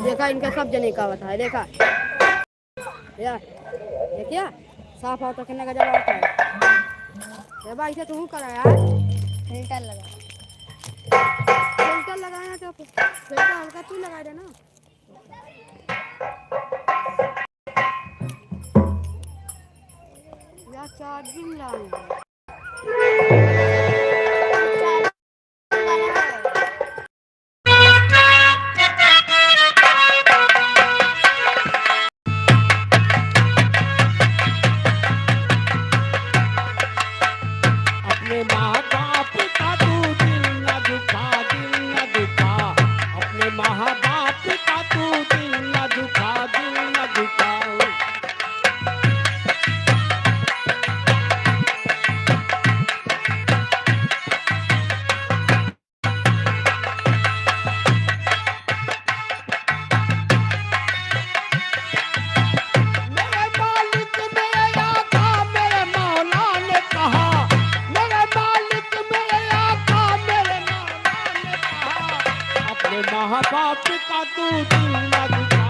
देखा इनका सब जने का होता है। देखा यार ये क्या साफ हो तो कितना का जवाब होता है। भाई से तू करा यार फिल्टर लगाया तो फिल्टर हल्का तू लगा देना यार चार्जिंग लाऊंगा। बाप का तू दिल न दुखा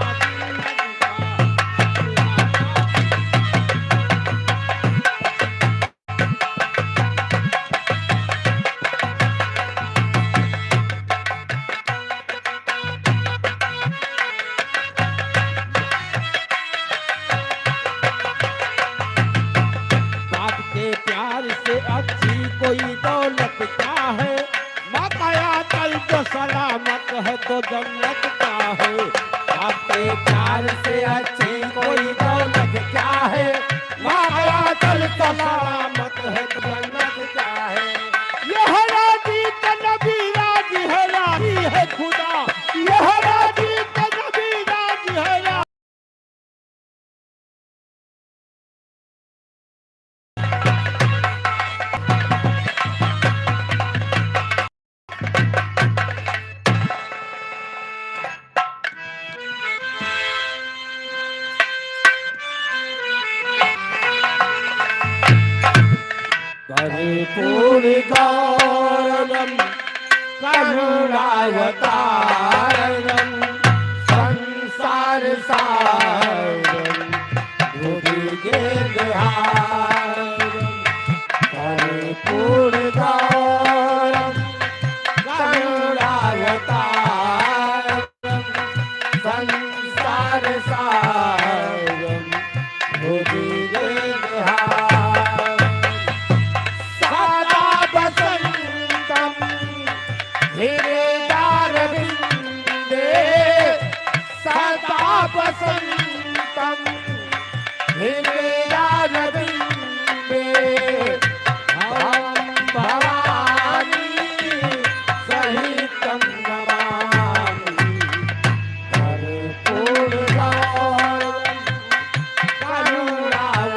बाप के प्यार से अच्छी कोई दौलत क्या है। मकाया कल जो सलामत है तो जन्नत क्या है। आपके प्यार से अच्छी कोई दौलत क्या है। मकाया कल तो सलामत है तो जन्नत क्या है। यह राजी का नबी राजी है, राजी है खुदा। यह राजी का नबी राजी है, राजी करुणावतारम संसार सारम भुजगेन्द्रहारम कर्पूरगौरम करुणावतारम संसार सारम भुजगेन्द्रहारम सदा वसंतम हृदयारविन्दे सदा वसंतम हृदयारविन्दे भवं भवानी सहितं नमामि कर्पूरगौरं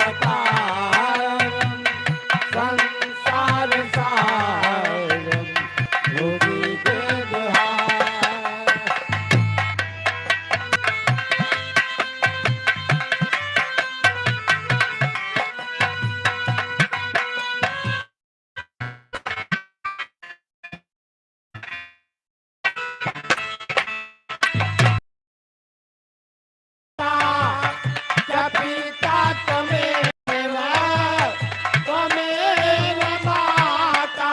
करुणावतारं संसार सारं पिता त्वमेव त्वमेव माता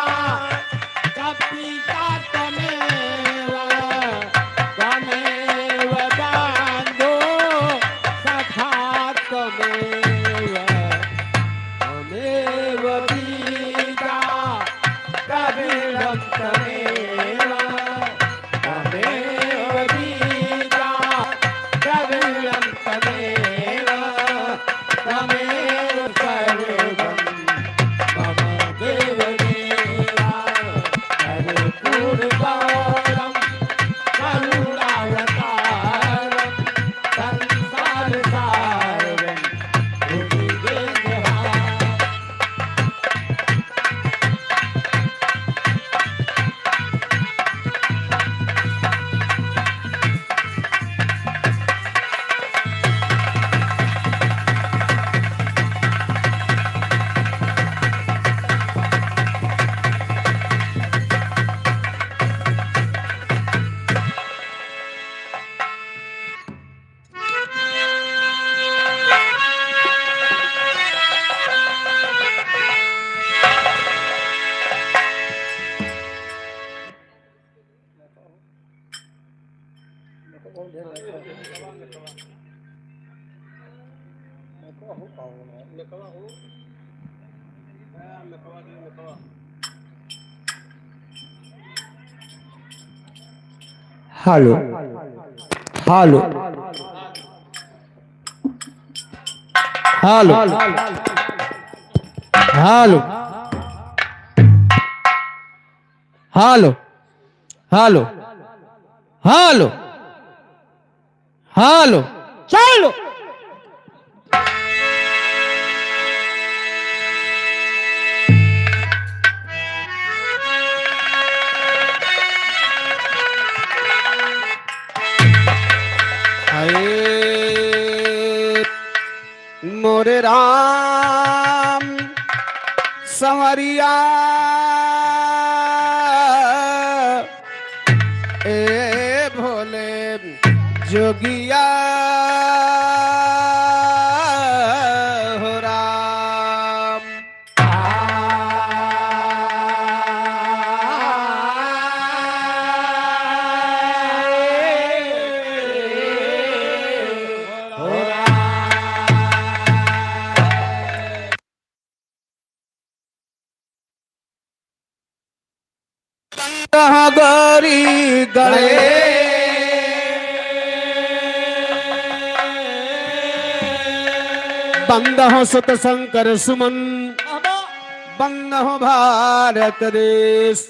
पिता त्वमेव त्वमेव बन्धो सखा त्वमेव त्वमेव पिता द्रविणं त्वमेव त्वमेव पिता द्रविणं त्वमेव त्वमेव सर्वं मम देवदेवा कर्पूरगौरं करुणावतारं संसार सारं भुजगेन्द्रहारं hello hello hello hello hello hello hello hello चलो मोरे राम संवरिया ए भोले जोगिया हो राम गौरी गले बंद हो सुत शंकर सुमन बंद हो भारत देश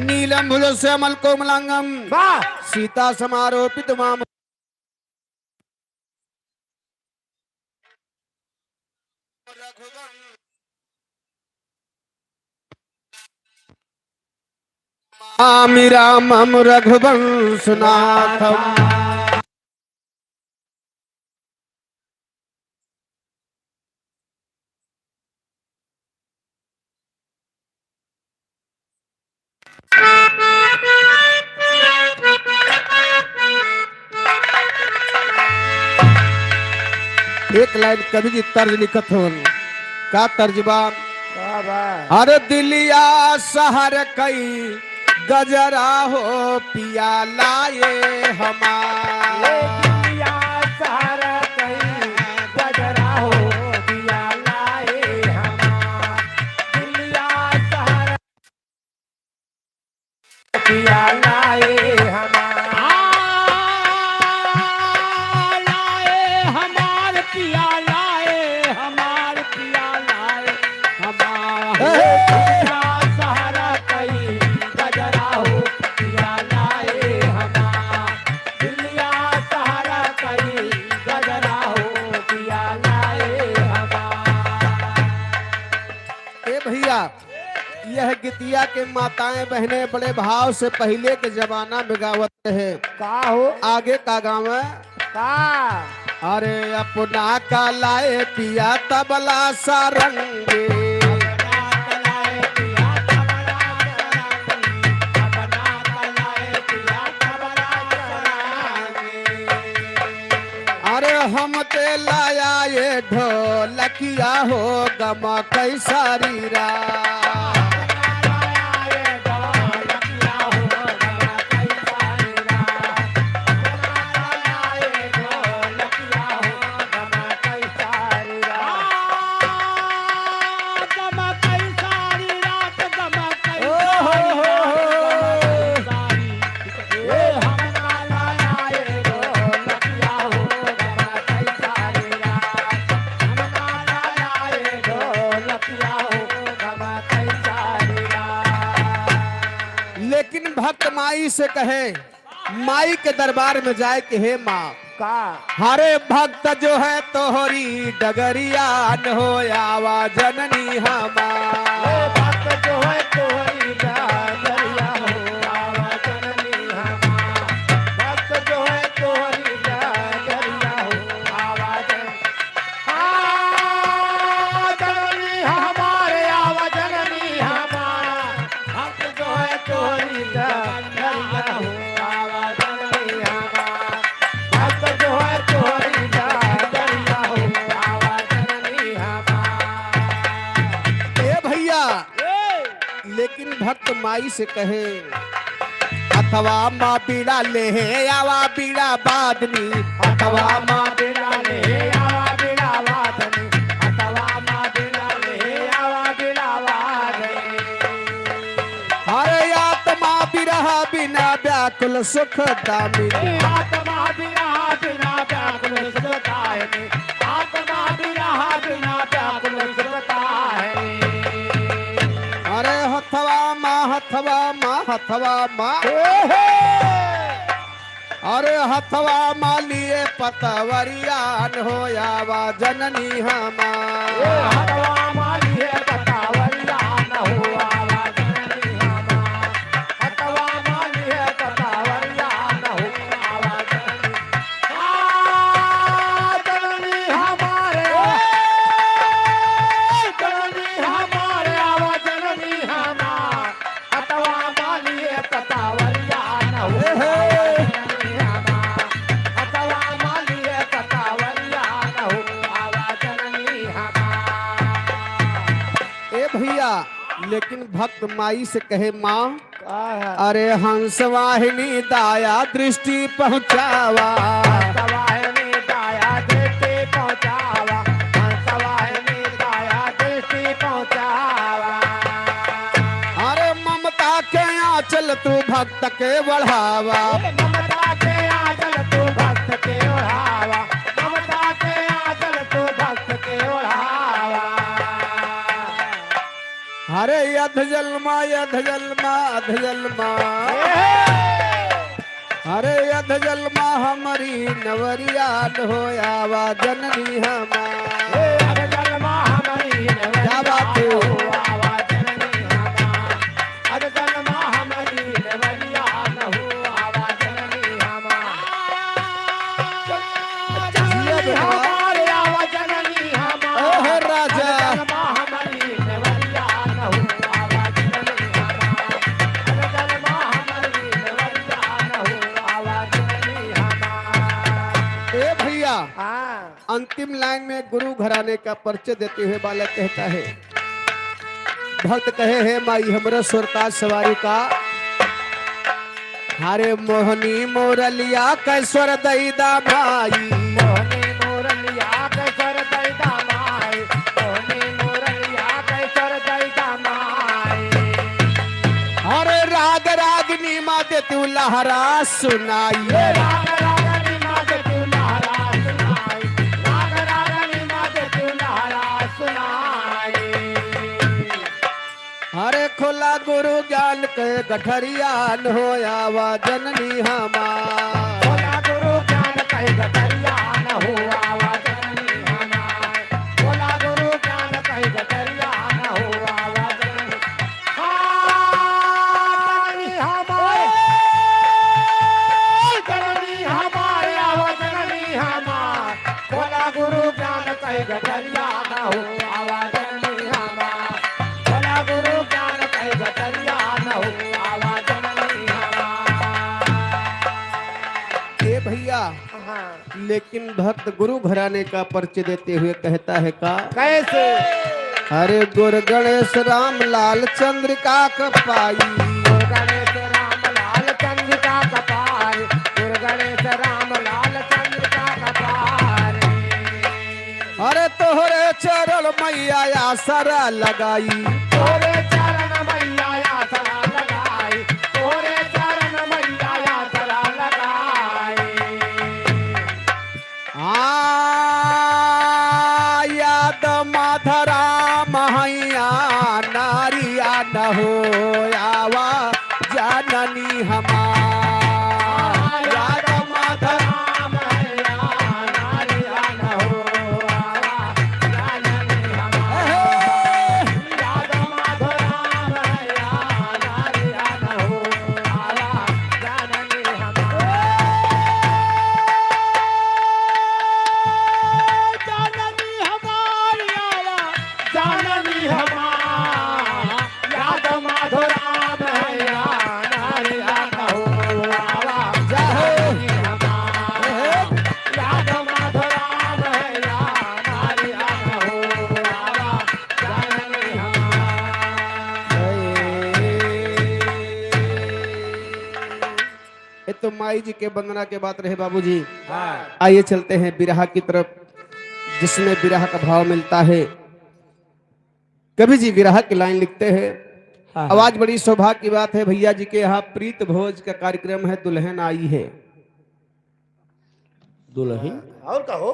नीलम भुज श्यामल कोमलांगम सीता समारोपित माम आमि रामं रघुवंशनाथम् एक लाइन कवि जी तर्ज लिखत हो का तर्जबा। का बा अरे दिलिया शहर कई गजरा हो पिया लाए ये हमार। दिलिया शहर कई गजरा हो पिया लाए हमार। दिलिया शहर पिया लाए हमार। लाए हमार पिया लाए हमार पिया लाए हमार। दिलिया शहर कई गजरा हो पिया लाए हमार। दिलिया शहर कई गजरा हो पिया लाए हमार। ए भैया यह गीतिया के माताएं बहनें बड़े भाव से पहले के जमाना में गावत रहे। का हो आगे का गाँव है। का अरे अपना का लाए पिया तबला सारंगे। अरे हम ते लाया ये ढोलकिया हो गमा कैसा रीरा। लेकिन भक्त माई से कहे, माई के दरबार में जाए कि हे माँ का हरे भक्त जो है तोहरी डगरिया न हो आवा जननी हमार। भक्त जो है तोहरी डगरिया हो आवा जननी हमार। भक्त जो है तोहरी डगरिया हो आवा जननी हमारे आवा जननी हमार। भक्त जो है तोहरी डगरिया हो आवा जननी हमार। भक्त जो है तोहरी डगरिया हो आवा जननी हमार। ए भैया लेकिन भक्त माई से कहे अथवा माँ बीड़ा ले आवा बीड़ा बादनी। अथवा माँ बिना ले आवा बिना वादनी। अथवा माँ बिना ले आवा बिना वादनी। हरे आत्मा बिरहा बिना व्याकुल सुख दामिनी। आत्मा बिना बिना व्याकुल सुखदायिनी। आत्मा बिना बिना व्याकुल सुखदायिनी। अरे हथवा माँ हथवा माँ हथवा माँ। अरे हथवा माँ लिए पतवरियान हो आवा जननी हमार। हथवा माली है पतावरिया न हो आवा जननी हमार। हथवा माली है पतावरिया न हो आवा जननी। जननी हमारे जननी हमारे आवा जननी हमार। हथवा माली है पतावरिया न हो आवा जननी हमार। हथवा माली है पतावरिया न हो आवा जननी हमार। ए भैया लेकिन भक्त माई से कहे माँ का है अरे हंस वाहिनी दाया दृष्टि पहुँचावा। सवाहिनी दाया दृष्टि पहुँचावा। सवाहिनी दाया दृष्टि पहुँचावा। अरे ममता के आंचल तू भक्त के बढ़ावा। ममता के आंचल तू भक्त के ओढ़ावा। ममता के आंचल तू भक्त के ओढ़ावा। अरे यध जलमा यध जलमा अध जलमा। अरे यध जलमा हमारी नवरिया हो आवा जननी हमार। अरे जन्मा हमारी क्या बात है? आवा जननी हमार। अरे जन्मा हमारी नवरिया न हो आवा जननी हमार। जननी हमारे आवा जननी हमार। ओह राजा। अरे जन्मा हमारी नवरिया न हो आवा जननी हमार। अरे जन्मा हमारी नवरिया न हो आवा जननी हमार। ए भैया हाँ अंतिम अंतिम लाइन में गुरु घराने का परिचय देते हुए बालक कहता है, भक्त कहे है माई हमरो सुरता सवारी का, हरे मोहनी मोरलिया कैश्वर दैदा माई, मोहनी मोरलिया कैसर दैदा माई, मोहनी मोरलिया कैसर दैदा माई। अरे राग रागनी माँ दे तू लहरा सुनाई, राग रागनी माँ दे तू लहरा सुनाई, राग रागनी माँ दे तू लहरा सुनाई। हरे खोला गुरु ज्ञान के गठरिया न हो आवा जननी हमार, बोला गुरु ज्ञान कहे गठरिया न हुआ वा जननी हमार, बोला गुरु ज्ञान कहे गठरिया न हुआ वा जननी हमार, जननी हमार आवा जननी हमार, बोला गुरु ज्ञान कहे गठरिया न हुआ वा जननी हमार, बोला गुरु ज्ञान कहे गठरिया न हुआ वा जननी हमार। ए भैया लेकिन भक्त गुरु घराने का परिचय देते हुए कहता है का, कैसे हरे गुरु गणेश राम लाल चंद्रिका कपाई, गणेश राम लाल चंद्रिका कपार, गणेश राम लाल चंद्रिका कपार। अरे तोहरे चरण मैया आसरा लगाई, तोरे चरण मैया आसरा लगाई, तोरे चरण मैया आसरा लगाई। याद माधरा महैया नारिया न हो आवा जननी हमार, याद माधरा मैया नारिया न हो आवा जननी हमार, याद माधुरा मैया नारिया न हो आवा जननी हमार। जननी हमार आवा जननी हमार, याद माधुरा मैया नारिया न हो आवा जननी हमार, याद माधुरा मैया नारिया न हो आवा जननी ये तो माई जी के वंदना के बात रहे बाबूजी। हमार। आइए चलते हैं बिरहा की तरफ, जिसमें बिरहा का भाव मिलता है। कवि जी बिरहा की लाइन लिखते हैं, आवाज बड़ी सौभाग्य की बात है भैया जी के यहाँ प्रीत भोज का कार्यक्रम है, दुल्हन आई है। दुल्हन और कहो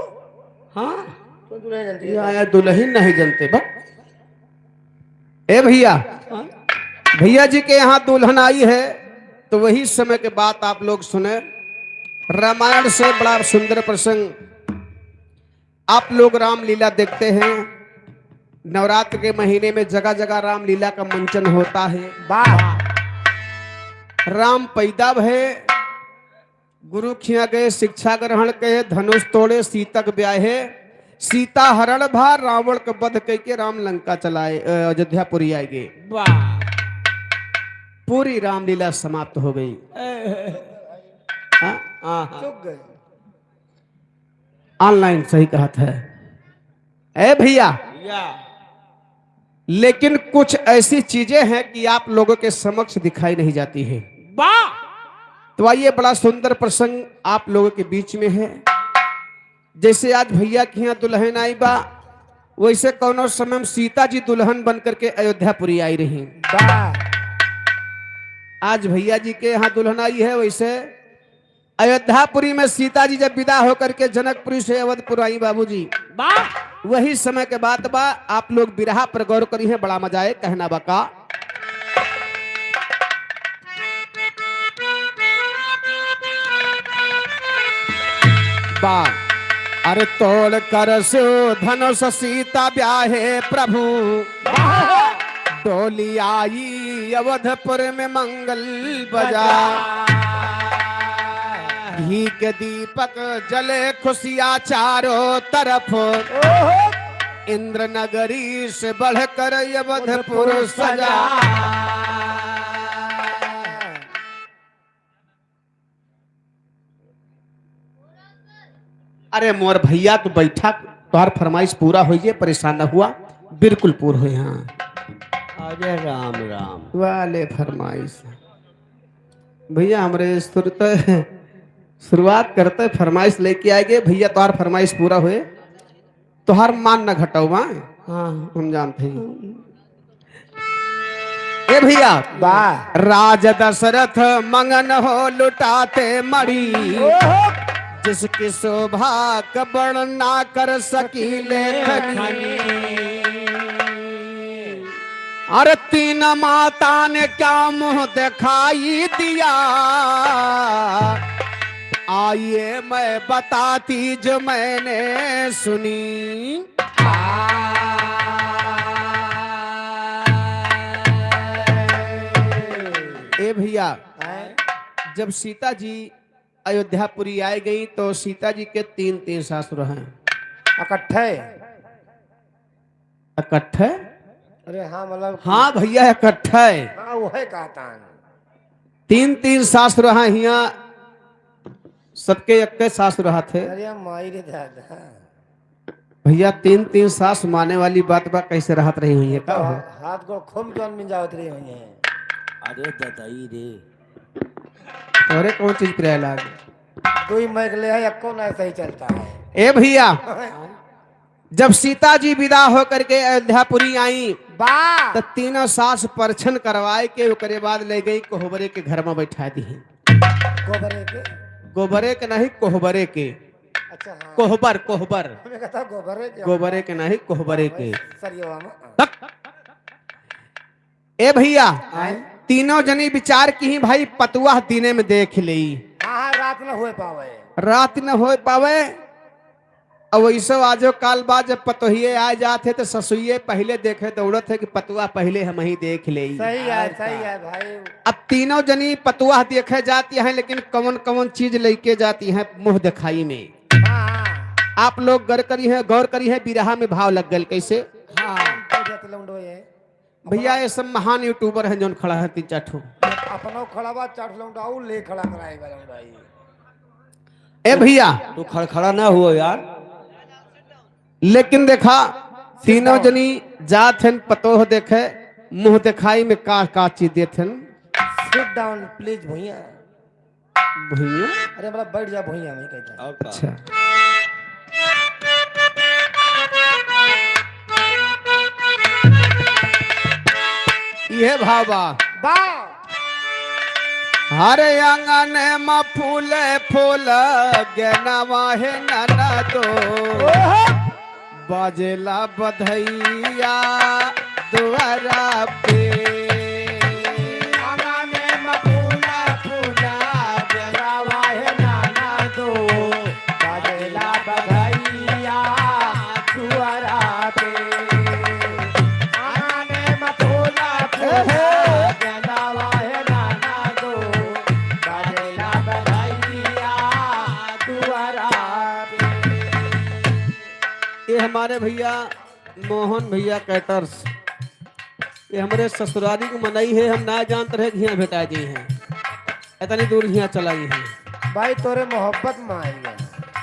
हाँ तो दुल्हन जल्दी ये आया दुल्हन नहीं जानते बा। ए भैया भैया जी के यहाँ दुल्हन आई है, तो वही समय के बात आप लोग सुने। रामायण से बड़ा सुंदर प्रसंग आप लोग रामलीला देखते हैं। नवरात्र के महीने में जगह जगह रामलीला का मंचन होता है। वाह राम पैदा भय, गुरु खिया गए शिक्षा ग्रहण के, धनुष तोड़े सीतक ब्याहे, सीता हरण भा रावण के वध के राम लंका चलाए, अयोध्यापुरी आए गए। वाह पूरी रामलीला समाप्त हो गई। चुप गए ऑनलाइन सही कहा था। ए भैया लेकिन कुछ ऐसी चीजें हैं कि आप लोगों के समक्ष दिखाई नहीं जाती है। वाह तो आइए बड़ा सुंदर प्रसंग आप लोगों के बीच में है। जैसे आज भैया के यहाँ दुल्हन आई बा, वैसे कौनो समय में सीता जी दुल्हन बन करके अयोध्यापुरी आई रही। वाह आज भैया जी के यहाँ दुल्हन आई है, वैसे अयोध्यापुरी में सीता जी जब विदा होकर के जनकपुरी से अवधपुर आई बाबूजी, वाह वही समय के बात बा। आप लोग बिरहा पर गौर करी है, बड़ा मजा है। कहना बका बा, अरे तोड़ कर सो धनुष सीता ब्याहे प्रभु, डोली आई अवधपुर में मंगल बजा, घी के दीपक जले खुशियां चारों तरफ, इंद्र नगरी से बढ़कर अवधपुर सजा। अरे मोर भैया तू बैठा तोहर फरमाइश पूरा होइए, परेशान न हुआ, बिल्कुल पूरा हुए। हाँ अरे राम राम। वाले फरमाइश भैया हमरे शुरुआत करते फरमाइश लेके आएंगे भैया, तोहार फरमाइश पूरा हुए, तोहार मान न घटाओ। हाँ हम जानते हैं। ए भैया वाह राज दशरथ मंगन हो लुटाते मड़ी, जिसकी शोभा का वर्णन ना कर सकी लेखनी। अरे तीन माता ने क्या मुंह दिखाई दिया, आइए मैं बताती जो मैंने सुनी। ए भैया जब सीता जी अयोध्यापुरी आई गई तो सीता जी के तीन तीन ससुर हैं। इकट्ठे? इकट्ठे? अरे हाँ मतलब हाँ भैया इकट्ठे। हाँ वो है कहता तीन तीन ससुर हैं यहाँ, सबके एक सासुर थे। अरे माई रे दादा, भैया तीन तीन सास माने वाली बात बा, कैसे राहत रही हुई है का? हाथ को खूब जौन मिल जावत रही हुई है। अरे ददाई रे, अरे कौन चीज पे लाग? तू ही मैग ले है, यक्को ना सही चलता है। ए भैया जब सीता जी विदा होकर के अयोध्यापुरी आई वाह तो तीनों सास परछन करवाए के ओकरे बाद ले गई कोहबरे के घर में बैठा दी। गोबरे के? गोबरे के नहीं कोहबरे के। अच्छा हाँ कोहबर कोहबर, मैं कहता गोबरे के। गोबरे के नहीं कोहबरे के। सरिया में ए भैया तीनों जनी विचार की ही भाई पतुआ दिने में देख ली, हाँ हाँ रात न हुए पावे। रात न हो पावे। अब वैसे आजो काल बाद जब पतोहिए आ जाते तो ससुइये पहले देखे दौड़त है कि पतुआ पहले हम ही देख ले। सही है भाई। अब तीनों जनी पतुआ देखे जाती हैं, लेकिन कौन कौन चीज लेके जाती हैं मुंह दिखाई में। हाँ हाँ आप लोग गौर करी है बिरहा में भाव लग गए कैसे? भैया ये सब महान यूट्यूबर हैं जो खड़ा है तीन चार ठो। अपनो खड़ा बा चाट लौंडाऊ ले खड़ा कराएगा लौंडाई। ए भैया तू खड़खड़ा ना हुआ यार। लेकिन देखा तीनों जनी जात हैं पतोह देखे मुंह दिखाई में का चीज देते हैं। सिट डाउन प्लीज भैया। भैया अरे मतलब बैठ जा भैया, मैं कहता हूं। अच्छा ये भावा हरे आंगन में फूल फूल गनवा है नना दो, बाजेला बधैया द्वारा पे। आंगन में फूल फूल गनवा है नना दो, बाजेला बधैया द्वारा पे। आंगन में फूल फूल गनवा है नना दो, बाजेला बधैया द्वारा पे। ये हमारे भैया मोहन भैया कैटर्स, ये हमारे ससुराली को मनाई है। हम ना जानते रहे घिया भेटा गई हैं, इतनी दूर घिया चलाई है। भाई तोरे मोहब्बत में आई है,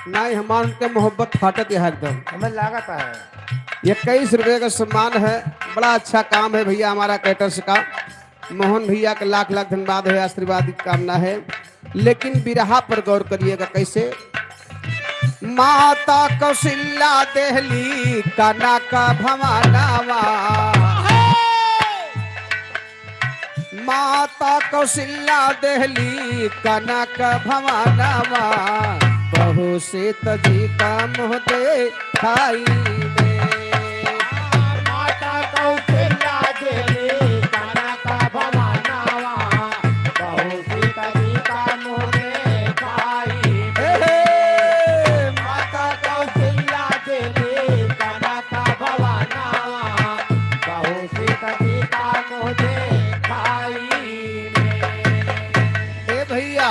नहीं हमारे उनके मोहब्बत फाटत है एकदम। हमें लागत है 21 रुपये का सम्मान है। बड़ा अच्छा काम है भैया हमारा कैटर्स का। मोहन भैया का लाख लाख धन्यवाद है, आशीर्वाद की कामना है। लेकिन बिरहा पर गौर करिएगा कैसे? माता कौशल्या देहली कनक भवानावा, माता कौशल्या देहली कनक भवानावा, बहु से तजी का मुँह देखाई दे। माता कौशल्या देवी कनक भवानावा, बहु सीता जी का मुँह देखाई दे। माता कौशल्या देवी कनक भवानावा, बहु सीता जी का मुँह देखाई दे। ए भैया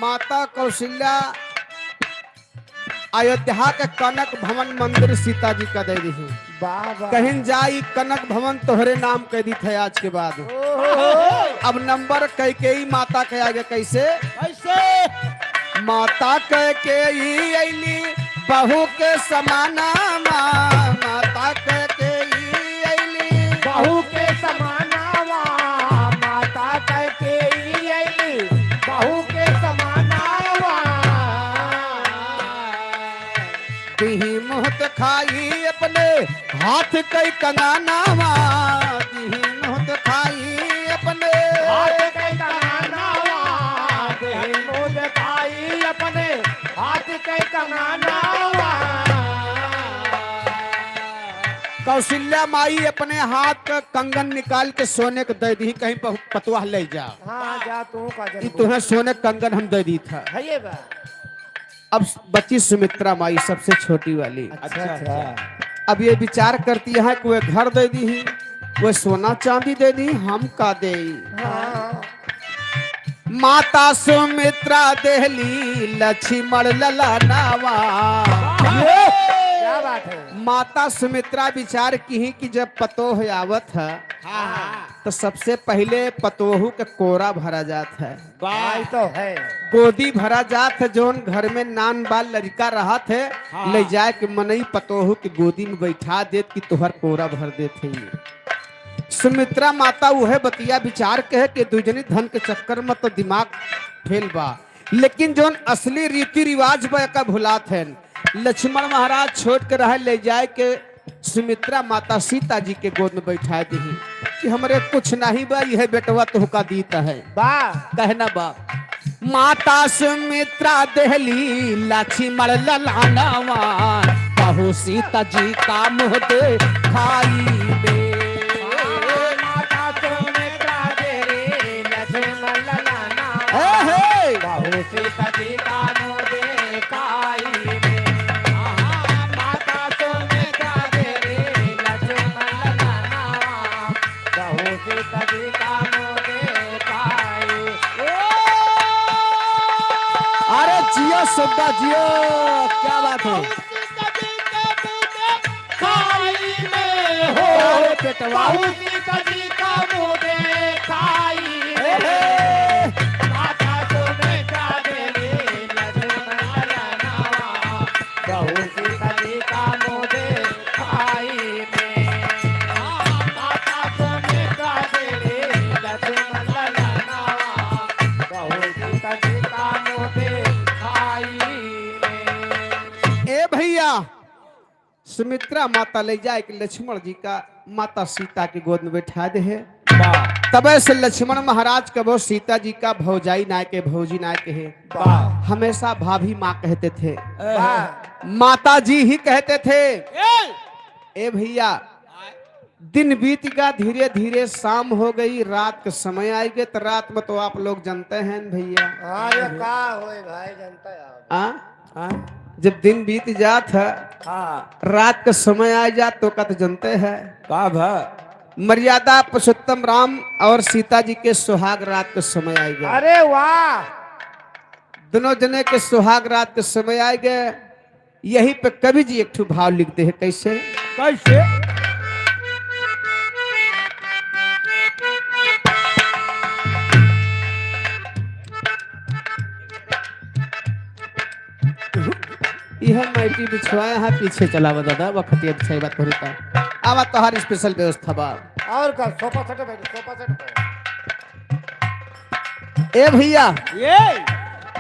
माता कौशल्या अयोध्या के कनक भवन मंदिर सीता जी का दे दी है। बाबा कहीं जाई कनक भवन तोहरे नाम कह दी थे आज के बाद। अब नंबर कैकेयी माता के आगे कैसे? कैसे? माता कैकेयी अली बहू के समाना माता के अली बहू के समानावा माता कह के ई अइली बहू के समानावा दिही मुहत खाई अपने हाथ कई कंगानावा दिही मुहत खाई अपने हाथ के कंगानावा देहि मोद खाई अपने हाथ के कंगानावा कौशल्या माई अपने हाथ का कंगन निकाल के सोने के दे दी कहीं पतुआ ले जा हाँ जा तू का ये तुम्हें सोने का कंगन हम दे दी था है ये बा अब बची सुमित्रा माई सबसे छोटी वाली अच्छा अच्छा अब ये विचार करती है कि वे घर दे दी ही वो सोना चांदी दे दी हम का दे हाँ माता सुमित्रा देहली लक्ष्मण ललनावा क्या बात है माता सुमित्रा विचार की कि जब पतोह आवत है तो सबसे पहले पतोहू के कोरा भरा जात है भाई तो है गोदी भरा जात है जोन घर में नान बाल लड़का रहा थे ले जाए के मनई पतोहू के गोदी में बैठा देत कि तुहर कोरा भर देते ही सुमित्रा माता वह बतिया विचार के है कि दुजनी धन के चक्कर में तो दिमाग फेल बा लेकिन जोन असली रीति रिवाज बा का भुलात है लक्ष्मण महाराज छोड़ के रहे ले जाए के सुमित्रा माता सीता जी के गोद में बैठा दी कि हमरे कुछ नहीं बा यह बेटवा तुहका दीता है बा कहना बा माता सुमित्रा देहली लक्ष्मण ललनावा बहु सीता जी का मुँह दे खाई बे माता सुमित्रा देहली लक्ष्मण ललनावा हे बहु सीता जी का मुँह देखाई माता सुमित्रा देहली लक्ष्मण ललनावा बहु सीता जी का मुँह देखाई अरे जियो सुब्बा जियो क्या बात है खाई में हो अरे पेटवा बहु सीता जी का मुँह देखाई माता सुमित्रा देहली लक्ष्मण ललनावा बहु सीता जी का मुँह देखाई माता सुमित्रा देहली लक्ष्मण ललनावा बहु सीता जी का मुँह देखाई ए भैया सुमित्रा माता ले जाए कि लक्ष्मण जी का माता सीता के गोद में बैठा दे है तबे से लक्ष्मण महाराज कबो सीता जी का भौजाई नाय के भौजी नाय के है हमेशा भाभी माँ कहते थे माता जी ही कहते थे ए भैया दिन बीत गया धीरे धीरे शाम हो गई रात का समय आई गए तो रात में तो आप लोग जानते हैं भैया अरे का होए भाई जनता यार आ? जब दिन बीत जात है रात का समय आ जात तो का तो जानते हैं का भा मर्यादा पुरुषोत्तम राम और सीता जी के सुहाग रात का समय आ गया अरे वाह दोनों जने के सुहाग रात के समय आ गए यही पे कवि जी एक ठो भाव लिखते हैं कैसे कैसे यह मैटी बिछवाए यहाँ पीछे चला बा दादा वक्त ये सही बात हो रही था आवा तो हर स्पेशल व्यवस्था बा और का सोफा सेट बैठ सोफा सेट ए भैया ये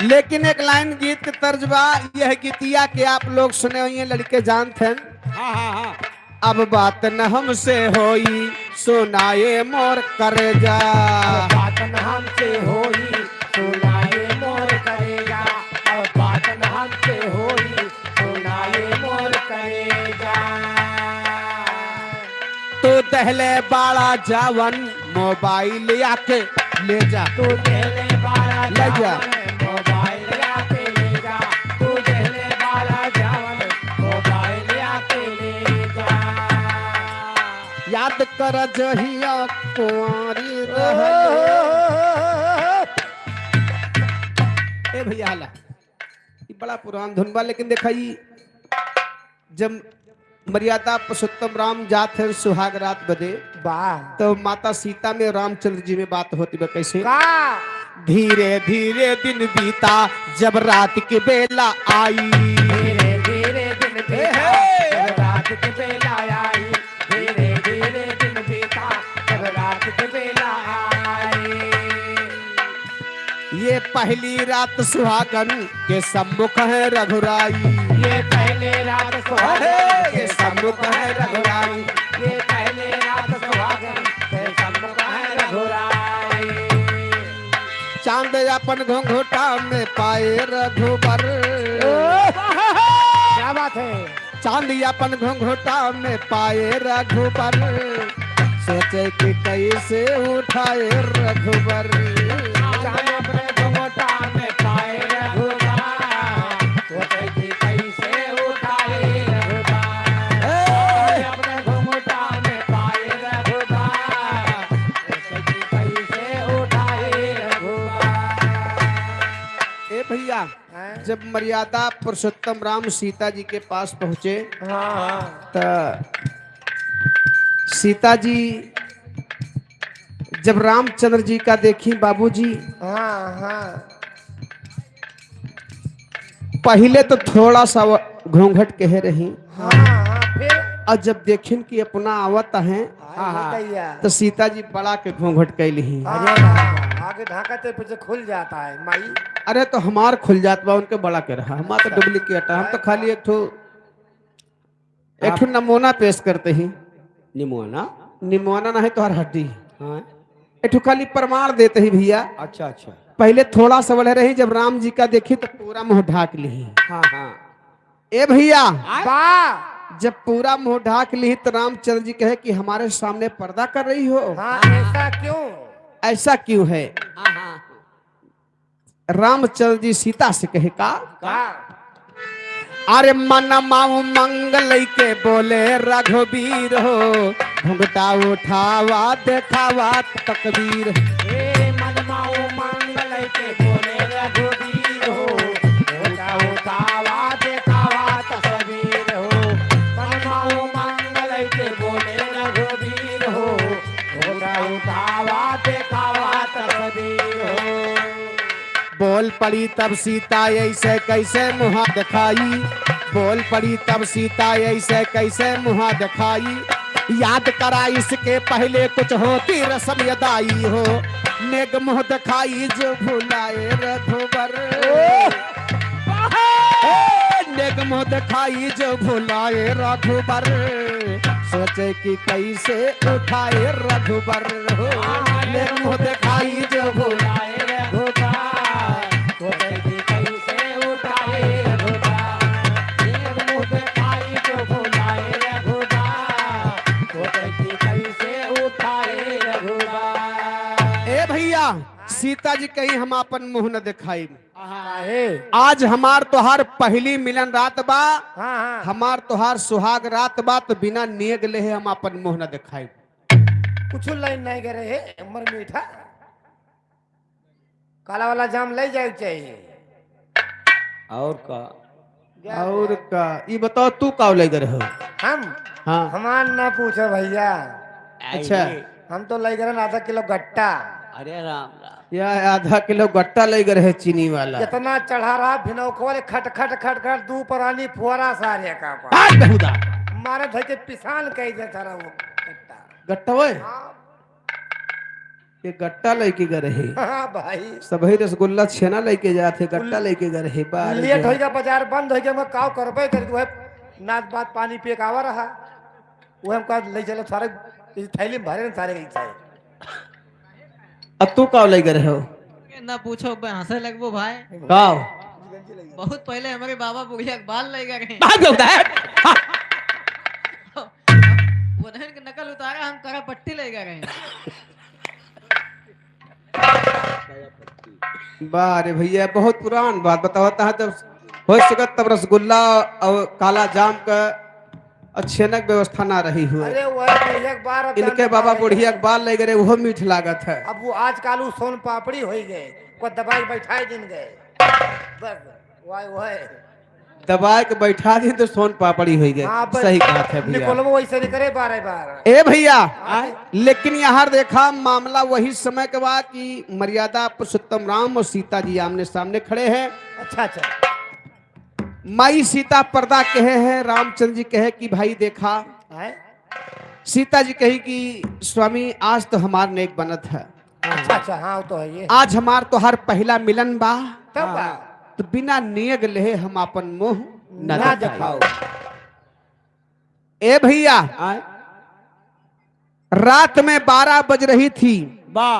लेकिन एक लाइन गीत के तर्ज बा यह गीतिया के आप लोग सुने हुए लड़के जानते हैं हाँ हाँ हाँ अब बात न हमसे होई सुनाए मोर कर जा बात न हमसे होई सुनाए मोर करेगा अब बात न हमसे होई सुनाए मोर करेगा तो दहले बाड़ा जावन मोबाइल आके ले जा तू देले बारा ले जा। मोबाइल आके ले जा तू देले बारा जावन मोबाइल आके ले जा याद कर जहिया कुंवारी रहले। ए भैया हाला ये बड़ा पुरान धुन बा लेकिन देखा ये जब मर्यादा पुरुषोत्तम राम जात है सुहाग रात बदे वाह तो माता सीता में रामचंद्र जी में बात होती है कैसे का धीरे धीरे दिन बीता जब रात की बेला आई धीरे धीरे पहली रात सुहागन के सम्मुख है रघुराई। ये पहले रात सुहागन के सम्मुख है रघुराई। ये पहले रात सुहागन के सम्मुख है रघुराई। चांद अपन घूंघटा में पाए रघुबर। क्या बात है। चांद अपन घूंघटा में पाए रघुबर। सोचे कि कैसे उठाए रघुबर। चांद अपने घुंघटा में पाए रघुबर। सोचे कि कैसे उठाए रघुबर। अपने घुंघटा में पाए रघुबर। सोचे कि कैसे उठाए रघुबर। ए भैया, जब मर्यादा पुरुषोत्तम राम सीता जी के पास पहुंचे तो सीता जी जब रामचंद्र जी का देखी बाबूजी, पहले तो थोड़ा सा घूंघट कह रही, फिर और जब देखिन कि अपना आवत है तो सीता जी बड़ा के घूंघट कैली। आगे ढाका पीछे खुल जाता है माई। अरे तो हमार खुल जात बा, उनके बड़ा के रहा। हमारा तो डुप्लीकेट है, हम तो खाली एक ठो नमूना पेश करते ही। निमोना नहीं तो हर हड्डी। एक ठो खाली प्रमाण देते ही भैया। अच्छा अच्छा। पहले थोड़ा सा बोले रही, जब राम जी का देखी तो पूरा मुंह ढाक ली। ए भैया, जब पूरा मुंह ढाक ली तो रामचंद्र जी कहे कि हमारे सामने पर्दा कर रही हो। ऐसा क्यों? ऐसा क्यों है? रामचंद्र जी सीता से कहे का, अरे मन माऊ मंगल के बोले रघुवीर हो। घुंघटा उठावा देखावा तकबीर। मन माऊ मंगल के बोले रघुवीर हो। घुंघटा उठावा देखावा तकबीर हो। मन माऊ मंगल के बोले रघुवीर हो। घुंघटा उठावा देखावा तकबीर हो। बोल पड़ी तब सीता ऐसे कैसे मुहा दिखाई। बोल पड़ी तब सीता ऐसे कैसे मुहा दिखाई। याद करा इसके पहले कुछ होती रस्म यदाई हो। नेग मुह दिखाई जो भुलाए रघुबर। नेग मुह दिखाई जो भुलाए रघुबर। सोचे कि कैसे उठाए रघुबर हो। नेग मुह दिखाई जो भुलाए रघुबर। सीता जी कहीं हम अपन मुंह न दिखाई। आज हमार तोहार पहली मिलन रात बा। हमार तोहार सुहाग रात बा, तो बिना नेग ले हम अपन मुंह न दिखाई। कुछ लाइन नहीं करे है उम्र मीठा। काला वाला जाम ले जाए चाहिए। और का ये बताओ, तू का ले गए हो? हम हाँ, हमार ना पूछो भैया। अच्छा, हम तो ले गए आधा किलो गट्टा। अरे राम राम, या आधा किलो गट्टा ले गए है चीनी वाला। इतना चढ़ा रहा भिनौकवा खट खट खट खट दू परानी फुहरा सारे का मारे धर के पिसान कह देता रहा वो गट्टा। गट्टा वो ये गट्टा लेके गए है। हाँ भाई, सभी रसगुल्ला छेना लेके जाते, गट्टा लेके गए है। लेट हो गया, बाजार बंद हो गया। मैं काव करबे करके वह नाच बात पानी पिए का आवा रहा। वो हम कहा ले चलो सारे थैली में भरे सारे गई। अब तू का ले गए हो? ना पूछो, हंसे लगबो भाई। काव बहुत पहले हमारे बाबा बुढ़िया बाल ले गए। वो नकल उतारा, हम करा पट्टी ले गए। बारे भैया, बहुत पुरान बात बताता है। जब हो सके तब रसगुल्ला और काला जाम का छेनक व्यवस्था ना रही हुई। अरे वह एक बार इनके बाबा बुढ़िया बाल ले गए, वो मीठ लागत है। अब वो आजकल वो सोन पापड़ी हो गए, को दबाई बैठाए दिन गए। बस वह दबाए के बैठा दी तो सोन पापड़ी हो गए। सही कहा है भैया, निकलबो वैसे नहीं करे बार बार। ए भैया, लेकिन यहाँ देखा मामला वही समय के बाद कि मर्यादा पुरुषोत्तम राम और सीता जी आमने सामने खड़े हैं। अच्छा अच्छा। माई सीता पर्दा कहे हैं, रामचंद्र जी कहे कि भाई देखा है? सीता जी कही कि स्वामी आज तो हमार नेक बनत है। अच्छा हाँ वो तो है ये आज हमार तो हर पहला मिलन बा, तब का तो बिना नेग लेहे हम अपन मुंह न ना दिखाओ। दिखाओ ए भैया, आए रात में 12 बज रही थी। बा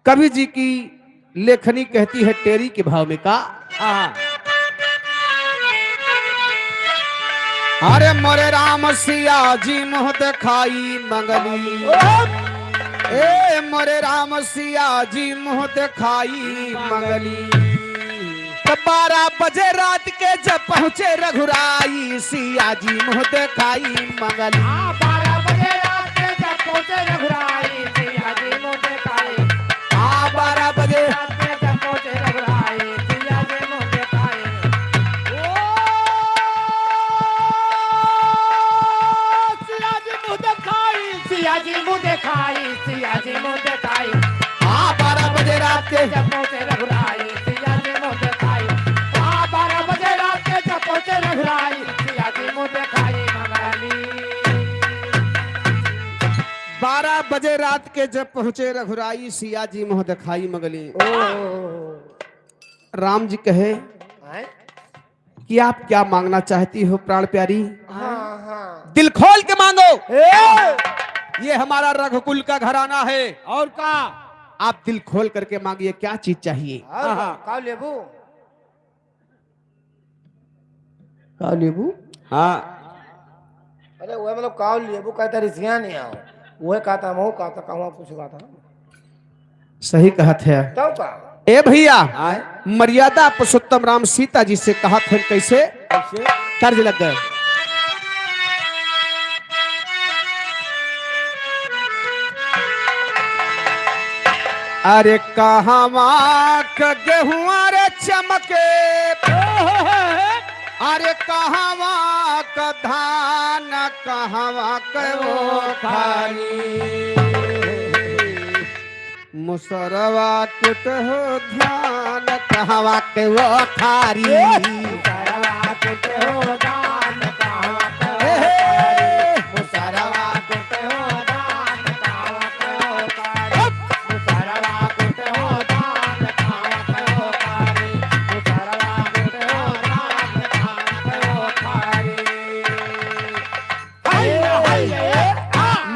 कवि जी की लेखनी कहती है टेरी के भाव में का, हाँ अरे मोरे राम सिया जी मुँह दिखाई मंगली, ए मोरे राम सिया जी मुँह दिखाई मंगली। तो 12 बजे रात के जब पहुंचे रघुराई, सिया जी मुँह दिखाई मंगली। 12 बजे रात के जब पहुंचे रघुराई सिया जी मुँह दिखाई 12 बजे रात के जब पहुंचे रघुराई सिया जी मुँह दिखाई सिया जी मुँह दिखाई सिया जी मुँह दिखाई 12 बजे रात के जब पहुंचे रघुराई सिया जी मुँह दिखाई 12 बजे रात के जब पहुंचे रघुराई सिया जी मुँह दिखाई मंगली 12 बजे रात के जब पहुंचे रघुराई, सिया जी मुँह दिखाई मंगली। राम जी कहे कि आप क्या मांगना चाहती हो प्राण प्यारी, हाँ हाँ दिल खोल के मांगो। ये हमारा रघुकुल का घराना है, और का आप दिल खोल करके मांगिए क्या चीज चाहिए। का लेबू हाँ अरे वो मतलब काव लेबू कहता रिसिया नहीं आओ वो कहता मैं कहता कहूँ कुछ कहता सही कहा थे। तब का ए भैया, मर्यादा पुरुषोत्तम राम सीता जी से कहा थे कैसे कैसे तर्ज लग गए। अरे कहवा क गेहुआ रे चमके, अरे कहवा क धान कहवा क वो खाली, मुसरवा कुट हो धान कहवा के वो खारी। मुसरवा कुट हो दान कहवा के मुसरवा कुट हो दान कहवा के मुसरवा कुट हो दान कहवा के मुसरवा कुट हो दान कहवा के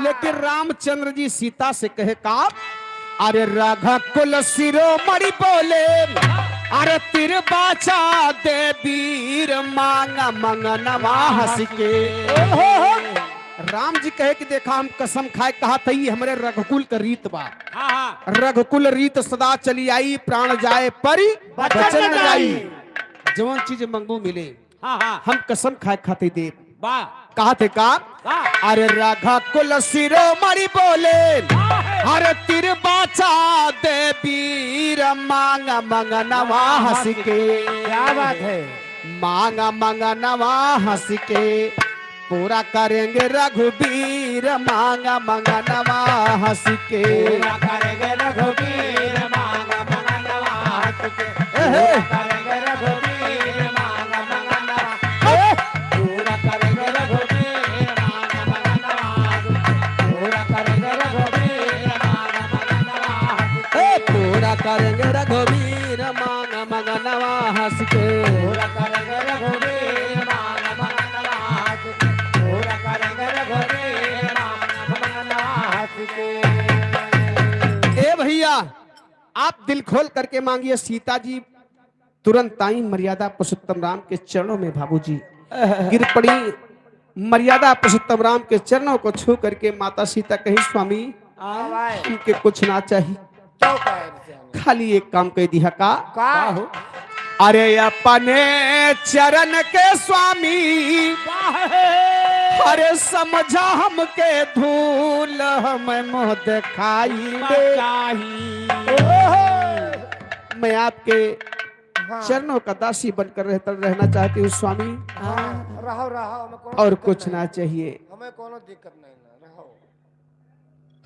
लेकिन रामचंद्र जी सीता से कहे का, अरे राघा कुल शिरोमणि बोले, अरे तिर बाचा दे वीर मांगा मंगनवा हंस के। राम जी कहे कि देखा हम कसम खाए कहा था ये हमारे रघुकुल का रीत बा, हाँ हाँ रघुकुल रीत सदा चली आई, प्राण जाए परी बचन न जाई, जवन चीज मंगू मिले। हाँ हाँ हम कसम खाए खाते दे बा कहा थे का, अरे राघा कुल शिरोमणि बोले, अरे तिर बाचा दे वीर मांगा मंगनवा हंस के। क्या बात है मांगा मंगनवा हंस के, पूरा करेंगे रघुवीर मांगा मंगनवा हंस के। पूरा करेंगे रघुवीर मांगा मंगनवा हंस के पूरा करेंगे रघुवीर मांगा मंगनवा पूरा करेंगे रघुवीर मांगा मंगनवा पूरा करेंगे रघुवीर मांगा मंगनवा पूरा करेंगे रघुवीर मांगा मंगनवा हंस के। पूरा करेंगे रघुवीर मांगा मंगनवा हंस के पूरा करेंगे रघुवीर मांगा मंगनवा हंस के। ए भैया, आप दिल खोल करके मांगिए। सीता जी तुरंत आई, मर्यादा पुरुषोत्तम राम के चरणों में बाबूजी गिर पड़ी। मर्यादा पुरुषोत्तम राम के चरणों को छू करके माता सीता कही, स्वामी हमके कुछ ना चाहिए, तो का है खाली एक काम कह दिया का, का हो अरे अपने चरण के स्वामी, अरे समझा हमके धूल हम मुँह दिखाई दे। मैं आपके चरणों का दासी बनकर रहना चाहती हूँ स्वामी, रहो रहो हमें कोनो और दिक्कत कुछ नहीं। ना चाहिए। हमें कोनो दिक्कत नहीं ना रहो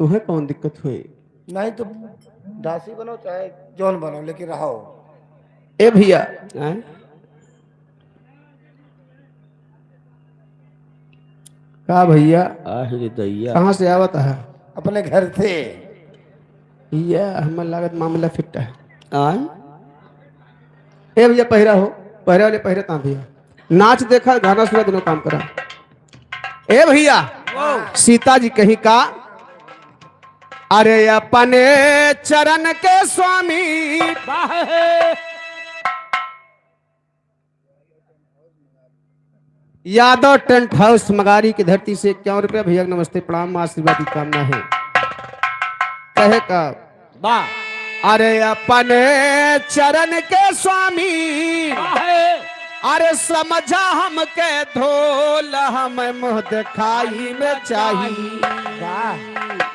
तुम्हें कौन दिक्कत हुई? नहीं तो दासी बनो चाहे जौन बनो लेकिन रहो ए भैया, का भैया दैया कहाँ से आवत है? अपने घर से ये हमें लागत मामला फिट है आय ए भैया पहिरा हो पहिरा वाले पहिरे ता भैया नाच देखा गाना सुना दोनों काम करा ए भैया सीता जी कहीं का अरे अपने चरण के स्वामी यादव टेंट हाउस मगारी की धरती से 51 रुपया भैया नमस्ते प्रणाम आशीर्वाद की कामना है कहे का वाह अरे अपने चरण के स्वामी अरे समझा हमके धोल हमें मुँह दिखाई में चाहिए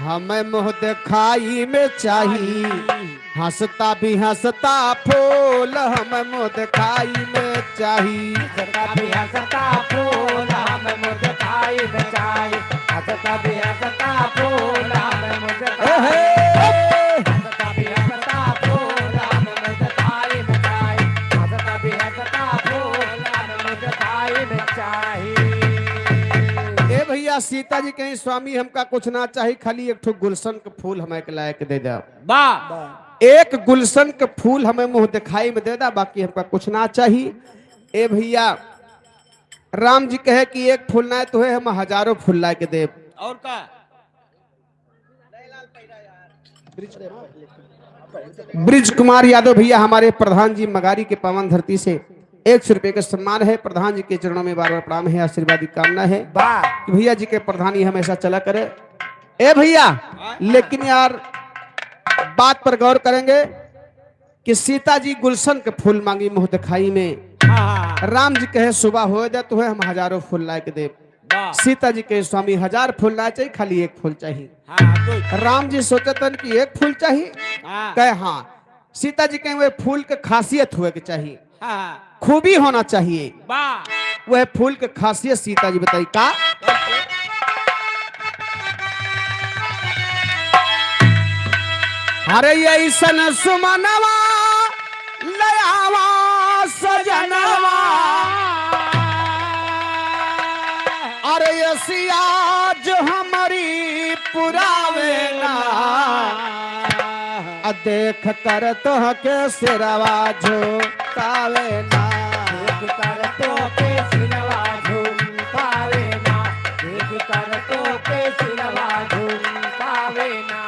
हमें मुँह दिखाई में चाहिए हंसता भी हंसता फूल हमें मुँह दिखाई में चाहिए हंसता भी हंसता फूल हमें मुँह दिखाई में चाहिए हंसता भी हंसता फूल हमें मुँह दिखाई हंसता भी हंसता फूल हमें मुँह दिखाई में चाहिए हंसता भी हंसता फूल हमें मुँह दिखाई में चाहिए ए भैया सीता जी कहीं स्वामी हमका कुछ ना चाहिए खाली एक ठो गुलशन के फूल हमें के लायक दे दे वाह एक गुलशन के फूल हमें मुंह दिखाई में दे दा बाकी हमका कुछ ना चाहिए ए भैया राम जी कहे कि एक फूल ना तो है हम हजारों फूल ला के दे और का ब्रिज कुमार यादव भैया हमारे प्रधान जी मगारी के पावन धरती से 100 रुपए का सम्मान है प्रधान जी के चरणों में बार बार प्रणाम है आशीर्वाद की कामना है कि भैया जी के प्रधानी हमेशा चला करे ए भैया लेकिन यार बात पर गौर करेंगे कि सीता जी गुलशन के फूल मांगी मुंह दिखाई में राम जी कहे सुबह हो जाए तो है हम हजारों फूल लाए के दे सीता जी के स्वामी 1000 फूल ना चाहिए खाली एक फूल चाहिए राम जी सोचतन कि एक फूल चाहिए कहे हाँ सीता जी कहे वह फूल के खासियत हुए के चाहिए खूबी होना चाहिए वह फूल के खासियत सीता जी बताई का अरे ऐसन सुमनवा लयावा सजनवा अरे यसिया जो हमारी पुरावे ना देख कर तो के सिरवा झुकावे ना देख कर तो के सिरवा झुकावे ना देख कर तो के सिरवा झुकावे ना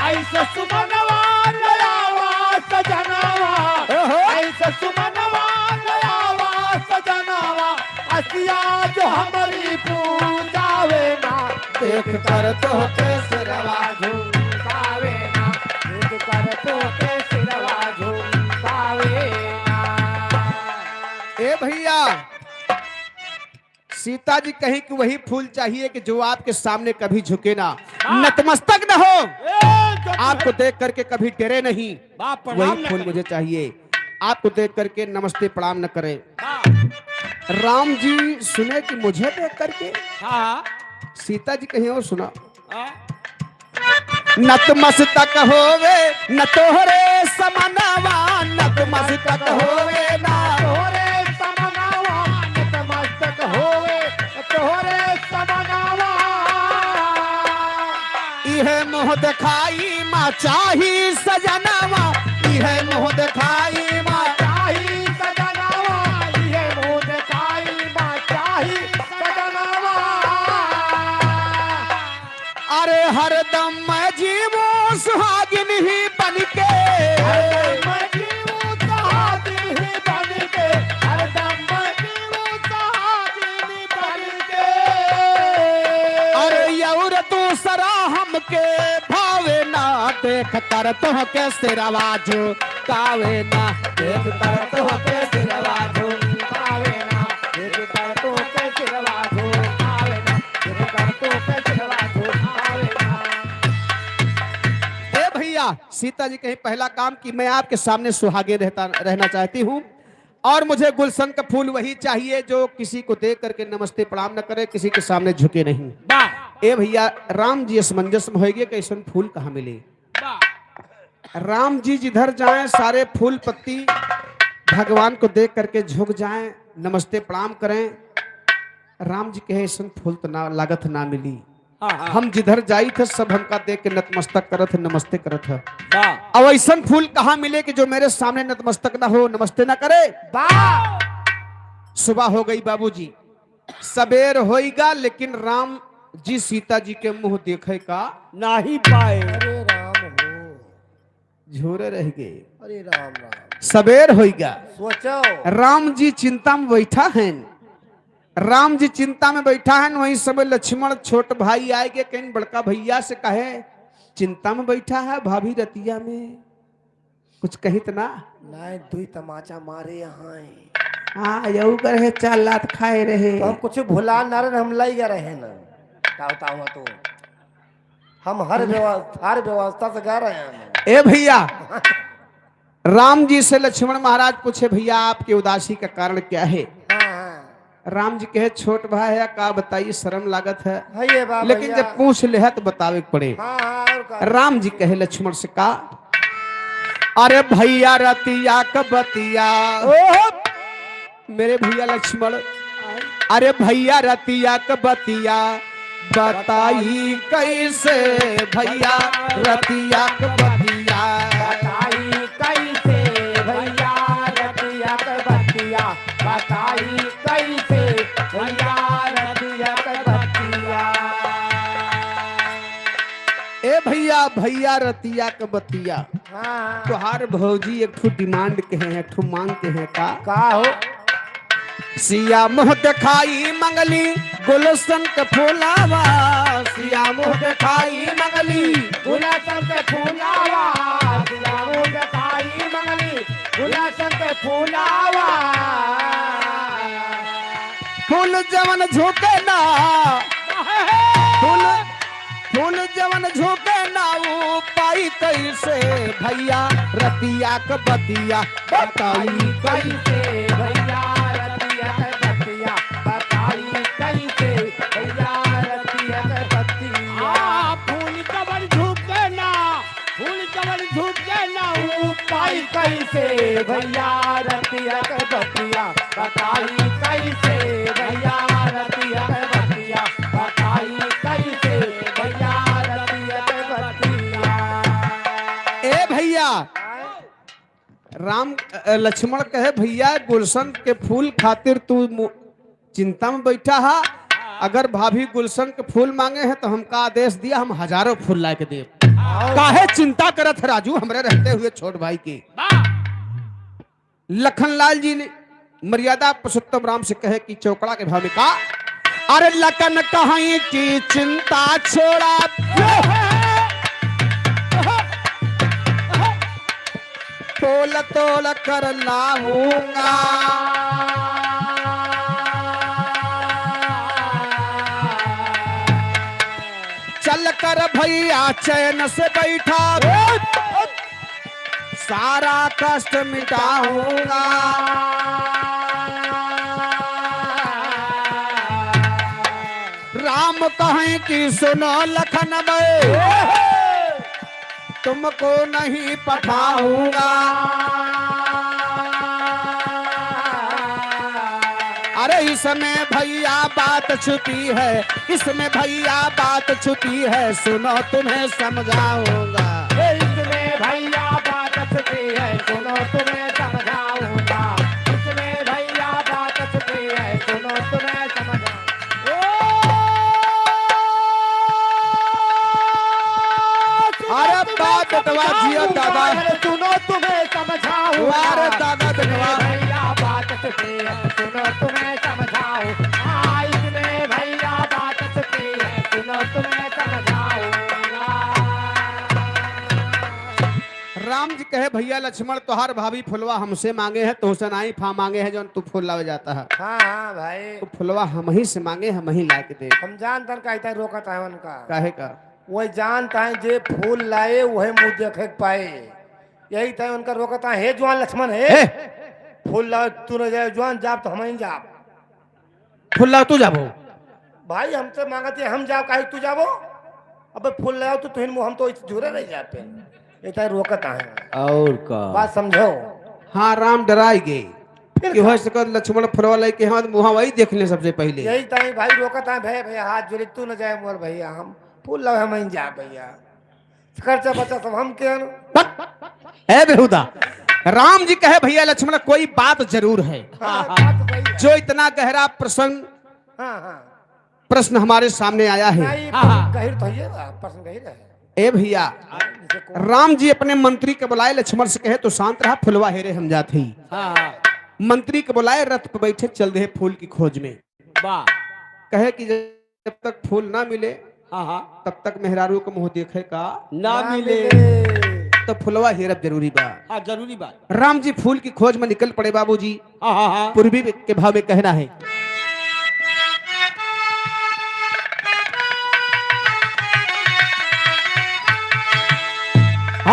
ऐसा सुमनवा लयावा सजनवा ऐसा सुमनवा लयावा सजनवा असिया जो हमारी पूजावे ना देख कर तो के सिरवा झुकावे ना देख कर तो के सिरवा झुकावे ना ए भैया सीता जी कही कि वही फूल चाहिए कि जो आपके सामने कभी झुके ना नतमस्तक न हो आपको देख करके कभी डरे नहीं वही फूल मुझे चाहिए आपको देख करके नमस्ते प्रणाम न करे राम जी सुने कि मुझे देख करके सीता जी कहीं और सुना नतमस्तक होवे न तोहरे समनवा नतमस्तक होवे ना तोरे समनावा नतमस्तक होवे तोरे समनावा इहे मुँह दिखाई माँ चाही सजनवा इहे मुँह दिखाई माँ चाही सजनावा ये मुँह दिखाई माँ चाही सजनावा अरे हरदम मैं जीवो सुहागिन ही बन के मैं जीवूं सुहागिन ही बन के हरदम मैं जीवूं सुहागिन बन के अरे यौर दूसरा हमके भावे ना देख कर तो के सिरवा झुकावे ना देख कर तो के सिरवा झुकावे ना देख कर तो के सिरवा झुकावे ना देख कर तो के सिरवा झुकावे ना ए भैया सीता जी कहीं पहला काम कि मैं आपके सामने सुहागे रहना चाहती हूँ और मुझे गुलशन का फूल वही चाहिए जो किसी को देख करके नमस्ते प्रणाम न करे किसी के सामने झुके नहीं ए भैया राम जी असमंजस में होगी कि ऐसा फूल कहाँ मिले राम जी जिधर जाएं सारे फूल पत्ती भगवान को देख करके झुक जाएं नमस्ते प्रणाम करें राम जी कहे ऐसा फूल तो ना लागत ना मिली हम जिधर जाई थे सब हमका देख के नतमस्तक करत है, नमस्ते करत है। वाह अब ऐसा फूल कहाँ मिले कि जो मेरे सामने नतमस्तक ना हो, नमस्ते ना करे। सुबह हो गई बाबूजी, सबेर होएगा, लेकिन राम जी सीता जी के मुंह देखे का नहीं पाए। अरे राम हो, झोरे रह गए। अरे राम राम। सबेर होएगा, सोचो राम जी चिंता में बैठा है। राम जी चिंता में बैठा है, वहीं समय लक्ष्मण छोट भाई आए के कहीं बड़का भैया से कहे चिंता में बैठा है भाभी रतिया में, कुछ कहित ना। नहीं दुई तमाचा मारे यहाँ हाँ यू करे चार लात खाए रहे। तो हम कुछ भुला ना रहे, हम लाई गा रहे ना तावता हुआ तो हम हर व्यवस्था से गा रहे हैं। ए भैया, राम जी से लक्ष्मण महाराज पूछे भैया आपकी उदासी का कारण क्या है। हाँ हाँ राम जी कहे छोट भाई है का बताइए, शर्म लागत है, है ये बात लेकिन भैया। जब पूछ ले है तो बतावे के पड़े। हाँ हाँ और का राम जी कहे लक्ष्मण से का, अरे भैया रतिया कबतिया, मेरे भैया लक्ष्मण, अरे भैया रतिया कबतिया बताई कैसे, भैया रतिया कबतिया बताई कैसे भैया रतिया के बतिया, बताई कैसे भैया रतिया के बतिया। ए भैया भैया रतिया कबतिया, हाँ तुहार भौजी एक ठो डिमांड के हैं, एक ठो मांग के हैं का हो सिया मुँह दिखाई मंगली गुलशन के फूलावा, सिया मुँह दिखाई मंगली गुलासन के फूलावा, गुलाबो दिखाई मंगली गुलासन के फूलावा। फूल जवन झोंके ना, फूल फूल जवन झोंके ना वो पाई कैसे, भैया रतिया कबतिया बताई कैसे भैया रतिया के बतिया, बताई कैसे भैया रतिया के बतिया। फूल कबर झुके ना, फूल कबर झुके ना पाई कैसे भैया रतिया के बतिया, बताई कैसे भैया रतिया के बतिया, बताई कैसे भैया रतिया के बतिया। ए भैया राम लक्ष्मण कहे भैया गुलशन के फूल खातिर तू चिंता में बैठा है, अगर भाभी गुलशन के फूल मांगे हैं तो हमका आदेश दिया, हम हजारों फूल ला के दे। काहे चिंता करत है राजू हमरे रहते हुए छोट भाई की। लखनलाल जी ने मर्यादा पुरुषोत्तम राम से कहे कि चौकड़ा के भाव में का, अरे लखन कहीं की चिंता छोड़ा, तोल तोल कर लाऊंगा, चल कर भैया चैन से बैठा, सारा कष्ट मिटाऊंगा। राम कहें कि सुनो लखन भाई तुमको नहीं पठाऊंगा, अरे इसमें भैया बात छुपी है, इसमें भैया बात छुपी है, सुनो तुम्हें समझाऊंगा। इसमें भैया बात छुपी है, सुनो तुम्हें समझाऊंगा। इसमें भैया बात छुपी है, सुनो तुम्हें समझाऊंगा। अरे बात बेटवा जिया दादा, सुनो तुम्हें समझाऊंगा। अरे दादा बेटवा भैया बात छुपी है, सुनो तुम्हें समझाऊं। इसमें भैया बात छुपी है, सुनो तुम्हें समझाऊंगा। राम जी कहे भैया लक्ष्मण तोहार भाभी फुलवा हमसे मांगे है, तो नाई फा मांगे है जो तू फूल लावे जाता है, हाँ हाँ भाई तो फुलवा हम ही से मांगे, हम ही ला के दे। हम जानता कहता है रोकता है उनका, काहे का वही जानता है जे फूल लाए वही मुँह देखे के पाए, यही था उनका रोकता है। हे जवान लक्ष्मण है फूल लाओ, तू न जाए जवान जाप तो हम ही जाप। फूल लाओ तू जाबो, भाई हमसे मांगते हम जाओ कहे तू जाबो, अब फूल लाओ तो तुम हम तो जुड़े नहीं जाते, ये रोकता है। और का बात समझो। हाँ राम डराई गए। कि हो सकर लक्ष्मण फुलवा लेके हाथ मुहा वही देख ले सबसे पहले। यही ताई भाई रोकत है भैया भैया हाथ जोड़ी तू न जाए मोर भैया हम फूल लगे हम जा भैया खर्चा बचा सब हम के है बेहुदा। राम जी कहे भैया लक्ष्मण कोई बात जरूर है जो इतना गहरा प्रश्न हमारे सामने आया है। गहिर तो ये प्रश्न गहिर है। ए भैया राम जी अपने मंत्री के बुलाए लक्ष्मण से कहे तो शांत रहा फुलवा हेरे हम जाते ही। मंत्री के बुलाए रथ पे बैठे चल रहे फूल की खोज में। कहे कि जब तक फूल ना मिले तब तक मेहरारू को मुंह देखे का ना मिले तो फुलवा हेरब जरूरी बा। जरूरी बात। राम जी फूल की खोज में निकल पड़े बाबूजी। पूर्वी के भाव में कहना है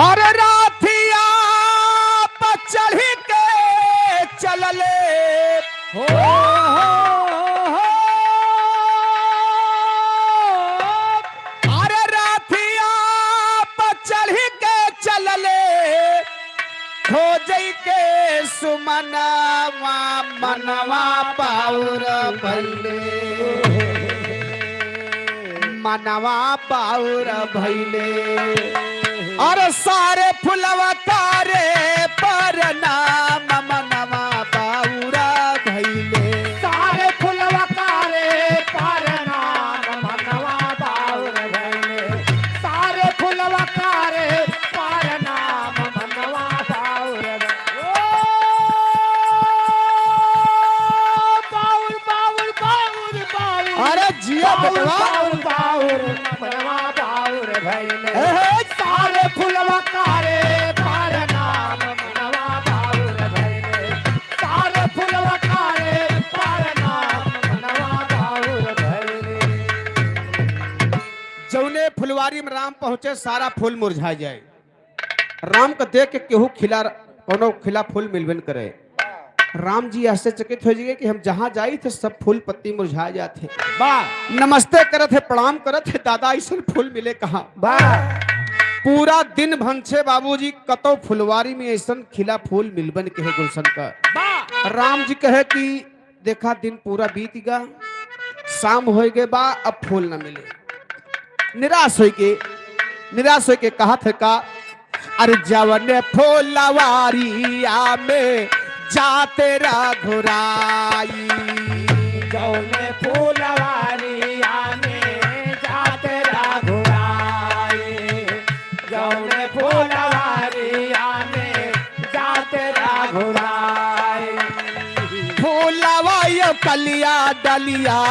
और राथिया पर चढ़ के चलले हो अरे राथिया पर चढ़ के चलले खोज के सुमनवा मनवा पाउर भैले मनवा पाउर भैले और सारे फुलवा तारे पर नाम मनवा पाउरा भैले सारे फुलवा तारे पर नाम मनवा पाउर भैले सारे फुलवा तारे पर नाम मनवा पाउर पाउर पाउर पाउर पाउर अरे जिया बेटवा पाउर मनवा पाउर भैले सारे फुलवा तारे पर नाम मनवा पाउर भैले सारे फुलवा तारे पर नाम मनवा पाउर भैले। जौने फुलवारी में राम पहुंचे सारा फूल मुरझा जाए। राम को देख के केहू खिला कोनो खिला फूल मिलबे न करे। राम जी आश्चर्यचकित हो जाए कि हम जहां जाई थे सब फूल पत्ती मुरझा जाते। नमस्ते करत है प्रणाम करत है दादा ऐसा फूल मिले कहाँ। पूरा दिन भंछे बाबूजी कतो फुलवारी में ऐसा खिला फूल मिलबन के है गुलशन का। राम जी कहे कि देखा दिन पूरा बीत गया शाम हो गए बा अब फूल न मिले। निराश हो के कहा थे का अरे जवन फुलवारिया में जाते रघुराई जौने फुलवारिया में जाते रघुराई जौने फुलवारिया में जाते रघुराई फूलवा यो कलिया डलिया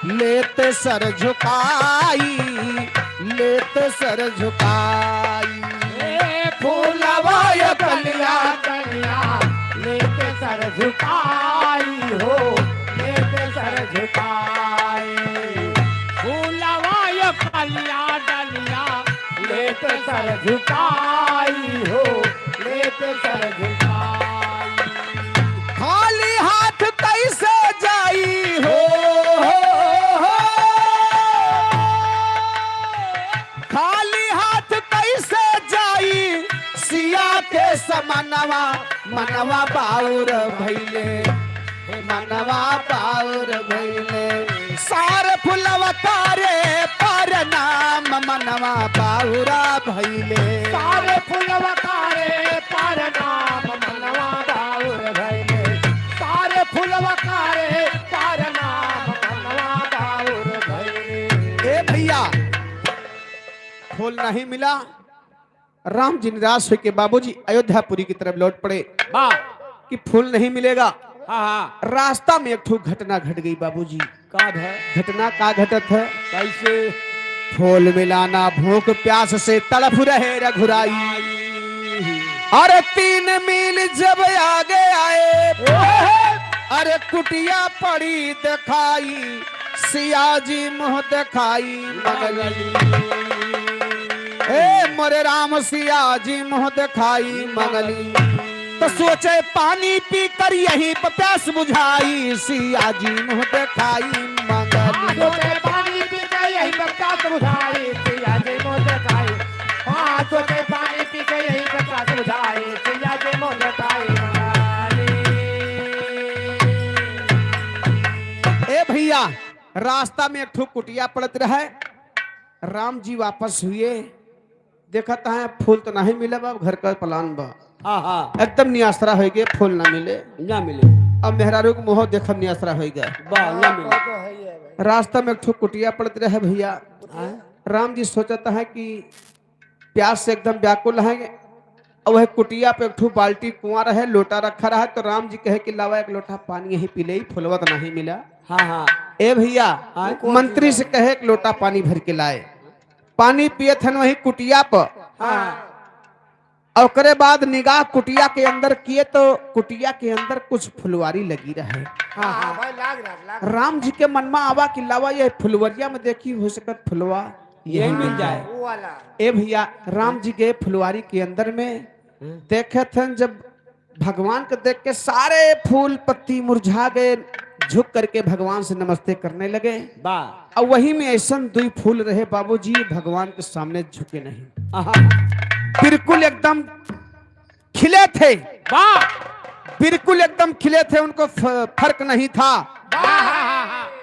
लेते सर झुकाई लेते सर झुकाई फूलवा यो कलिया डलिया लेते सर झुकाई हो लेते सर झुकाई फूलवा यो कलिया डलिया लेते सर झुकाई हो लेते सर झुकाई खाली हाथ कैसे जाई हो खाली हाथ कैसे जाई सिया के समनवा मनवा बाउर भैले मनवा बाउर भैले सार फुलवा तारे पर नाम मनवा बाउरा भैले सारे फुलवा तारे पर नाम मनवा बाउर भैले सारे फुलवा तारे पर नाम मनवा बाउर भैले। ए भैया फूल नहीं मिला। राम जी निराश होकर बाबूजी अयोध्यापुरी की तरफ लौट पड़े कि फूल नहीं मिलेगा। रास्ता में एक ठो घटना घट गई बाबूजी। का है घटना का घटत है कैसे फूल मिलाना भूख प्यास से तड़प रहे रघुराई। अरे 3 मील जब आगे आए अरे कुटिया पड़ी दिखाई सियाजी मुंह दिखाई मंगली ए मोरे राम सिया जी मुंह दिखाई मंगली तो सोचे पानी पी कर यही प्यास बुझाई सिया जी मुंह दिखाई मंगली सोचे पानी पी के यही प्यास बुझाई सिया जी मुंह दिखाई सोचे पानी पी के यही प्यास बुझाई सिया जी मुंह दिखाई मंगली रास्ता में एक ठो कुटिया पड़त रहे। राम जी वापस हुए, देखता है फूल तो नहीं मिले बा, घर का प्लान बा। हाँ हाँ एकदम नियासरा हो गए, फूल ना मिले। ना मिले अब मेहरारू के मुँह देखब नियासरा हो गया। वाह ना मिले रास्ता में एक ठो कुटिया पड़त रहे भैया। राम जी सोचता है कि प्यास से एकदम व्याकुल है, और वह कुटिया पे एक ठो बाल्टी कुआं रहे, लोटा रखा रहा। तो राम जी कहे कि लावा एक लोटा पानी यही पी ले, फुलवा तो नहीं मिला। हाँ हाँ ए भैया मंत्री से कहे एक लोटा पानी भर के लाए। पानी पिए थन वही कुटिया पर। और ओकरे बाद निगाह कुटिया के अंदर किए तो कुटिया के अंदर कुछ फुलवारी लगी रहे। राम जी के मन में आवा कि लावा ये फुलवरिया में देखी हो सकत फुलवा यही मिल जाए। ए भैया राम जी के फुलवारी के अंदर में देखे थे, जब भगवान को देख के सारे फूल पत्ती मुरझा गए, झुक करके भगवान से नमस्ते करने लगे। वाह और वही में ऐसा दुई फूल रहे बाबूजी, भगवान के सामने झुके नहीं, बिल्कुल एकदम खिले थे। वाह बिल्कुल एकदम खिले थे, उनको फर्क नहीं था।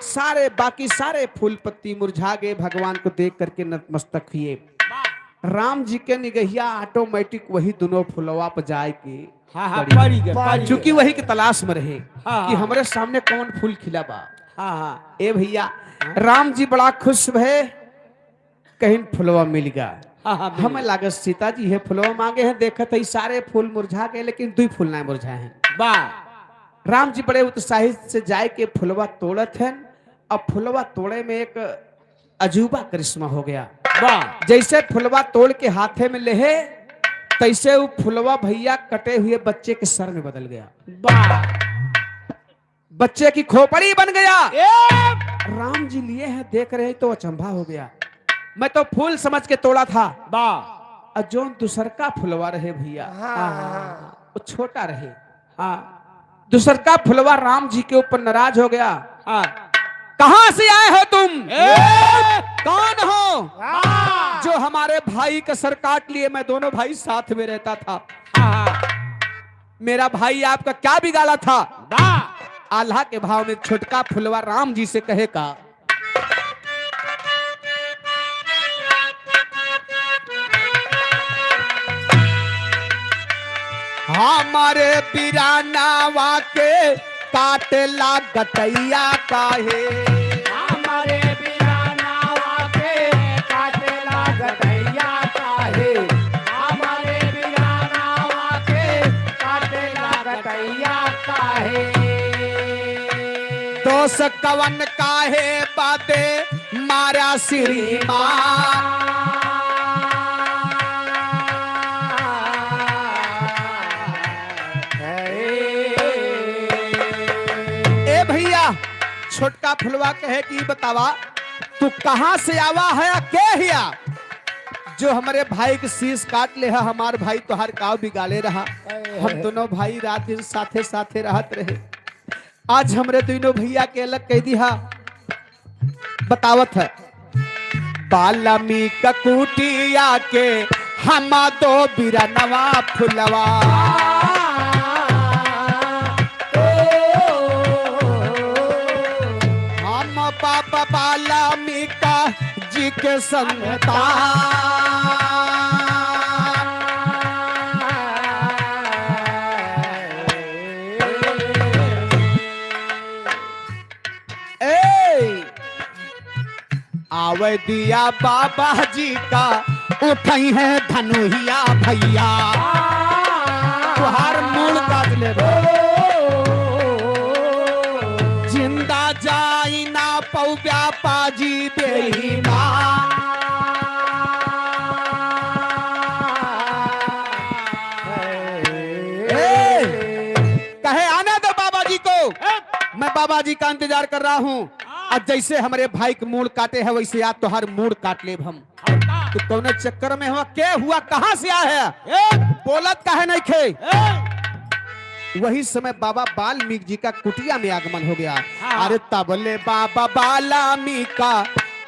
सारे बाकी सारे फूल पत्ती मुरझा गए, भगवान को देख करके नतमस्तक हुए। राम जी के निगहिया ऑटोमेटिक वही दोनों फुलवा पर जाए के हाँ हाँ पड़ी गए चूंकि वही की तलाश में रहे हाँ, कि हमारे सामने कौन फूल खिला बा। हाँ हाँ ए भैया राम जी बड़ा खुश भे, कहीं फुलवा मिल गया। हाँ हाँ हमें लागत सीता जी है फुलवा मांगे हैं, देखत है सारे फूल मुरझा गए लेकिन दुई फूल नहीं मुरझाए हैं। वाह राम जी बड़े उत्साहित से जाए के फुलवा तोड़त हैं। अब फुलवा तोड़े में एक अजूबा करिश्मा हो गया। वाह जैसे फुलवा तोड़ के हाथे में लेहे, तैसे वो फुलवा भैया कटे हुए बच्चे के सर में बदल गया। वाह बच्चे की खोपड़ी बन गया। राम जी लिए हैं, देख रहे तो अचंभा हो गया। मैं तो फूल समझ के तोड़ा था। वाह और जो दूसर का फुलवा रहे भैया वो छोटा रहे। हाँ दूसर का फुलवा राम जी के ऊपर नाराज हो गया। हाँ कहां से आए हो तुम? कौन हो जो हमारे भाई का सर काट लिए? मैं दोनों भाई साथ में रहता था। मेरा भाई आपका क्या बिगाड़ा था? आल्हा के भाव में छोटका फुलवा राम जी से कहे का, हमारे बिरानावा के काटेला गटैया काहे? हमारे बिरानावा के काटेला गटैया काहे? हमारे बिरानावा के काटेला गटैया काहे? दोष कवन काहे बाते मारा श्रीमान? छोटका फुलवा कहे कि बतावा तू कहां से आवा है? के हिया जो हमारे भाई के शीश काट ले है? हमार भाई तो हर काव बिगाड़े रहा। हम दोनों भाई रात दिन साथे साथे रहत रहे, आज हमरे दोनों भैया के अलग कह दिया। बतावत है बाल्मीकि कुटिया के हम दो बिरनवा फुलवा, बाबा बाल्मीकि जी के संतान। आवे दिया बाबा जी का उठाई है धनुहिया भैया, तुहार मूल काट ले जिंदा जाई ना पौ व्यापा जी देही मां। कहे आने दो बाबा जी को, मैं बाबा जी का इंतजार कर रहा हूँ। अब जैसे हमारे भाई के मूड काटे है वैसे आज तो हर मूड काट ले हम। तो कौन चक्कर में हुआ? क्या हुआ? कहां से आया है? बोलत काहे नहीं खे? वही समय बाबा बाल्मीकि जी का कुटिया में आगमन हो गया। अरे तबले बाबा बाल्मीकि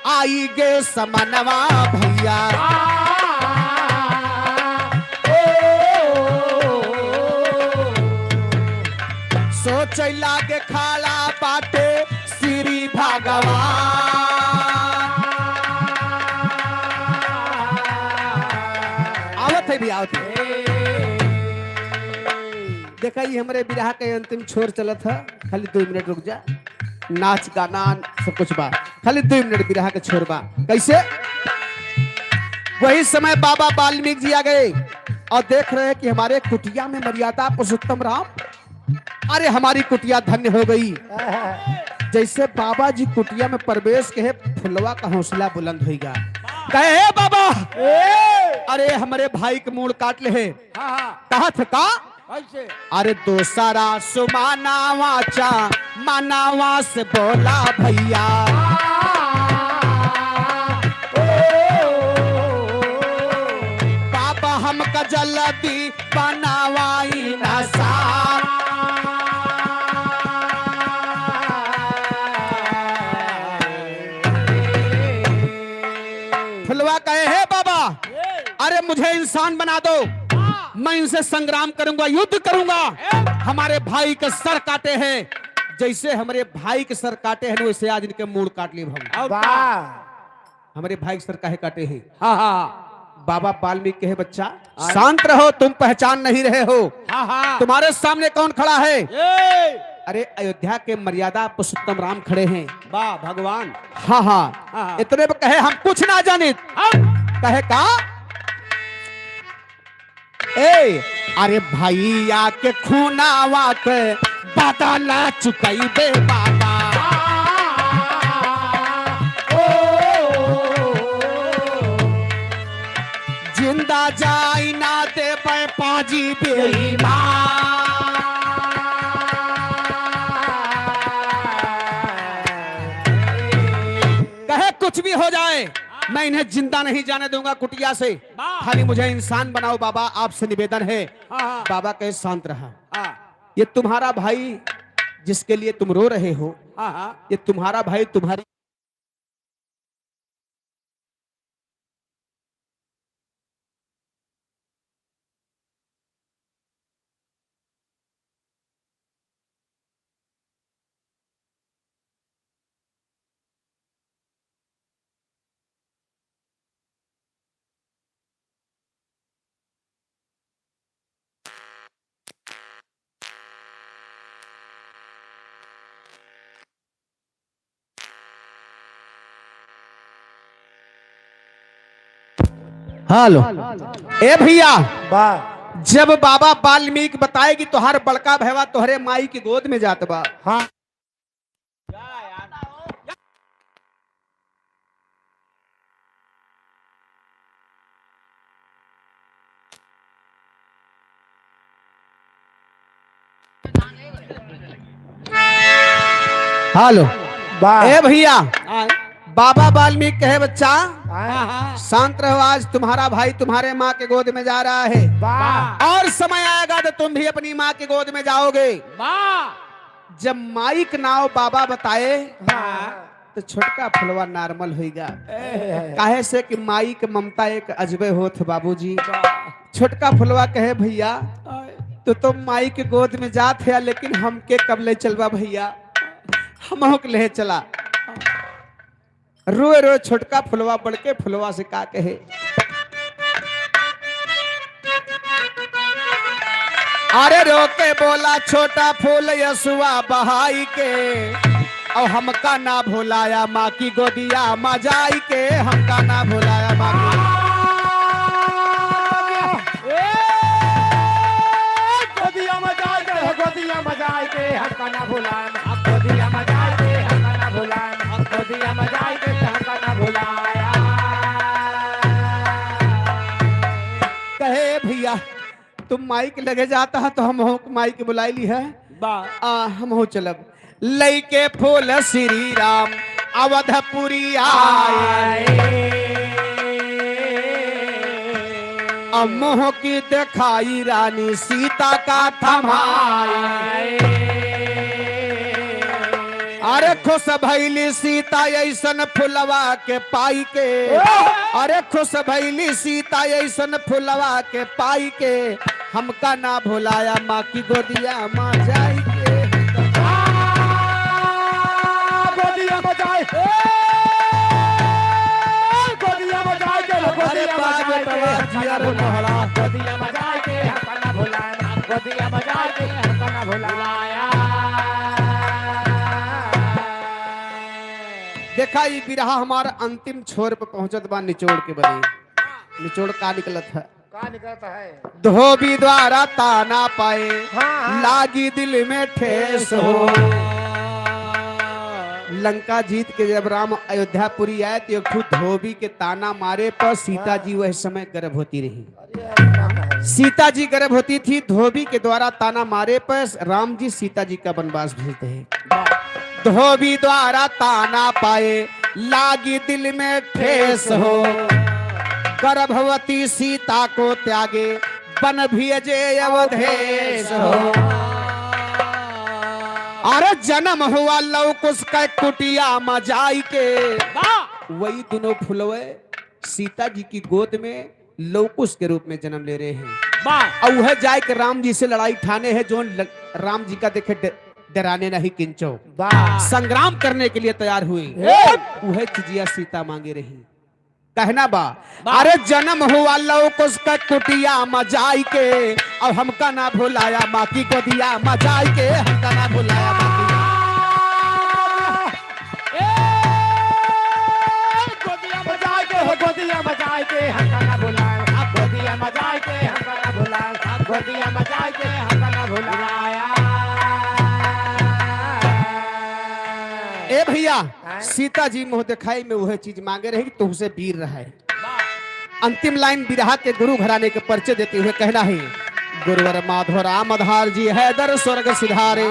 आई गे समनवा भैया, सोच लागे खाला बाटे श्री भा आवत है भी आवत है। देखा ये हमारे विराह के अंतिम छोर चलत है, खाली 2 मिनट रुक जा। नाच गाना सब कुछ बा, खाली 2 मिनट विराह के छोर बा। कैसे? वही समय बाबा वाल्मीकि जी आ गए और देख रहे हैं कि हमारे कुटिया में मर्यादा पुरुषोत्तम राम, अरे हमारी कुटिया धन्य हो गई। जैसे बाबा जी कुटिया में प्रवेश के फुलवा का हौसला बुलंद होगा। कहे हे बाबा, अरे हमारे भाई के मूड काट ले है। कहा था का? अरे दोसारा सुमाना वाचा मानावा से बोला भैया, बाबा हमका जल्दी बनावाई नशा। फुलवा कहे हे बाबा, अरे मुझे इंसान बना दो, मैं इनसे संग्राम करूंगा, युद्ध करूंगा। हमारे भाई के सर काटे हैं, जैसे हमारे भाई के सर काटे हैं वैसे आज इनके मूड काट लिए हम। हमारे भाई के सर काहे काटे हैं? हाँ हाँ। बाबा वाल्मीकि कहे बच्चा शांत रहो, तुम पहचान नहीं रहे हो। तुम्हारे सामने कौन खड़ा है? अरे अयोध्या के मर्यादा पुरुषोत्तम राम खड़े हैं। वाह भगवान। हाँ हाँ। इतने पे कहे हम कुछ ना जाने। कहे का? ए अरे भैया के खूनावा के बदला चुकई बे बाबा। जिंदा जाई ना दे पाजी बेईमान। कहे कुछ भी हो जाए मैं इन्हें जिंदा नहीं जाने दूंगा कुटिया से, खाली मुझे इंसान बनाओ बाबा, आपसे निवेदन है। बाबा कहे शांत रहा। ये तुम्हारा भाई जिसके लिए तुम रो रहे हो, ये तुम्हारा भाई तुम्हारी हेलो ए भैया, जब बाबा वाल्मीकि बताए कि तुहार बड़का भैया तुहरे माई की गोद में जात बा। हाँ हेलो ए भैया, बाबा वाल्मीकि कहे बच्चा शांत रहो, आज तुम्हारा भाई तुम्हारे माँ के गोद में जा रहा है और समय आएगा तो तुम भी अपनी माँ के गोद में जाओगे। जब माइक नाव बाबा बताए तो छोटका फुलवा नॉर्मल होगा। काहे से कि माई के ममता एक अजबे होत बाबूजी। छोटका फुलवा कहे भैया तो तुम माई के गोद में जात है, लेकिन हमके कब ले चलवा भैया, हम ले चला। रोए रोए छोटका फुलवा बड़के फुलवा से का कहे, अरे रोके बोला छोटा फूल यसुआ बहाई के, और हमका ना भुलाया माँ की गोदिया मजाई के, हमका ना भुलाया माँ की गोदिया मजाई के, गोदिया मजाई के, हमका ना भुलाया, गोदिया मजाई के, हमका ना भुलाया, गोदिया मजाई के, हमका ना भुलाया। कहे भैया तुम माइक लगे जाता है तो हम माइक बुलाई ली है, हम हो चलब। लइके फूल श्री राम अवधपुरी आए, मोह की दिखाई रानी सीता का थमाए। अरे खुश भैली सीता ऐसन फुलवा के पाई के, अरे खुश भैली सीता ऐसन फुलवा के पाई के, हमका ना भुलाया माँ की गोदिया माँ जाई के। गोदिया बजाए गोदिया बजाए के गोदिया बजाए के जिया रे मोहरा गोदिया बजाए के हमका भुलाया गोदिया बजाए के हमका भुलाया। देखा ये बिरहा हमारा अंतिम छोर पे पहुंचत बा निचोड़ के बनी। निचोड़ का निकलत है कहाँ निकलता है धोबी द्वारा ताना पाए हाँ। लागी दिल में ठेस हो। लंका जीत के जब राम अयोध्यापुरी आए तो एक धोबी के ताना मारे पर सीता जी वह समय गर्भवती रही। सीता जी गर्भवती थी। धोबी के द्वारा ताना मारे पर राम जी सीता जी का वनवास भेजते हैं। धोबी द्वारा ताना पाए लागी दिल में ठेस हो। गर्भवती सीता को त्यागे बन भेजे अवधेश हो। अरे जन्म हुआ लवकुश का कुटिया मजाई के वही दोनों फुलवे सीता जी की गोद में लवकुश के रूप में जन्म ले रहे हैं। और वह जाए के राम जी से लड़ाई ठाने है जो राम जी का देखे डराने नहीं किंचो संग्राम करने के लिए तैयार हुई। वह चिजिया सीता मांगे रही कहना बा अरे जन्म हुआ लवकुश का कुटिया मजाई के और हमका ना भुलाया माँ की गोदिया मजाई के हमका ना भुलाया माँ की गोदिया बजाए के गोदिया बजाए के हमका ना भुलाया गोदिया बजाए के हमका ना भुलाया गोदिया बजाए के हमका ना भुलाया। ए भैया सीता जी मुँह दिखाई में वह चीज मांगे रही तुमसे वीर रहा है। अंतिम लाइन बिरहा के गुरु घराने के परिचय देते हुए कहना है गुरुवर माधव राम आधार जी हैदर स्वर्ग सिधारे।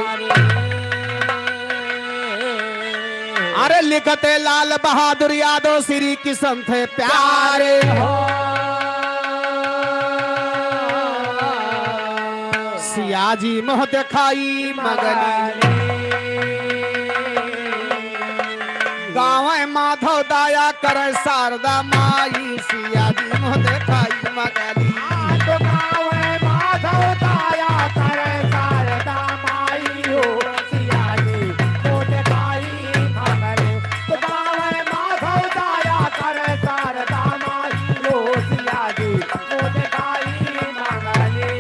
अरे लिखते लाल बहादुर यादव श्री किशन थे प्यारे हो। सिया जी मुँह दिखाई मगनी गाँव माधव दाया करे शारदा माई। सिया जी मुँह दिखाई मगनी तो गाँव माधव दाया करे शारदा माई हो। सिया जी मुँह दिखाई मगनी तो गाँव माधव दाया करे शारदा माई हो। सिया जी मुँह दिखाई मगनी।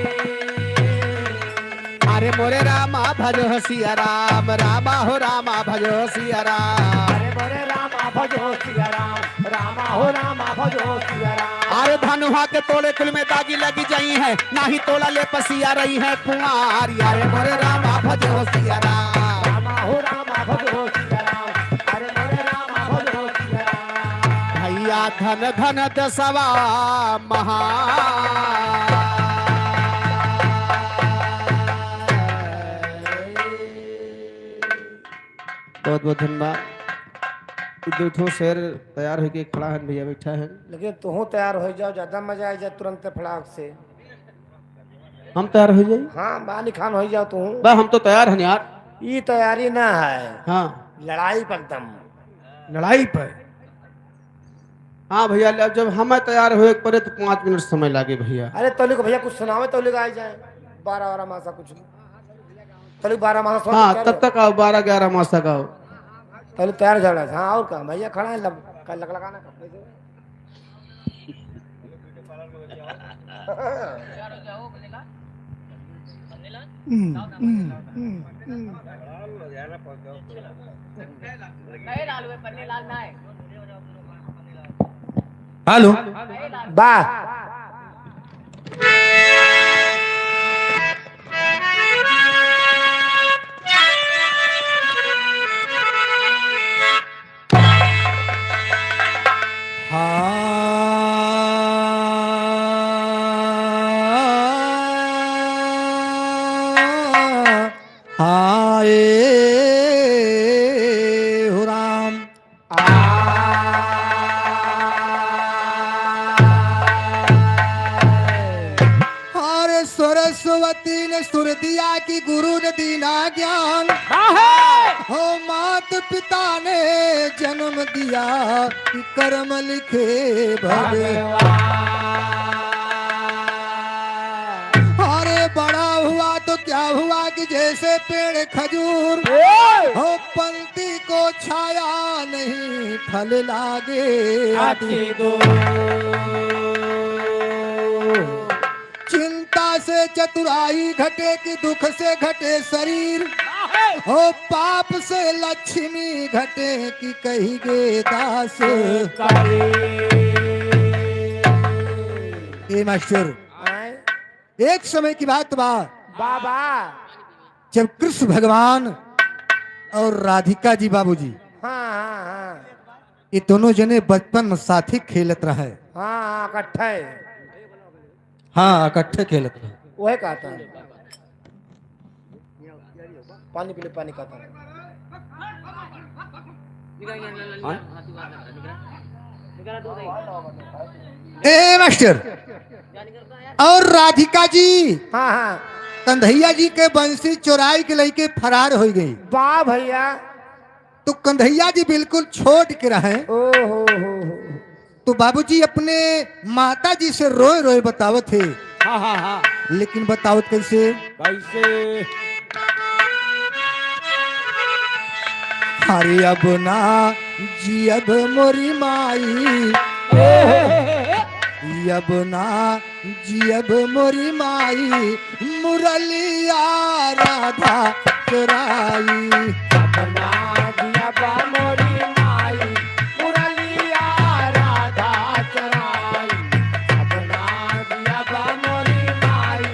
अरे मोरे रामा भजो सिया राम रामा हो रामा भजो सिया राम। अरे रामा भजो सिया राम रामा हो रामा भजो सिया राम। अरे धनुहा के तोड़े कुल में दागी लगी जाई है नाही तोड़ा ले पसिया रही है कुंवारी। अरे मोरे रामा भजो सिया राम रामा हो रामा भजो सिया राम। अरे मोरे रामा भजो सिया राम। भैया धन धन दसवा महा बहुत बहुत धन्यवाद। दो शेर तैयार होके खड़ा है भैया बैठा है। लेकिन तुम तैयार हो जाओ ज्यादा मजा आ जाए तुरंत फटाक से। हम तैयार हो जाए हाँ बाली खान हो जाओ तुम। बस हम तो तैयार हैं यार। ये तैयारी ना है हाँ लड़ाई पर एकदम लड़ाई पर। हाँ भैया जब हम तैयार हुए पड़े तो 5 मिनट समय लगे भैया। अरे तोली को भैया कुछ सुनावे तोली को आ जाए 12 मासा कुछ तोली 12 मासा। हाँ तब तक आओ 12-11 मास तक आओ। पहले तैयार हो रहा था। हाँ और कहाँ भैया खड़ा है लग लगाना कपड़े से। हेलो वाह सरस्वती ने सुर दिया कि गुरु ने दीना ज्ञान हो मात पिता ने जन्म दिया कि कर्म लिखे भगवान। अरे बड़ा हुआ तो क्या हुआ कि जैसे पेड़ खजूर हो पंक्ति को छाया नहीं फल लागे आती दो चिंता से चतुराई घटे कि दुख से घटे शरीर हो पाप से लक्ष्मी घटे कि कही गे दास ए मास्टर एक समय की बात बा बाबा जब कृष्ण भगवान और राधिका जी बाबूजी हाँ हाँ हाँ ये दोनों जने बचपन में साथी खेलत रहे हाँ हाँ इकट्ठा है हाँ इकट्ठे खेलत रहे वही कहता है पानी पी ले पानी कहता है ए मास्टर और राधिका जी हाँ हाँ कंधैया जी के बंसी चोराई के लेके फरार हो गई वाह भैया तो कंधैया जी बिल्कुल छोड़ के रहे ओ हो तो बाबूजी अपने माता जी से रोए रोए बतावत थे हाँ हाँ हाँ लेकिन बतावत कैसे कैसे अरे अब ना जी अब मोरी माई अब ना जी अब मोरी माई मुरलिया राधा चुराई अपना दिया बा मोरी माई मुरलिया राधा चराई अपना दिया बा मोरी माई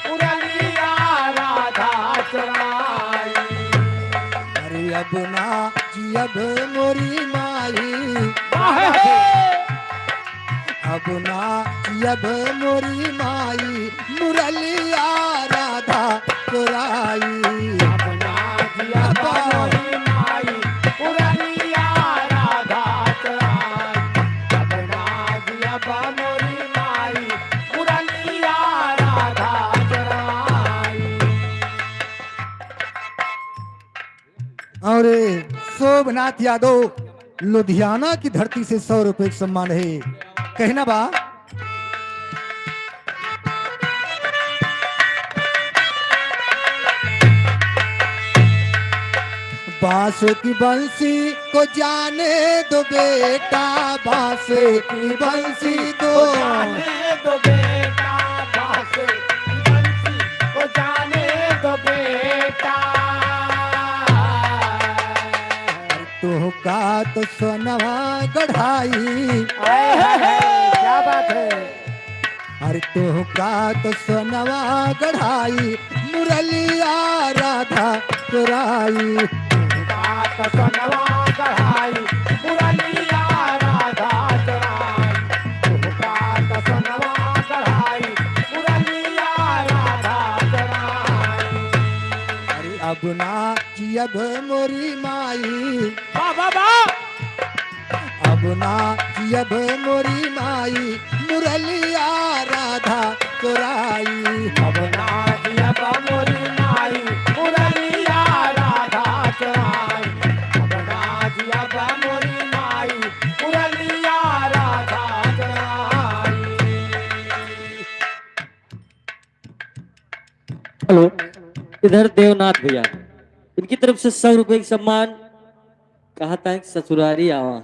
मुरलिया राधा चराई अरे अब ना जी अब मोरी माई अब ना जी अब मोरी माई मुरलिया राधा चुराई अपना दिया बा मोरी माई मुरलिया राधा चराई अपना दिया बा मोरी माई मुरलिया राधा चराई और शोभनाथ यादव लुधियाना की धरती से 100 रुपए का सम्मान है कहना बा बांस की बंसी को जाने दो बेटा बांस की बंसी को जाने दो बेटा बासे बंसी को जाने दो बेटा तो का तो सोनवा गढ़ाई क्या बात है अरे तो का तो सोनवा गढ़ाई मुरलिया राधा चुराई बात सुनवा कढ़ाई मुरलिया राधा चराई बात सुनवा कढ़ाई मुरलिया राधा चराई अरे अब ना जी अब मोरी माई बाबा अब ना जी अब मोरी माई मुरलिया राधा चुराई अपना दिया बा मोरी माई मुरलिया राधा चराई अपना दिया बा मोरी माई मुरलिया राधा चराई हेलो इधर देवनाथ भैया इनकी तरफ से 100 रुपए का सम्मान कहा था ससुरारी आवा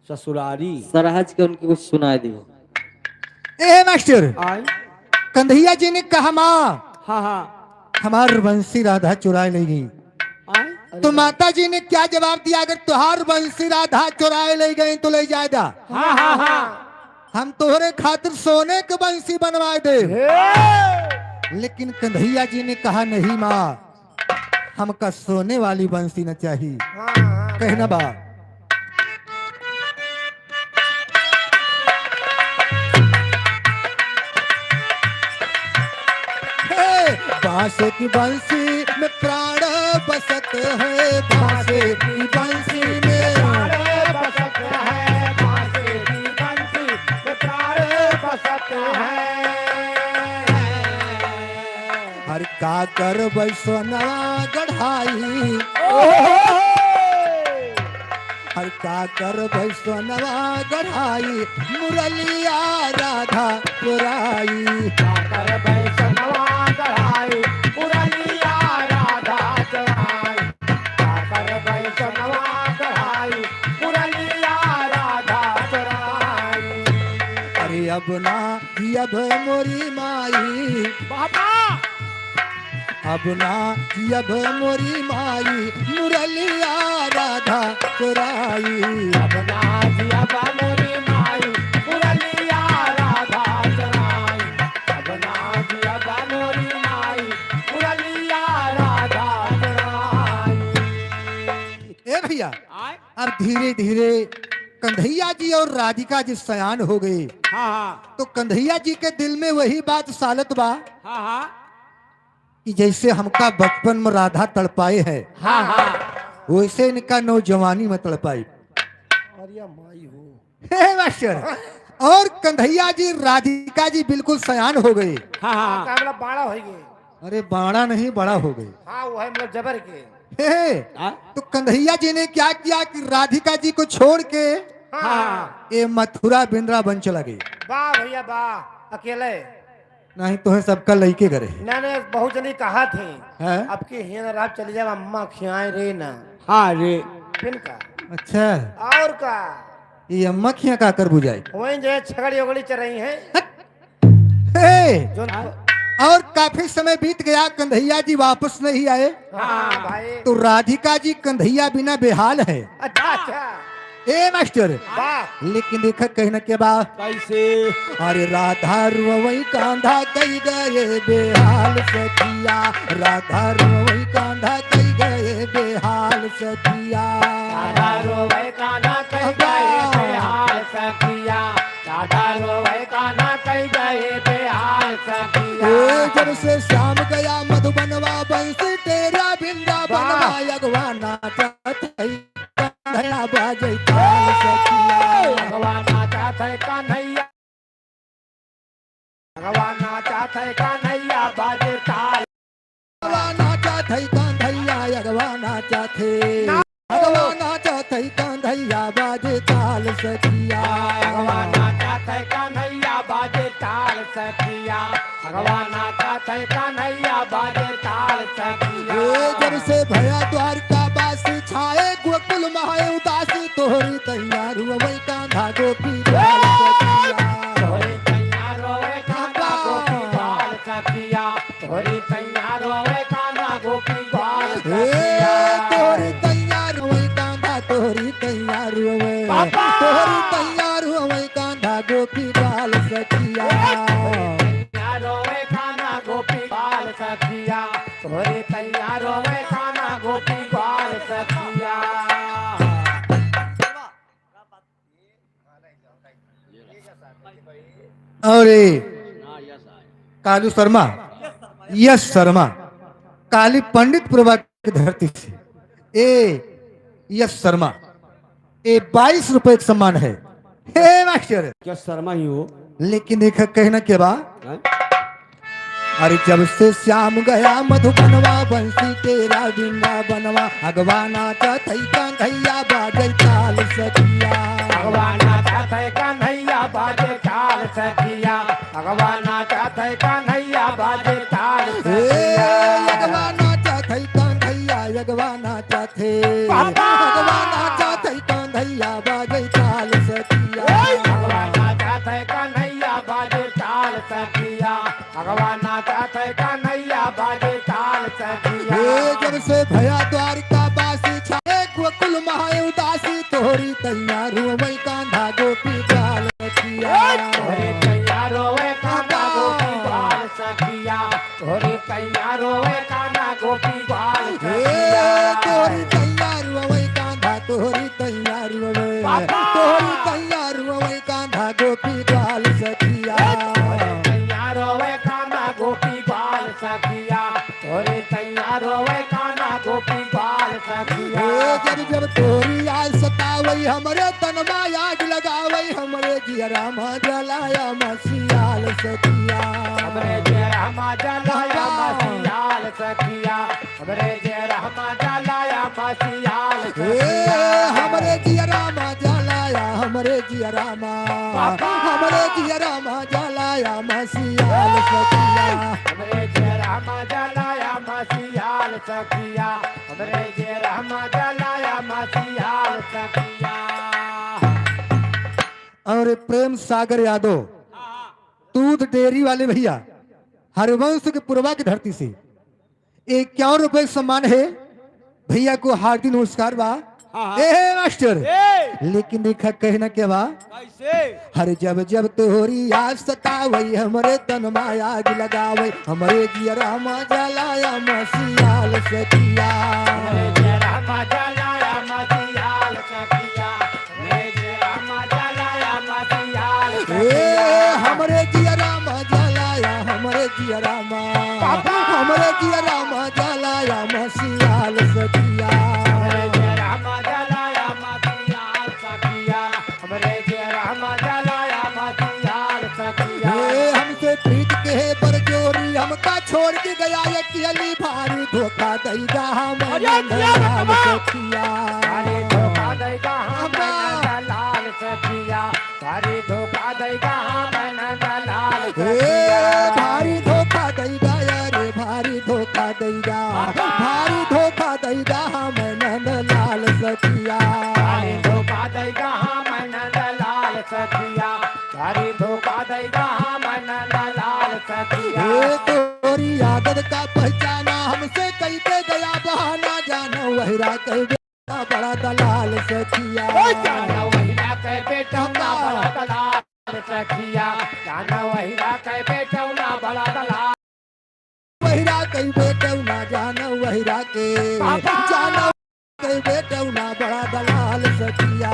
ससुरारी सराज के उनकी कुछ सुना दियो ए मास्टर आई कंधैया जी ने कहा माँ हाँ हाँ हमार बंसी राधा चुराए ले गई आई तो माता जी ने क्या जवाब दिया अगर तुहार बंसी राधा चुराए ले गई तो ले जाएगा हाँ हाँ हाँ हम तोहरे खातिर सोने के बंसी बनवाए दे लेकिन कंधैया जी ने कहा नहीं माँ हमका सोने वाली बंसी न चाहिए कहना बा बांस की बंसी में प्राण बसत है बांस की बंसी में बसत है बांसे की बंसी में प्राण बसत है हर का कर बैसोना गढ़ाई हर का कर बैसोना गढ़ाई मुरलिया राधा चुराई कर बैसनवा कढ़ाई पूरा अब ना जियब मोरी माई बाबा अब ना जियब मोरी माई मुरलिया राधा चुराई अब नाच अब मोरी माई मुरलिया राधा चराई अब नाच अब मोरी माई मुरलिया राधा चराई ए भैया आए अब धीरे धीरे कंधैया जी और राधिका जी सयान हो गए। हाँ हाँ तो कंधैया जी के दिल में वही बात सालत बा हाँ हाँ कि जैसे हमका बचपन में राधा तड़पाए है हाँ हाँ वैसे इनका नौजवानी में तड़पाई। अरे माई हो हे मास्टर और कंधैया जी राधिका जी बिल्कुल सयान हो गए। हाँ हाँ कामला बाड़ा हो गए अरे बाड़ा नहीं बड़ा हो गए। हाँ वो है मतलब जबर के हे तो कंधैया जी ने क्या किया कि राधिका जी को छोड़ के हाँ ये मथुरा वृंदावन चला गए। वाह भैया वाह अकेले नहीं तो है सबका लड़के करे मैंने बहुत जनी कहा थे है। अब के हियन रात चली जाए अम्मा खियाए रे ना हाँ रे फिर का अच्छा और का ये अम्मा खिया का कर बुझाई वही जो है छगड़ी उगड़ी चल रही है हे जो और काफी समय बीत गया कंधैया जी वापस नहीं आए। हाँ भाई तो राधिका जी कंधैया बिना बेहाल है। अच्छा अच्छा ए मास्टर वाह लेकिन देखा कहना के बाद कैसे अरे राधा रुवई कांधा कई गए बेहाल सखिया राधा रुवई कांधा कई गए बेहाल सखिया राधा रोवे काना कई गए बेहाल सखिया राधा रोवे काना कई गए बेहाल सखिया ए जब से शाम गया मधुबनवा बंसी तेरा वृंदावनवा यगवाना कंधैया बाजे ताल सखिया भगवान नाचा थे कन्हैया भगवान नाचा थे कन्हैया बाजे ताल भगवाना चाथे कंधैया यगवाना चाथे भगवाना चाथे कंधैया बाजे ताल सखिया भगवान नाचा थे कन्हैया बाजे ताल सखिया भगवान नाचा थे कन्हैया बाजे ताल सखिया ए जब से भया द्वारका बासी छाए गोकुल महाए उदासी तोहरी तैयार हुई कांधा गोपी बाल सखिया तोरी तैयार रोवे काना गोपी बाल सखिया तोरी तैयार रोवे काना गोपी बाल ए सखिया तोहरी तैयार हुई कांधा तोहरी तैयार हुई पापा! तोहरी तैयार हुई कांधा गोपी बाल सखिया तैयार रोवे काना गोपी बाल सखिया तोरी तैयार रोवे काना गोपी बाल सखिया और कालू शर्मा यश शर्मा काली पंडित प्रभा की धरती से यश शर्मा 22 रुपए का सम्मान है। हे मास्टर क्या शर्मा ही हो लेकिन देखा कहना के बाद अरे जब से श्याम गया मधुबनवा बंसी तेरा वृंदावनवा अगवाना चाथई कंधैया बाजे ताल सखिया भगवान नाचा थे कन्हैया बाजे ताल सखिया भगवान नाचा थे कन्हैया बाजे ताल सखिया यगवाना चाथे कंधैया यगवाना चाथे पापा! यगवाना चाथे कंधैया बाजे ताल सखिया भगवान नाचा थे कन्हैया बाजे ताल सखिया भगवान नाचा थे कन्हैया बाजे ताल सखिया ए जब से भया द्वारका बासी छाए गोकुल महाए उदासी तोहरी तैयार हुई कांधा गोपी बाल सखिया तोरे तैयार होवे काना गोपी बाल सखिया तोरे तैयार होवे काना गोपी बाल सखिया तोहरी तैयार हुई कांधा तोहरी तैयार हुई पापा! तोहरी तैयार हुई कांधा गोपी बाल सखिया तोरे तैयार होवे काना गोपी बाल सखिया तोरे तैयार होवे काना गोपी बाल सखिया जब जब तोरी आज सतावई हमरे तनमा आग लगावई हमरे जियरा में जलाया मसियाल सखिया हमरे जे रहमा जलाया मसियाल सखिया हमरे जे रहमा जलाया मसियाल सखिया हमरे जियरा में जलाया हमरे जियरा में हमरे जियरा में जलाया मसियाल सखिया हमरे जे रहमा जलाया मसियाल सखिया हमरे जे रहमा जलाया मसियाल सखिया और प्रेम सागर यादव दूध डेयरी वाले भैया हरिवंश के पूर्वा की धरती से 51 रुपए सम्मान है भैया को हार्दिक नमस्कार बा। ए मास्टर लेकिन देखा कहना क्या बा कैसे हर जब जब तोहरी याद सतावई हमरे तन माया आग लगावई हमरे जियरा मा जलाया मसियाल सखिया हमरे जियरा मा जलाया हमरे जियरा मा जलाया मसियाल सखिया हमसे प्रीत के है बरजोरी हमका छोड़ के गया ये केली भारी धोखा देगा हमारे सखिया धोखा देगा लाल सखिया भारी धोखा देगा भारी धोखा देगा यारे भारी धोखा देगा हमें लाल सखिया धोखा देगा मन लाल सखिया भारी धोखा देगा मन लाल सखिया तोरी आदत का पहचाना हमसे कहते गया बहाना जाना वहीरा कह बड़ा दलाल सखिया जाना वहीरा कह बेटा बड़ा दलाल सखिया जाना वहीरा कह बेटा बड़ा दलाल वहीरा कह बेटा जाना वहीरा के जाना कह बेटा बड़ा दलाल सखिया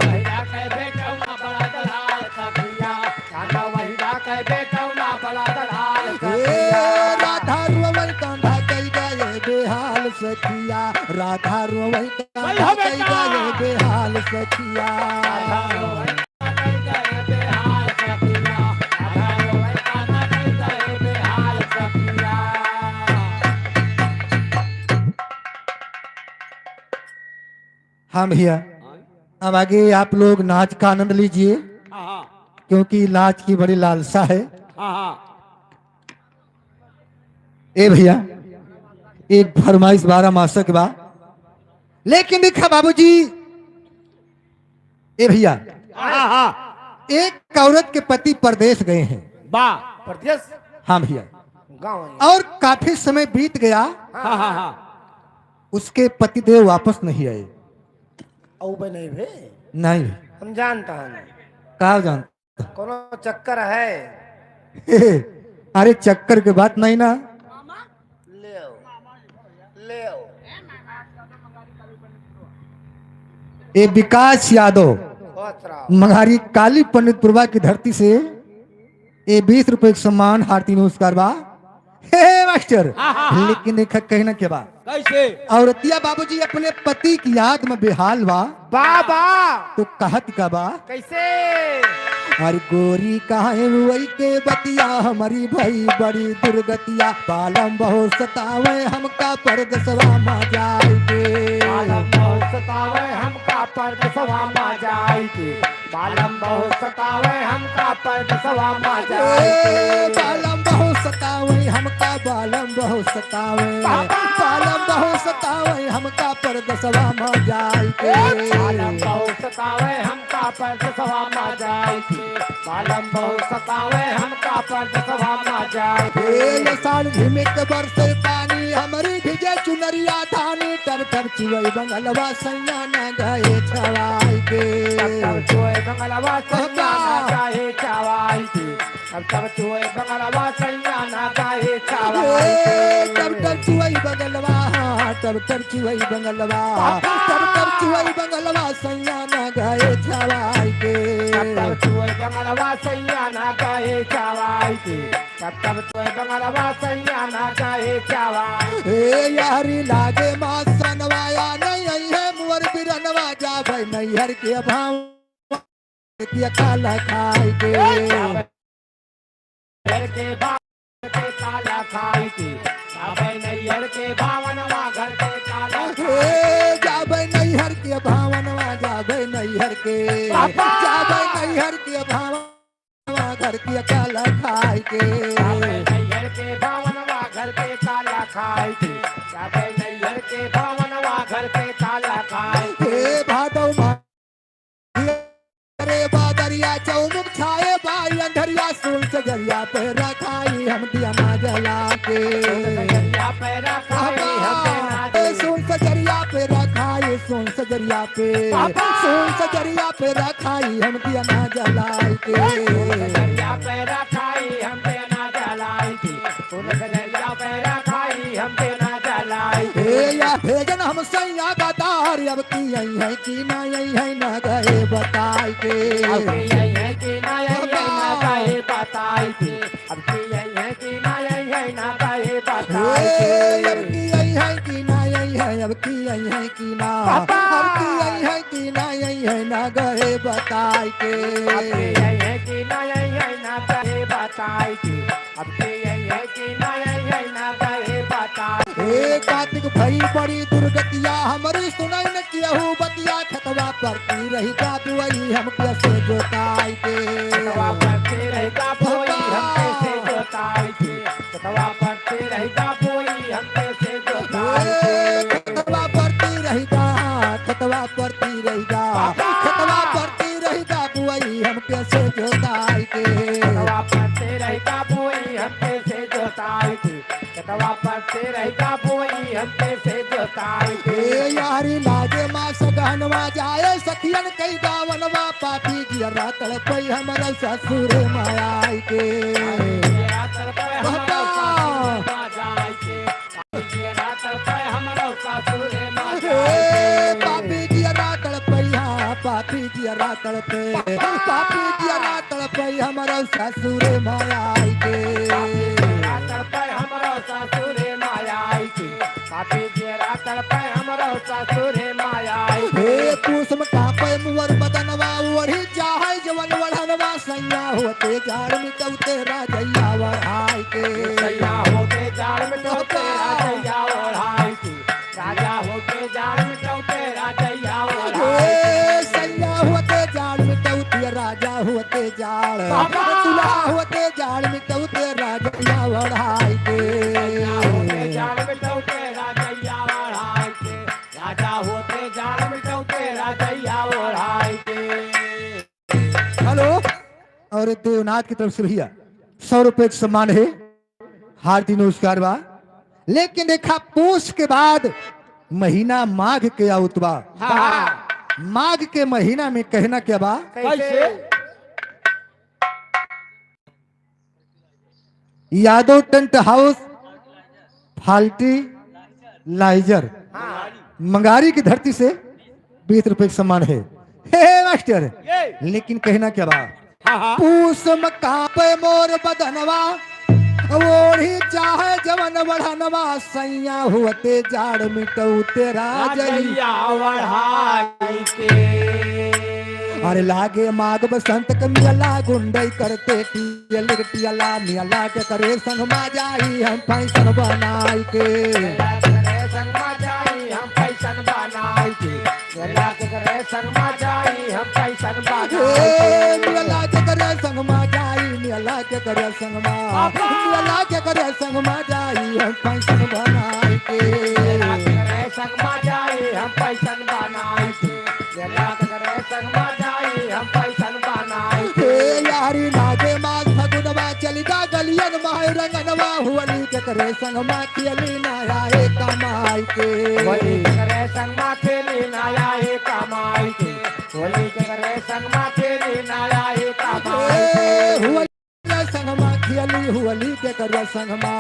वहीरा कह बेटा बड़ा दलाल सखिया जाना वहीरा कह बेटा बड़ा दलाल सखिया राधा रुवई कांधा कई गए बेहाल सखिया राधा रुवई कांधा कई गए बेहाल सखिया हाँ भैया अब आगे आप लोग नाच का आनंद लीजिए क्योंकि नाच की बड़ी लालसा है। ए भैया एक फरमाइश 12 मास के बाद लेकिन देखा बाबूजी ए भैया एक औरत के पति परदेश गए हैं प्रदेश हाँ भैया गाँव और काफी समय बीत गया उसके पतिदेव वापस नहीं आए नहीं भे नहीं हम जानता हैं कहा जानता कोनो चक्कर है अरे चक्कर के बात नहीं ना ले ये विकास यादव मघारी काली पंडितपुरवा की धरती से ये 20 रुपए का सम्मान हार्दिक नमस्कार बा। हे मास्टर लेकिन देखा कहना क्या बा कैसे औरतिया बाबूजी अपने पति की याद में बेहाल बा बाबा तो कहत का बा कैसे हर गोरी कहे वही के बतिया हमारी भाई बड़ी दुर्गतिया बालम बहुत सतावे हमका परदसवा मा जाएगे बालम बहुत सतावे हमका परदसवा मा जाएगी बालम बहुत सतावे हमका परदसवा मा जाएगी बालम बहुत सतावे हमका बालम बहुत सतावे बालम बहुत सतावे हमका परदसवा मा जाएगे बालम बहुत सतावे हमका परदसवा मा जाएगी बालम बहुत सतावे हमका परदसवा मा जाएगी साल घिमे के बरसे पानी हमारी भिजे चुनरिया धानी तर तर चुवई बंगलवा सैया न गए छवाई के चुए बंगलवा सैया न गए छवाई के तब चुए बंगलवा सैया न गए छवाई के तब चुवई बंगलवा तब चुवई बंगलवा तब चुवई बंगलवा सैया न गए छवाई के तब चुए बंगलवा सैया न गए छवाई के तब चुए बंगलवा सैया न गए छवाई ए यारी लागे मां सनवाया नहीं है मुअर बिरनवा जा भाई नैहर के भाव के काला खाई के के काला खाई के जाबे नैहर के भावनवा घर के काला जाबे नैहर के भावनवा जाबे नैहर के भावनवा घर के काला खाई के नैहर के भावनवा घर के काला खाई के जाबे नैहर के भावनवा घर के काला खाई के भादव रे बादरिया चौमुख छाए बाई आई अंधरिया सुन सजरिया पे रखाई हम दिया ना जला के सजरिया पे रखाई हमने ना सुन सजरिया पे रखाई सुन सजरिया पे सुन सजरिया पे रखाई हम दिया ना जलाई के सजरिया पे रखाई हमने ना जलाई थी सुन सजरिया पे रखाई हमने ना जलाई थी या भेजन हम सैया का तार अब की यही है कि ना यही है ना गए बताई के अब की यही है कि ना यही है ना गए बताई थी अब की यही है कि ना यही है ना गए बताई थी अब की यही है कि ना यही है अब की यही है कि ना अब की यही है कि ना यही है ना गए बताई के अब की यही है कि ना यही है ना गए बताई थी अब की यही है कि ना यही है ना गए बताई हे कार्तिक भई बड़ी दुर्गतिया हमारी सुनाई न कियहू बतिया खतवा परती रही का दुआई हम कैसे जोताई के कतवा पड़ते रहेगा कोई हम कैसे जोताई थी कतवा पड़ते रहेगा कोई हम कैसे जोताई थी खतवा परती रहेगा खतवा परती रहेगा खतवा परती रहेगा बुआई हम कैसे जोताई के कतवा पड़ते रहेगा कोई हम कैसे जोताई थी कतवा पड़ते रहेगा कोई हम कैसे जोताई थी ए यारी लागे माँ सगहनवा जाए सखियन कई गावनवा पापी जियरा तड़पई हमारा ससुर मायाई के तेरा तरफ हमारा सासुर जाई के तेरा तरफ हमारा सासुर ए पापी जियरा तड़पैया पापी जियरा तड़पे पापी जियरा तड़पई हमारा ससुर मायाई के हमारा सासुरे मायाई थी पापी जेरा तड़पे हमारा सासुरे मायाई हे कुसुम कापे मुवर बदनवा वढ़ी चाहे जवन वढ़नवा सैया होते जार मिटौते राजैया वढ़ाई के सैया होके जाल में टोटे राजैया ओढ़ाई थी राजा होके जाल में टोटे राजैया ओढ़ाई हे सैया होते जार मिटौते राजा होते जार तुला होते जार मिटौते राजैया वढ़ाई होके के जाल में टोटे राजैया ओढ़ाई के राजा होते जाल में टोटे राजैया ओढ़ाई के हेलो और देवनाथ की तरफ से भैया 100 रुपए का सम्मान है हार्दिक नमस्कार बा लेकिन देखा पूछ के बाद महीना माघ के आउतबा माघ के महीना में कहना क्या बा कैसे यादव टेंट हाउस फाल्टी लाइजर मंगारी की धरती से 20 रुपए का सम्मान है हे मास्टर लेकिन कहना क्या बा पूस मकापे मोर बदनवा ओढ़ी चाहे जवन बढ़नवा सैया हुते जाड़ मिटऊ तेरा जई राजैया ओढ़ाई के अरे लागे माघ बसंत के मियला गुंडई करते टियल टियला मियला के करे संग मा जाई हम फैशन बनाई के संगमा जाई हम फैशन बनाई के मेला के करे संगमा जाई हम फैशन बनाई मियला के करे संग मा जाई मियला के करे संग मा मियला के करे संग मा जाई हम फैशन बनाई के मेला के करे संगमा जाई हम फैशन बनाई के मेला के करे संगमा जाई हम फैशन बनाई के यारी नागे माघ फगुनवा चलिदा गलियन माय रंगनवा हुअली के करे संग मा खेली नाया हे कमाई के होली के करे संगमा खेली नाया हे कमाई के होली के करे संगमा खेली नाया हे कमाई के हुअली संगमा खेली हुअली के करे संगमा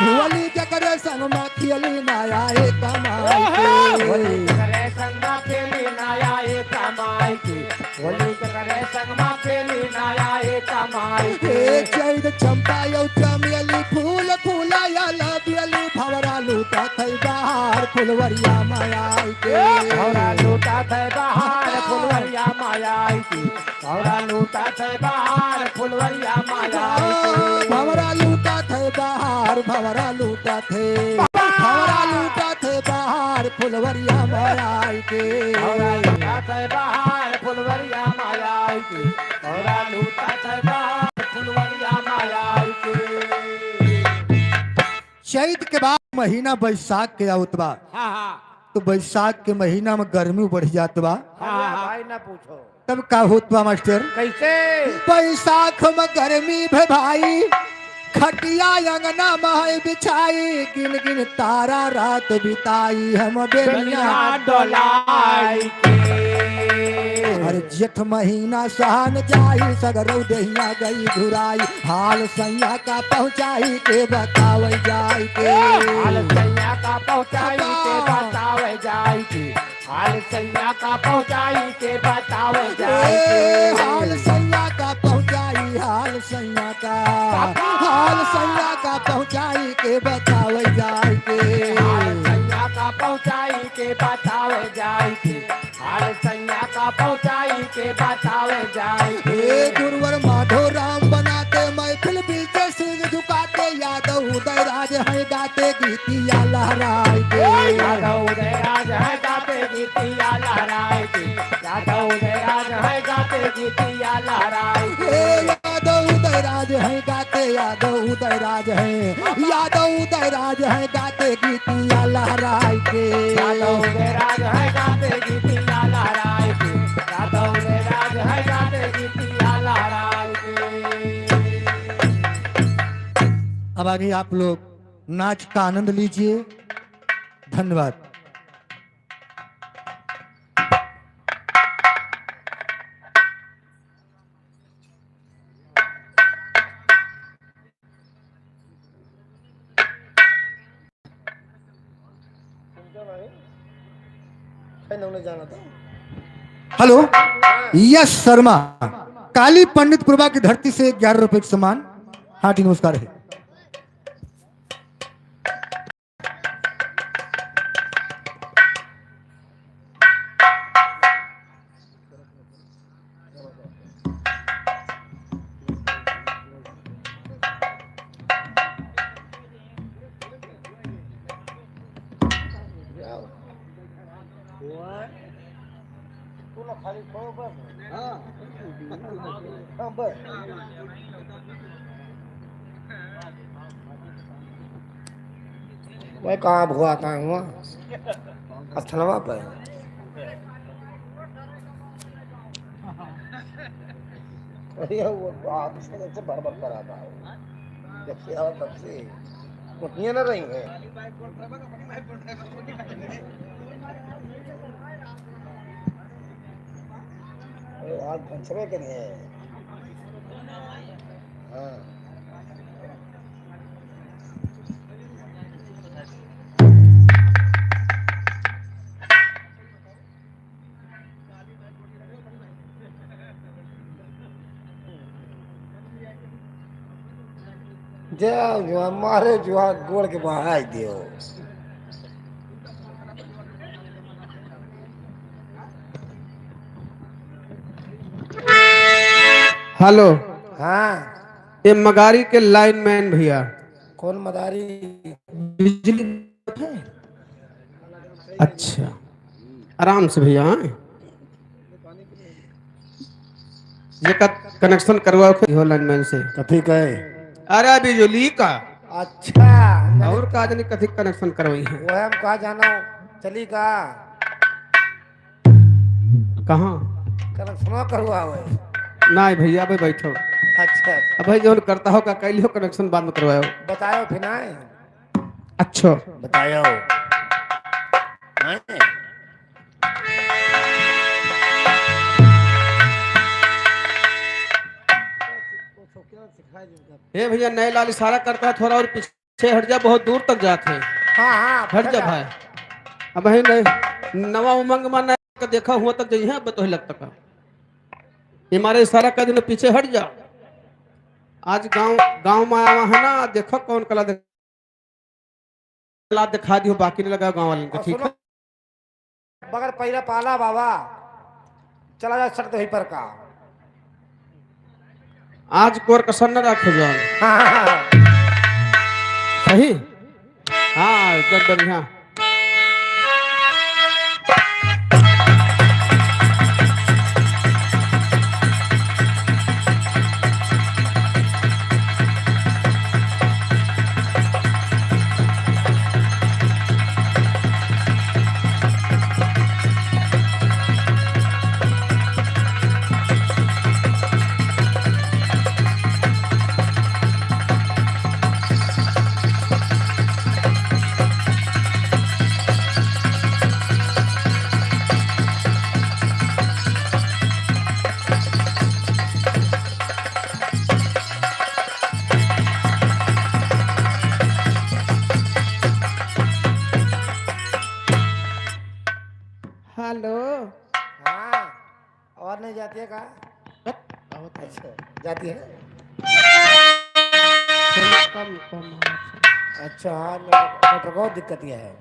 हुअली के करे संगमा खेली नाया हे कमाई होली के के करे संगमा खेली नाया हे कमाई के होली के करे संगमा खेली नाया हे कमाई के चैद चंपा यौ चमेली फूल फूलाया लबियली भवरा लूटा थई बाहर फुलवरिया मायाई के औरा लूटा थे बाहर फुलवरिया मायाई की औरा लूटा थे बाहर फुलवरिया मायाई की भवरा लूटा थे बाहर भवरा लूटा थे भवरा लूटा थे बाहर फुलवरिया मायाई के औरा लूटा थे बाहर फुलवरिया मायाई की औरा लूटा थे बाहर फुलवरिया मायाई की चैत के बाद महीना बैसाख के आवत बा तो बैसाख के महीना में गर्मी बढ़ जात बा भाई ना पूछो तब का होतवा मास्टर? कैसे? बैसाख में गर्मी भे भाई, खटिया अंगना में बिछाई, गिन गिन तारा रात बिताई हम बेनिया डोलाई के। अरे जेठ महीना सहन जाई, सगरौ देहिया गई घुराई, हाल सैया का पहुंचाई के बतावे जाई के। हाल सैया का पहुंचाई के बतावे जाई के। हाल सैया का पहुंचाई के बतावे जाई के। हाल सैया का पहुंचाई, हाल सैया का, हाल सैया का पहुंचाई के बतावे जाई के। हाल सैया का पहुंचाई के बतावे जाई के। हाल सैया का पहुंचाई के बतावे जाई के। गुरुवर माधो राम बनाते महफिल बीचे सिर झुकाते, यादव उदय राज है गाते गीतिया लहराए के। यादव उदय राज है गाते गीतिया लहराए के। यादव उदय राज है गाते गीतिया लहराए के। यादव उदय राज है गाते, यादव उदय राज है, यादव उदय राज है गाते गीतिया लहराए के। यादव उदय राज है गाते गीतिया लहराए के। यादव उदय राज है गाते गीतिया लहराए के। अब आगे आप लोग नाच का आनंद लीजिए। धन्यवाद। हेलो, यस शर्मा, काली पंडितपुरवा की धरती से 11 रुपए का सम्मान। हार्टी नमस्कार है। वह कहाँ भुआ था हुआ अस्थलवा पर। अरे वो बात से बर्बाद करा था जब से आवा तब से उठिए ना रही है। आज पंचमे के लिए हाँ जाओ जो मारे जो गोड़ के बहाई दियो। हेलो, हाँ ये मगारी के लाइनमैन भैया। कौन मदारी? बिजली है? अच्छा, आराम से भैया। हाँ, ये का कनेक्शन करवाओ हो लाइनमैन से। कथी कहे? अरे बिजली का। अच्छा और का जानी कथी कनेक्शन करवाई है? वो हम कहा जाना चली का कहाँ? कनेक्शन करवा हुआ नहीं भैया, भाई बैठो। अच्छा अब भाई जो करता हो का कैली हो कनेक्शन बाद में करवाओ। बताओ फिर ना अच्छा बताओ। ये भैया नए लाल इशारा करता है, थोड़ा और पीछे हट जा, बहुत दूर तक जाते हैं। हाँ हाँ हट जा भाई। अब भाई नहीं नवा उमंग माना देखा हुआ तक जइए अब तो लगता का ये हमारे इशारा कर दिन पीछे हट जा। आज गांव में आया है ना, देखो कौन कला दिखा दियो, बाकी नहीं लगा गांव वाले का। ठीक है, बगैर पैरा पाला बाबा चला जा सकते वहीं पर का। आज कोर कसर न रखे जान। हाँ सही। हाँ एकदम बढ़िया। जाती है का? अच्छा जाती है। अच्छा हाँ तो बहुत दिक्कत यह है।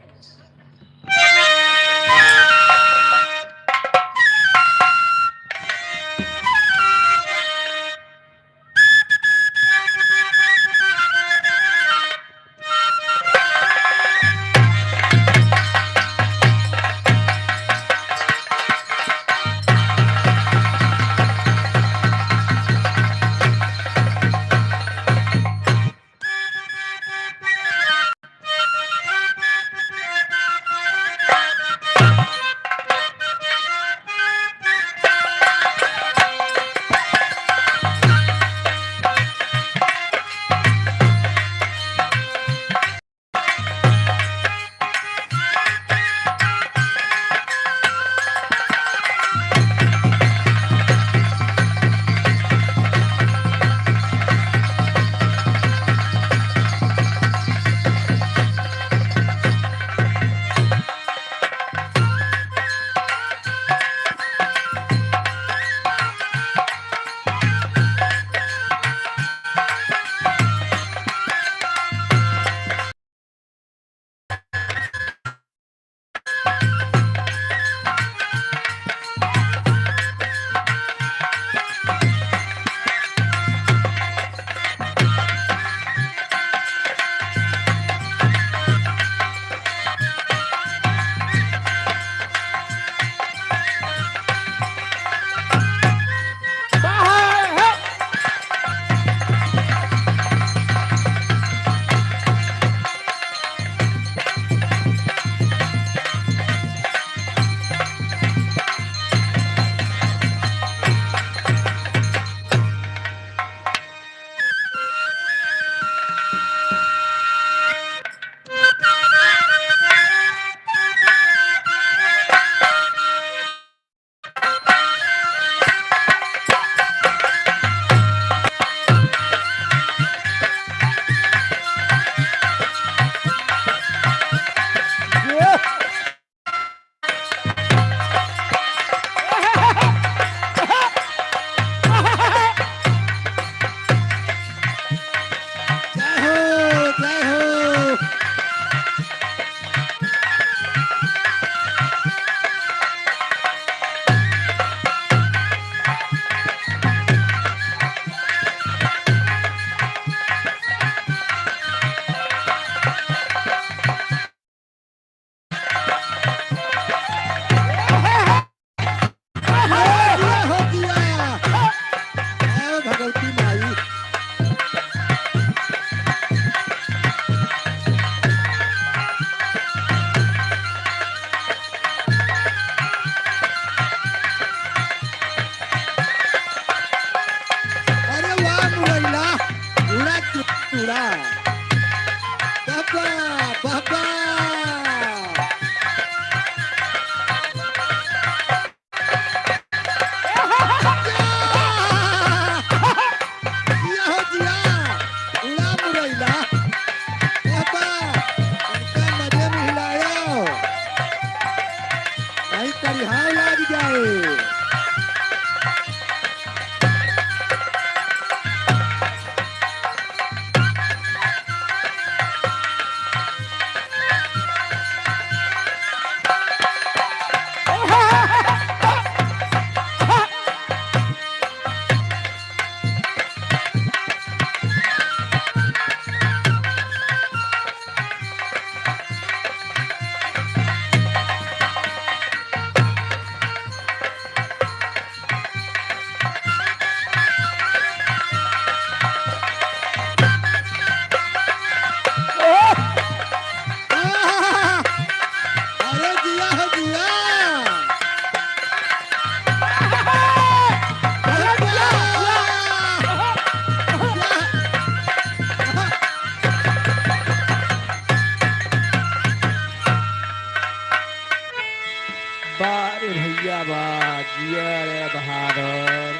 बारे भैया बा जिया रे बहादुर।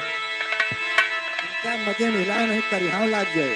इनका मजे मिला नहीं करिहाव लाग जाए।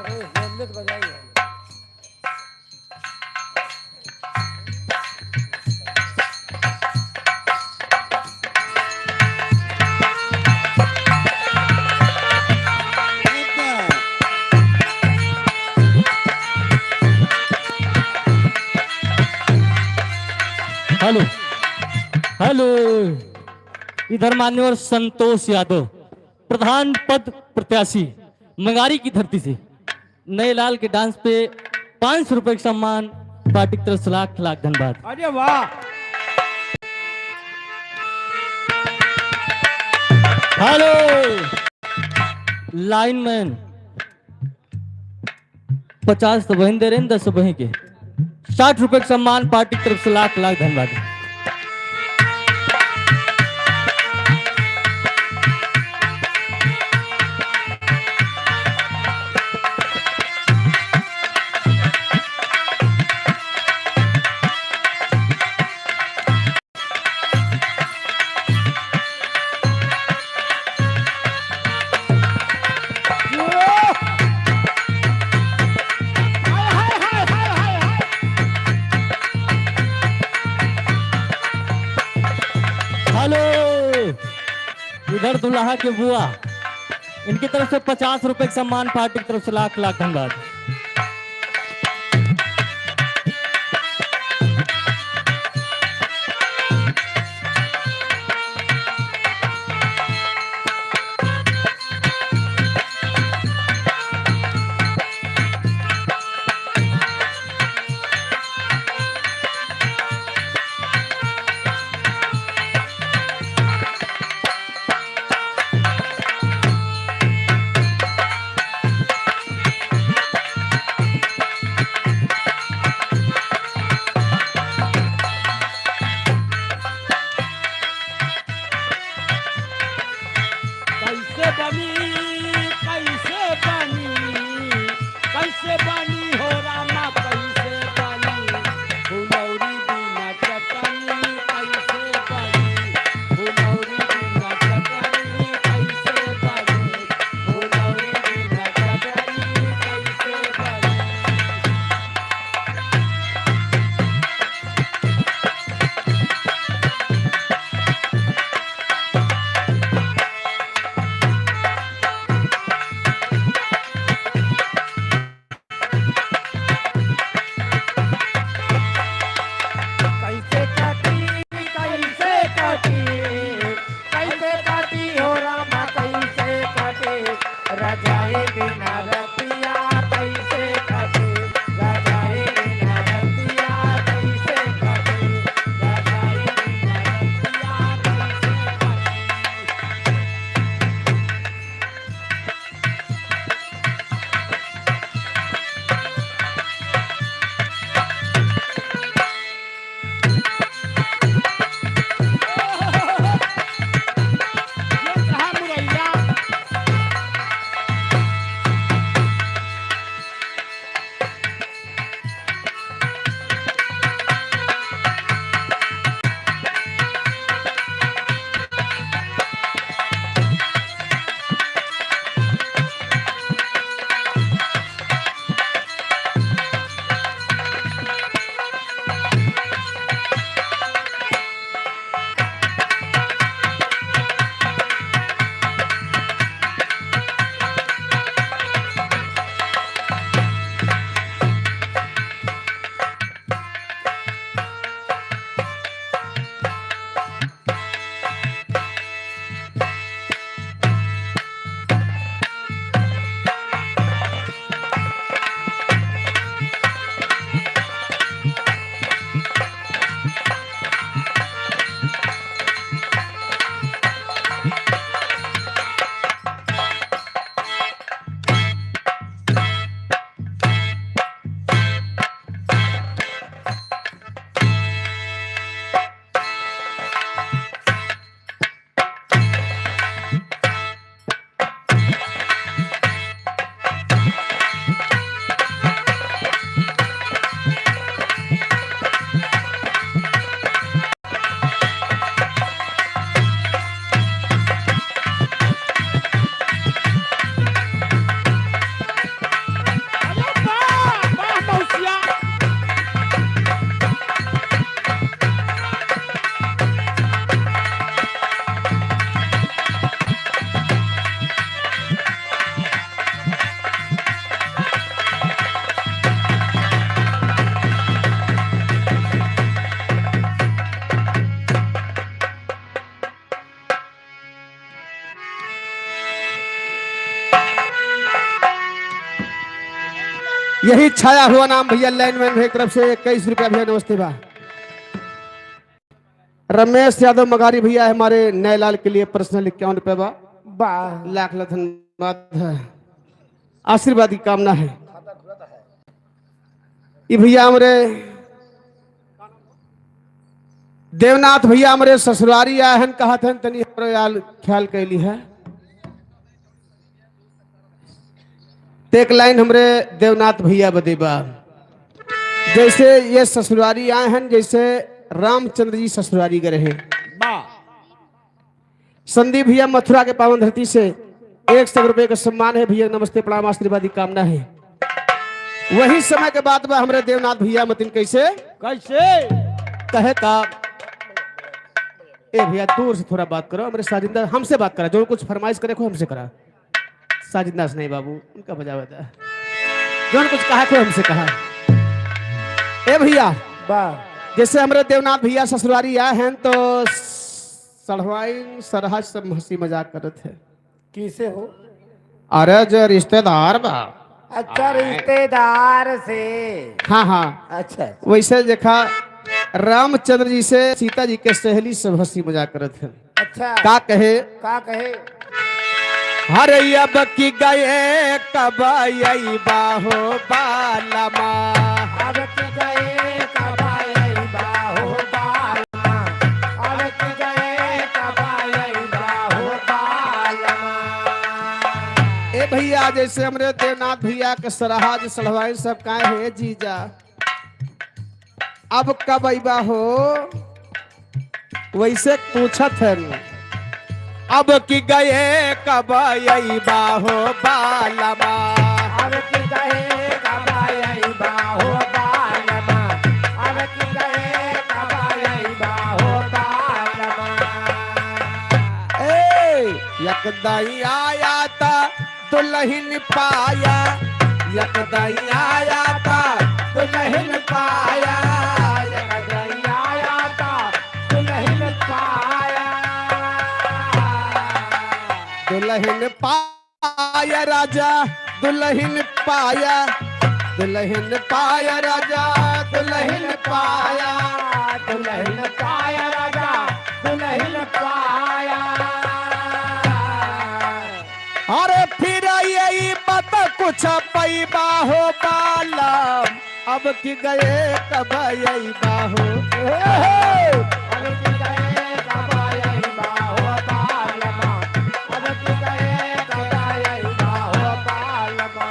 हेलो हेलो, इधर मान्यवर संतोष यादव, प्रधान पद प्रत्याशी, मंगारी की धरती से नए लाल के डांस पे 500 रुपए का सम्मान, पार्टी की तरफ से लाख लाख धन्यवाद। अरे वाह, हेलो लाइनमैन, 50 तो बहन दे रहे हैं, 10 बहन के 60 रुपए का सम्मान, पार्टी की तरफ से लाख लाख धन्यवाद। हेलो, इधर दुल्हा के बुआ, इनकी तरफ से 50 रुपए का सम्मान, पार्टी की तरफ से लाख लाख धन्यवाद। कैसे बनी हो रामा, कैसे बनी फुलौरी बिना चटनी, कैसे बनी फुलौरी बिना चटनी, कैसे बनी फुलौरी बिना चटनी, कैसे बनी। कैसे काटी हो रामा, कैसे काटी रजाई बिना रतिया, कैसे काटी रजाई बिना रतिया, कैसे काटी रजाई बिना रतिया, कैसे काटी। ये कहा मुरैया, यही छाया हुआ नाम भैया लाइनमैन भैया की तरफ से 21 रुपया भैया नमस्ते बा। रमेश यादव मगारी भैया हमारे नए लाल के लिए पर्सनल 51 रुपया बा। लाख लाख धन्यवाद, आशीर्वाद की कामना है। ये भैया हमारे देवनाथ भैया हमारे ससुरारी आए हैं, कहा था तनी हमारे यार ख्याल कैली है। तो एक लाइन हमरे देवनाथ भैया बदेबा, जैसे ये ससुरारी आए हैं जैसे रामचंद्र जी ससुरारी गए हैं। संदीप भैया मथुरा के पावन धरती से 100 रुपए का सम्मान है भैया, नमस्ते प्रणाम आशीर्वाद की कामना है। वही समय के बाद में हमारे देवनाथ भैया मतिन कैसे कहे का, ए भैया दूर से थोड़ा बात करो, हमारे साजिंदा हमसे बात करा, जो कुछ फरमाइश करे को हमसे करा। साजिंदा से नहीं बाबू, उनका बजा बता, जो कुछ कहा को हमसे कहा। ए भैया जैसे हमारे देवनाथ भैया ससुरारी आए हैं तो सड़वाई सरहज सब हंसी मजाक करते थे। किसे हो? अरे जो रिश्तेदार बा। अच्छा रिश्तेदार से। हाँ हाँ अच्छा वैसे देखा रामचंद्र जी से सीता जी के सहेली सब हंसी मजाक करते थे। अच्छा का कहे हरे अब की गए कब आई बाहो बालमा, अब की गए कब आई बाहो बालमा, अब की गए कब आई बाहो बालमा। ए भैया जैसे हमारे देवनाथ भैया के सरहाज सड़वाई सब काहे है जीजा, अब कब आईबा हो वैसे पूछत है। अब की गए कब आई बाहो बालमा, अब की गए कब आई बाहो बालमा, अब की गए कब आई बाहो बालमा। ए यकदाई आया था दुल्हन पाया, यकदाई आया था दुल्हन पाया, यकदाई आया था दुल्हन पाया, दुल्हन पाया राजा दुल्हन पाया, दुल्हन पाया राजा दुल्हन पाया, दुल्हन पाया राजा दुल्हन पाया। अरे फिर यही मत कुछ पैबा हो बाला, अब की गए कब आई बाहो, अब की गए कब आई बाहो बालमा, अब की गए कब आई बाहो बालमा।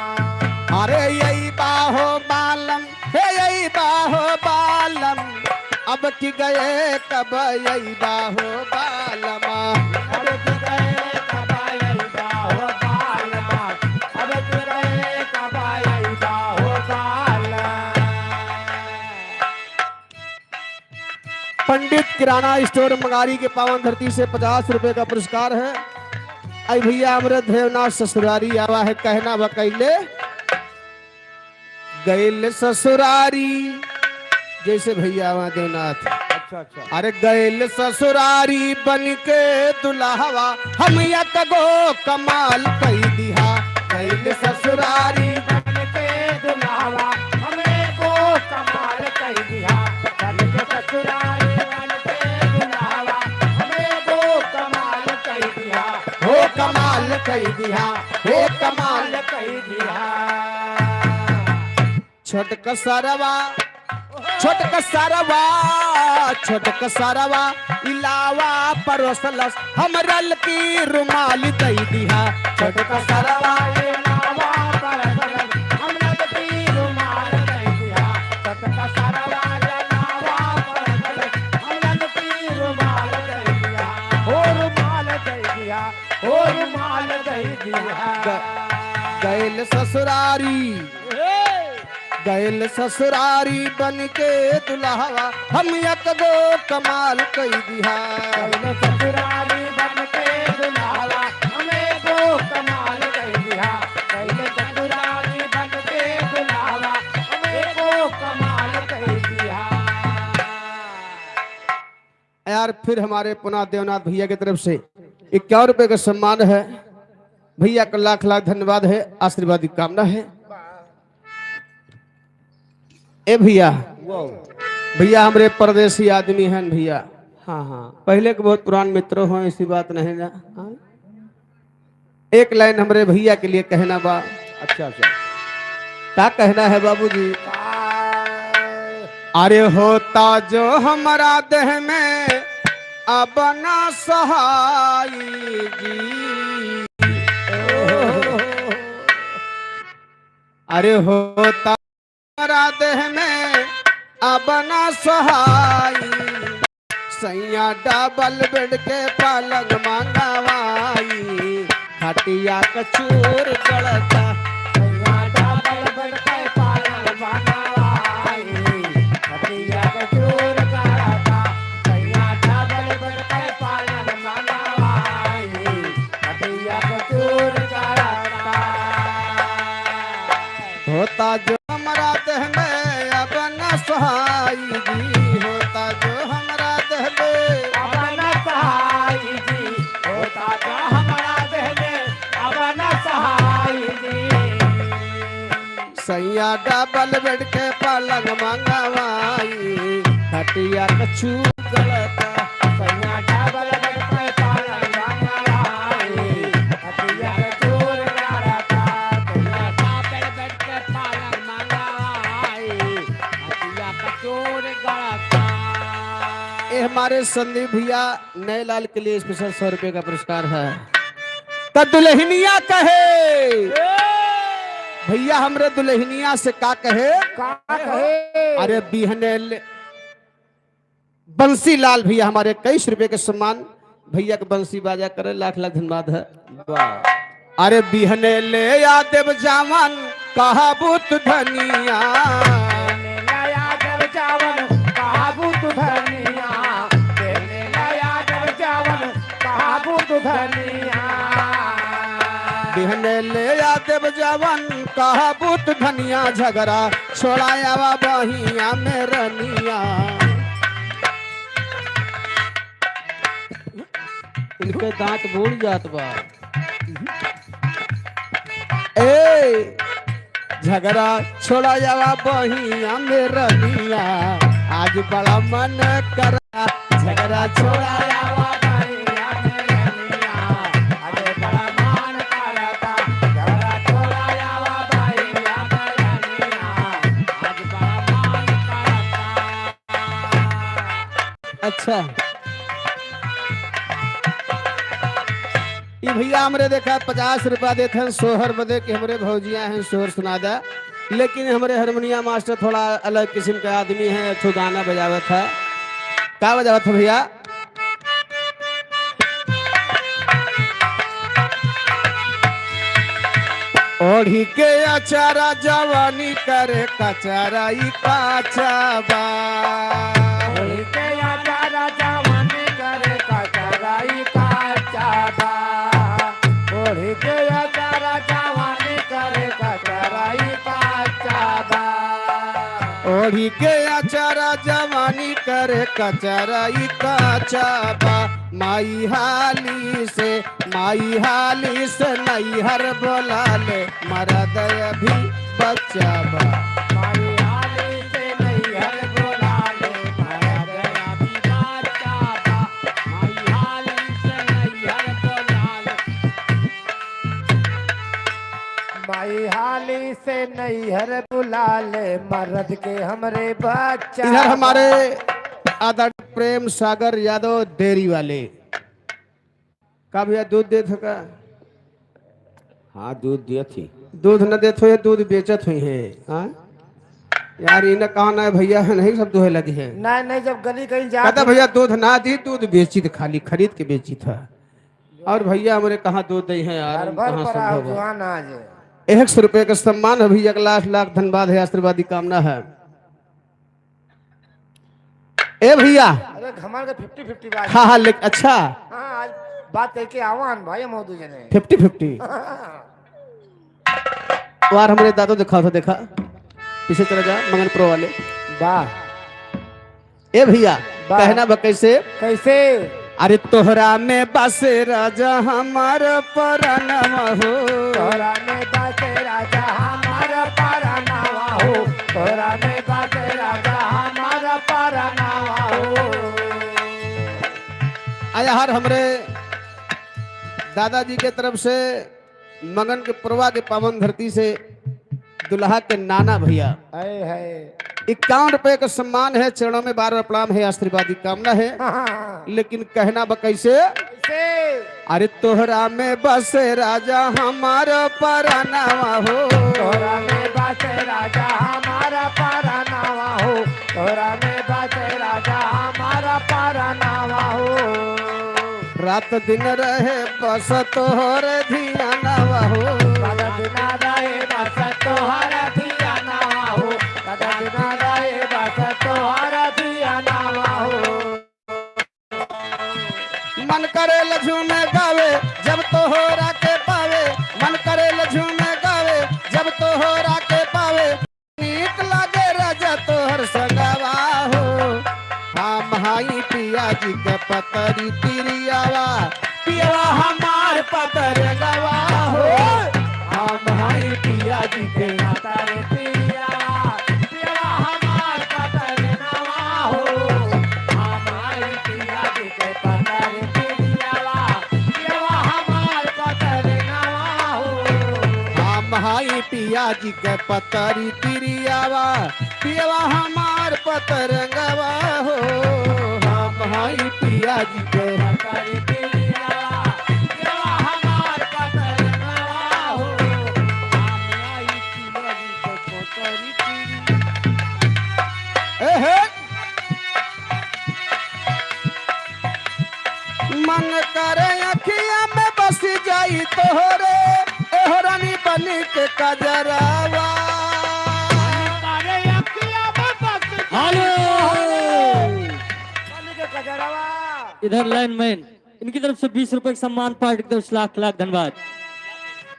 अरे यही बाहो बालम हे यही बाहो बालम, अब की गए कब आई बाहो बालमा, अब की गए कब आई बाहो बालमा, अब की गए कब आई बाहो बालमा। पंडित किराना स्टोर मंगारी के पावन धरती से 50 रुपए का पुरस्कार है। आई भैया हमारे देवनाथ ससुरारी आवा है, कहना बकैले गैल ससुरारी, जैसे भैया वहाँ देवनाथ। अच्छा अरे गैल ससुरारी बन के दुल्हवा हम यक गो कमाल कई दिहा, गैल ससुरारी बन के दुल्हावा हमें को कमाल कह दिया, बन के ससुरारी बन के दुल्हावा हमें को कमाल कह दिया, हो कमाल कई दिहा, हो कमाल कह दिया। छोटक सरवा छोटक सरवा छोटक सरवा इलावा परोसलस हमरल की रुमाल दई दिहा, छोटक सरवा ये लावा परसलस हमने की रुमाल कह दिया, सतका सरवा ये लावा परसलस हमने की रुमाल कह दिया, हो रुमाल कह दिया, हो रुमाल कह दिया। गैल ससुरारी गैल ससुरारी बन के दुल्हवा हम यक गो कमाल कई दिहा, कैले ससुरारी बन के दुल्हावा हमें को कमाल कह दिया, कैले ससुरारी बन के दुल्हावा हमें को कमाल कह दिया। यार फिर हमारे पुनः देवनाथ भैया की तरफ से 51 रुपए का सम्मान है। भैया का लाख लाख धन्यवाद है, आशीर्वाद की कामना है। ए भैया भैया हमारे परदेसी आदमी हैं भैया। हाँ हाँ पहले के बहुत पुरान मित्र हो, ऐसी बात नहीं ना। हाँ? एक लाइन हमारे भैया के लिए कहना बा। अच्छा अच्छा क्या कहना है बाबूजी? अरे होता जो हमारा देह में अब ना सहाई जी। अरे होता हमारा देह में अब ना सहाई, सैया डबल बेड के पलंग मंगवाई, खटिया कचूर गड़ता। सैया डबल बेड के पलंग मंगवाई, खटिया कचूर गड़ता। सैया डबल बेड के पलंग मंगवाई, खटिया कचूर गड़ता। होता जो हमारा देह में अब न सहाई जी, होता जो हमारा देह में अब न सहाई जी, होता जो हमारा देह में अब न सहाई जी। सैया डबल बेड के पलंग मंगवाई, खटिया कछू गलता। सैया डबल बेड के पलंग मंगवाई, खटिया कछूर गलता। सैया डबल बेड के पलंग मंगवाई, खटिया कछूर गलता। ये हमारे संदीप भैया नए लाल के लिए स्पेशल 100 रुपए का पुरस्कार है। तो दुल्हनिया कहे भैया, हमरे दुल्हनिया से का कहे? अरे बिहने बंसी लाल भैया हमारे 21 रुपए के सम्मान भैया के बंसी बाजा करे, लाख लाख धन्यवाद है। अरे बिहने ले या देव जावन कहा बुत धनिया, बिहने ले या देव जावन कहा बुत धनिया, झगड़ा छोड़ाया वा बहिया में रनिया। इनके दांत भूल जात बा। ए झगड़ा छोड़ाया वा बहिया में रनिया, आज बड़ा मन करा झगड़ा छोड़ाया वा बहिया में रनिया, आज बड़ा मन करता झगड़ा छोड़ाया वा बहिया में रनिया, आज बड़ा मन करता। अच्छा ये भैया हमरे देखा 50 रुपया देते हैं सोहर बदे कि हमरे भौजिया हैं सोहर सुना दा, लेकिन हमारे हारमोनिया मास्टर थोड़ा अलग किस्म का आदमी है, तो गाना बजावत है। क्या बजावत है भैया? ओढ़ी के अचारा जवानी करे कचारा ई काचाबा, ओढ़ी के अचारा जवानी करे कचारा ई काचाबा, ओढ़ी के अचारा जवानी करे कचारा ई काचाबा, ओढ़ी के अचारा जवानी करे कचारा ई काचाबा। माई हाली से नैहर बोला ले मरद अभी बच्चा बा, माई हाली से नैहर बोला ले मरद अभी बच्चा बा, माई हाली से नैहर बोला ले, माई हाली से नैहर बुला ले मर्द के हमरे बच्चा। इधर हमारे आदरणीय प्रेम सागर यादव डेयरी वाले का भैया दूध देत का? हाँ दूध दिया थी। दूध न देत हो, दूध बेचत हुई है। हाँ यार इन्हें कहा ना भैया है नहीं सब दोहे लगी है। नहीं नहीं जब गली कहीं जा कहता भैया दूध ना दी, दूध बेची थी, खाली खरीद के बेची था। और भैया हमारे कहाँ दूध दे है यार, कहाँ संभव है। 100 रुपए का सम्मान है भैया, लाख लाख धन्यवाद है, आशीर्वादी कामना है। ए भैया अरे घमंड का 50-50 बात। हाँ हाँ लेकिन अच्छा हाँ आज बात करके आवान भाई हम दो जने 50-50 वार हमारे दादो दिखा था, देखा पीछे चला जा मंगन प्रो वाले। वाह ए भैया कहना बा कैसे? कैसे? अरे तोहरा में बस राजा हमार परनवा हो, तोहरा में बस राजा हमार परनवा हो, तोहरा में बस यार हमरे दादाजी के तरफ से मगन के पुरवा के पावन धरती से दुल्हा के नाना भैया है 51 रुपए का सम्मान है, चरणों में 12 प्रणाम है, आशीर्वादी कामना है। लेकिन कहना कैसे, अरे तोहरा में बस राजा हमारा परानावा हो, तोरा में बासे राजा हमारा परानावा हो, तोरा में बासे राजा हमारा परानावा हो। रात दिन रहे बस तोहर धियानावा हो, कदा बिना रहे बस तोहरा धियानावा हो, कदा बिना रहे बस तोहरा धियानावा हो। मन करे लझूमे गावे जब तोहरा के पावे, मन करे लझूमे गावे जब तोहरा के पावे, नीक लागे राजा तोहर संगवा हो। हम हाई पिया जी के पतरी तिरियावा, पियावा हमार पतर गवा हो। हम हाई पिया जी के पतर तिरियावा, पियावा हमार पतर नवा हो। हम हाई पिया जी के पतर तिरियावा, पियावा हमार पतर नवा हो। हम हाई पिया जी के पतरी तिरियावा, पियावा हमार पतर गवा हो। हम हाई पिया जी के पतर तिरियावा, पियावा हमार पतर नवा हो। हम हाई पिया जी के पतर तिरियावा। एहे। मन करे अखिया में बस जाई तोहरे, एहरानी बनी के कजरावा। इधर लाइनमैन, इनकी तरफ से 20 रुपए का सम्मान, पार्टी की तरफ से लाख लाख धन्यवाद।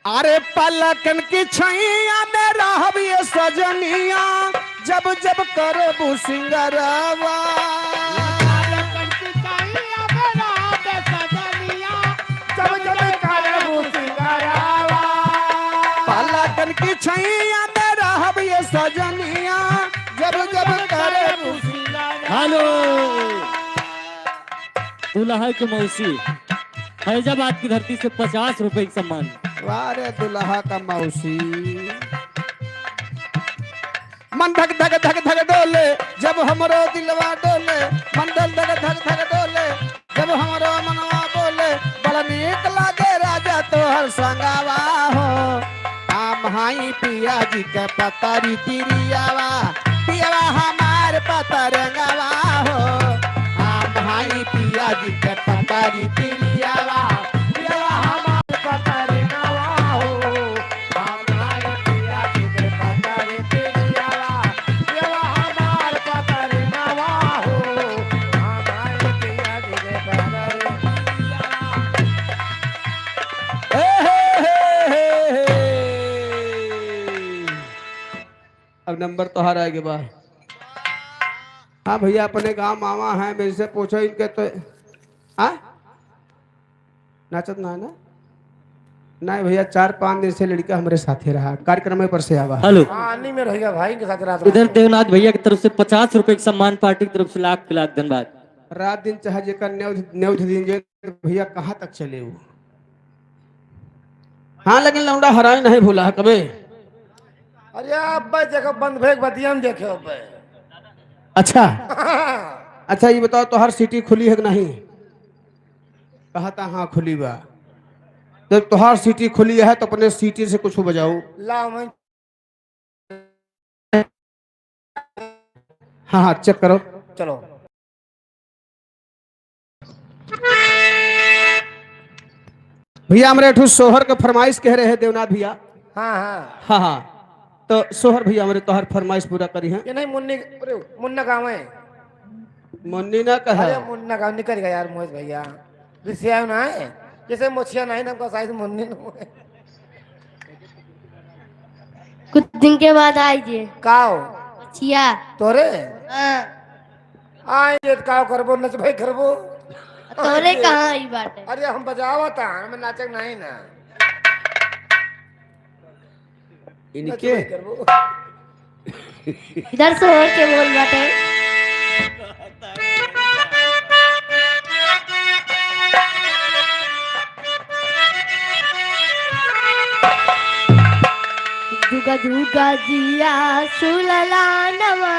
अरे पलकन की छैया में रहबिए सजनिया, जब जब करबू सिंगरवा। जब जब करबू सिंगरवा, पलकन की छैया में रहबिए सजनिया, जब जब करबू हेलो, दुल्हा की मौसी फैजाबाद की धरती से 50 रुपए का सम्मान। वारे दुल्हा का मौसी। मन धक धक धक धक डोले जब हमरो दिलवा डोले, मन धक धक धक धक डोले जब हमरो मनवा बोले, बड़ा नीक लागे राजा तोहर संगवा हो। हम हाई पिया जी के पतरी तिरियावा, पियावा हमार पतर गवा हो। हम हाई पिया जी के पतरी तिरियावा, पियावा हमार पतर गवा हो। हम हाई पिया जी के पतरी तिरियावा, पियावा हमार पतर गवा हो। हम हाई पिया जी के पतरी तिरियावा। हे हे हे हे। अब नंबर तो हार आएगा बा। हाँ भैया, अपने गांव मामा हैं, मेरे से पूछो इनके तो नाचत ना है ना? नहीं भैया, 4-5 दिन से लड़का हमारे साथ ही रहा, कार्यक्रम पर से आवा। हेलो, आनी में रहेगा भाई के साथ रात इधर देवनाथ भैया की तरफ से 50 रुपए का सम्मान, पार्टी की तरफ से लाख लाख धन्यवाद। रात दिन चाहे जेकर न्योध दिन जे भैया कहाँ तक चले वो। हाँ लेकिन लौंडा हराई नहीं भूला है कभी। अरे अब्बा देखो बंद भेग बतिया में देखे अब्बा। अच्छा अच्छा, ये बताओ तो हर सिटी खुली है कि नहीं? कहा था हाँ खुली बा। जब तोहार सिटी खुली है तो अपने सिटी से कुछ बजाओ। ला मैं हाँ हाँ चेक करो। चलो भैया हमारे ठूस सोहर के फरमाइश कह रहे हैं देवनाथ भैया। हाँ हाँ हाँ हाँ, तो सोहर भैया हमारे तोहर फरमाइश पूरा करी है। ये नहीं मुन्नी, अरे मुन्ना गाँव है। मुन्नी ना कहा। अरे मुन्ना गाँव निकल गया यार मोहित भैया, रिसिया ना है जैसे मोछिया नहीं ना साइज मुन्नी न कुछ दिन के बाद आइए। काओ छिया तोरे हाँ। आइए काओ करबो नच भाई करबो। तोरे कहाँ आई बात है? अरे हम बजावता हमें नाचक नहीं ना इनके करबो। इधर से हो के बोल बाटे। जुगा जिया सुलला नवा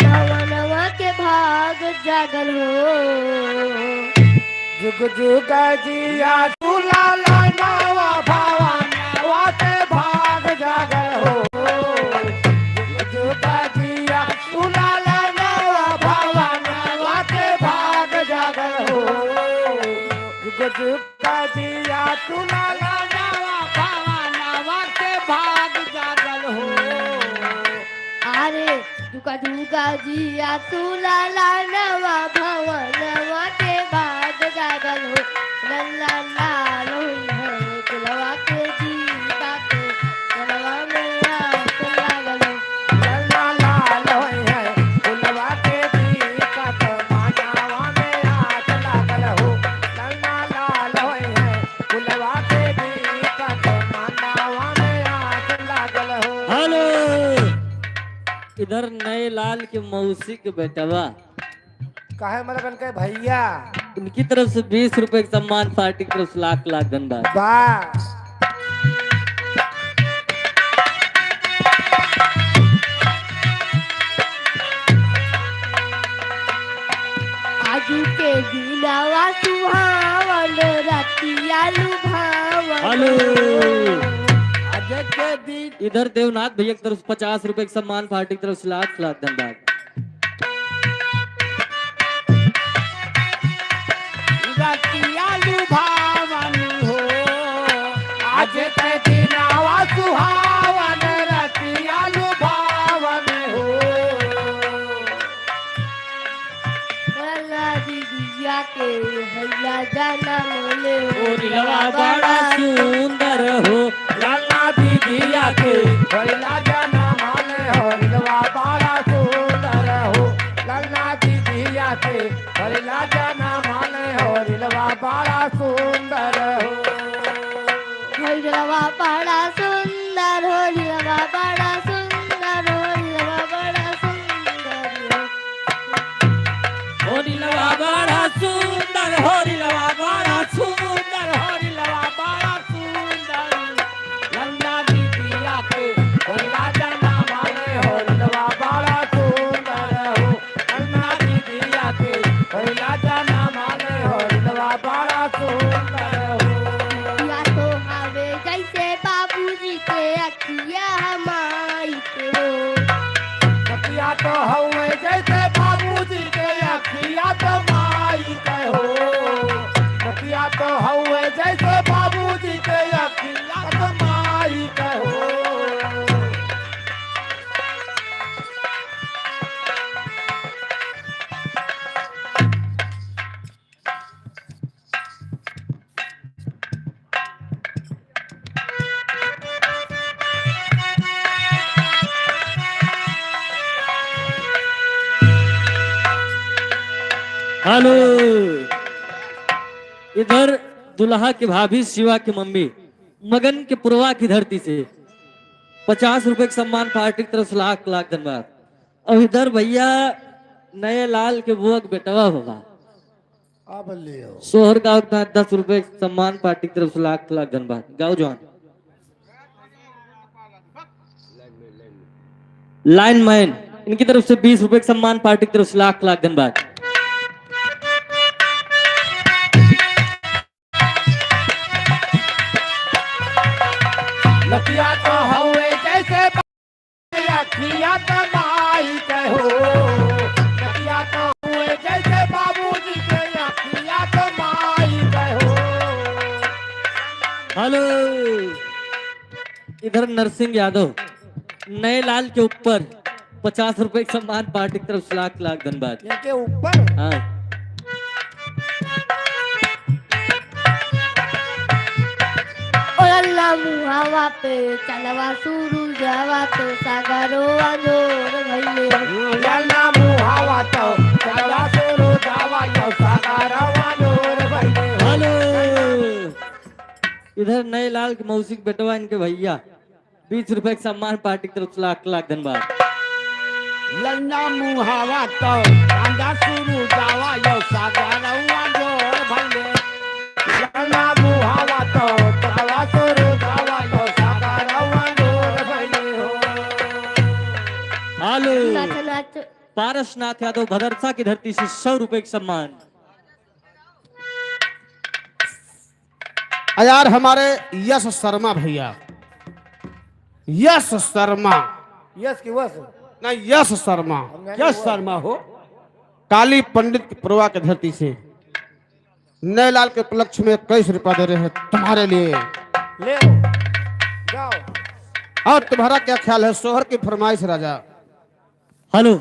नवा नवा के भाग जागल हो जुग जुग जिया तुला नवा भावा नवा के भाग जागल हो जुग जुग जिया तुला नवा भावा नवा के भाग जागल हो जुग जुग जिया तुला नवा भावा नवा के भाग जागल हो अरे जुगा जुगा जिया सुलला नवा भवा नवा के भाग जागल हो लल्ला लाल हुई है कुलवा के जीता के कुलवा में आस लागल हो लल्ला लाल होय है कुलवा के दीपक मानवा में आस लागल हो लल्ला लाल होय है कुलवा के दीपक मानवा में आस लागल हो हेलो, इधर नए लाल के मौसी के बेटवा, काहे मलकन के भैया उनकी तरफ से 20 रुपए के सम्मान, पार्टी की तरफ से लाख लाख धन्यवाद। बा आजू के दिलवा सुहावन रतिया लुभावन हेलो, आज के दिन इधर देवनाथ भैया की तरफ से 50 रुपए के सम्मान, पार्टी की तरफ से लाख लाख धन्यवाद। रतिया लुभावन हो आज के दिनवा सुहावन रतिया लुभावन हो लल्ला दीदिया के भैया जाना मोले ओ दिलवा बड़ा सुंदर हो, लाला दीदिया के भैला जाना माले हो दिलवा बड़ा सुंदर हो लाला दीदिया के भैला जाना माले हो दिलवा बड़ा सुंदर हो दिलवा बड़ा सुंदर हो दिलवा बड़ा सुंदर हो दिलवा बड़ा सुंदर हो ओ दिलवा बड़ा सुंदर हो, दिलवा बड़ा सुंदर हो, दिलवा बड़ा सुंदर लल्ला दीदिया के भैला जाना माले हो दिलवा बड़ा सुंदर हो लल्ला दीदिया के भैला जाना माले हो दिलवा बड़ा सुंदर हो या तो हवे जैसे बाबूजी के अखिया हमारी के हो अखिया तो हवे जैसे बाबूजी के अखिया तो माई के हो अखिया तो हवे जैसे बाबूजी के अखिया तो माई के हो हेलो, इधर दुल्हा के भाभी शिवा की मम्मी मगन के पुरवा की धरती से 50 रुपए के सम्मान, पार्टी की तरफ से लाख लाख धन्यवाद। और इधर भैया नए लाल के बुआ के बेटवा होगा, अब लियो सोहर गाँव का 10 रुपए के सम्मान, पार्टी की तरफ से लाख लाख धन्यवाद। गाँव जवान लाइनमैन, इनकी तरफ से 20 रुपए के सम्मान, पार्टी की तरफ से लाख लाख धन्यवाद। लखिया तो हवे जैसे अखिया तो माई के हो लखिया तो हवे जैसे बाबूजी के अखिया तो माई के हो हेलो, इधर नरसिंह यादव नए लाल के ऊपर 50 रुपए के सम्मान, पार्टी की तरफ से लाख लाख धन्यवाद। के ऊपर हाँ, ओला मुहावा पे चलवा शुरू जावा तो सागरो अंजोर भइले लल्ला मुहावा तो चलवा सुरू जावा यो सागरवा नूर भइले हेलो, इधर नए लाल के मौसी के बेटवा इनके भैया 20 रुपए के सम्मान, पार्टी की तरफ से लाख लाख धन्यवाद। लल्ला मुहावा तो आंदा सुरू जावा यो सागरवा नूर भइले लल्ला मुहावा तो चलवा सुरू जावा यो सागरवा नूर भइले हेलो नाच नाच। पारसनाथ यादव भदरसा की धरती से 100 रुपए का सम्मान। यार हमारे यश शर्मा भैया, यश शर्मा, यस की वस ना यश शर्मा, क्या शर्मा हो? काली पंडित की पुरवा की धरती से नए लाल के उपलक्ष्य में 21 रुपया दे रहे हैं तुम्हारे लिए। ले लो, जाओ। और तुम्हारा क्या ख्याल है? सोहर की फरमाइश राजा। हेलो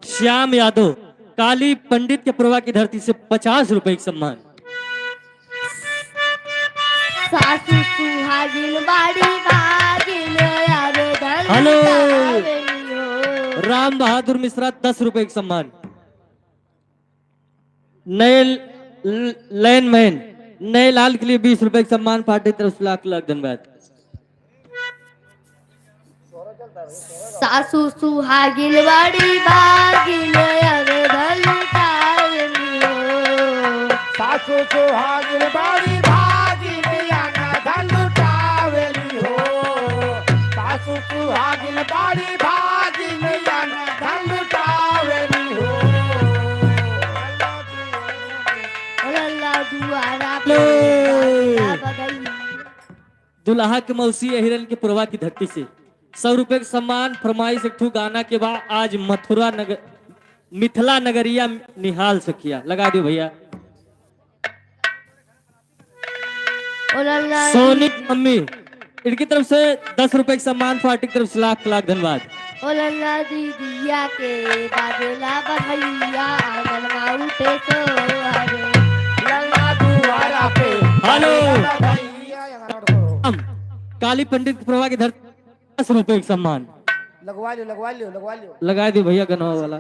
श्याम यादव काली पंडित के पुरवा की धरती से 50 रुपए का सम्मान। सासू सुहागिन बाड़ी भागिन यार धन हेलो। उठावेली हो। राम बहादुर मिश्रा 10 रुपए का सम्मान। नए लाइनमैन नए लाल के लिए 20 रुपए का सम्मान। पार्टी की तरफ से लाख लाख धन्यवाद। सासू सुहागिन बाड़ी भागिन यार धन उठावेली हो। सासू सुहागिन बाड़ी भागिन यार धन उठावेली हो। सासू सुहागिन बाड़ी भागिन यार धन उठावेली हो। अल्लाह दुआरा पे ले। बधाई। दुल्हा की मौसी हिरन की पुरवा की धरती से 100 रुपए का सम्मान। फरमाइश एक ठू गाना के बाद आज मथुरा नगर मिथिला नगरिया निहाल सखिया लगा दो भैया। अल्लाह सोनी मम्मी इनकी तरफ से 10 रुपए का सम्मान। पार्टी की तरफ से लाख लाख धन्यवाद। ओलल्ला दीदिया के बादला बधैया आंगन में उठे सोहरे। लल्ला दुआरा पे हेलो भैया यहाँ रखो। काली पंडित की प्रभा की धरती 10 रुपए का सम्मान। लगवा लो, लगवा लो, लगवा लो। लगा दो भैया गनवा वाला।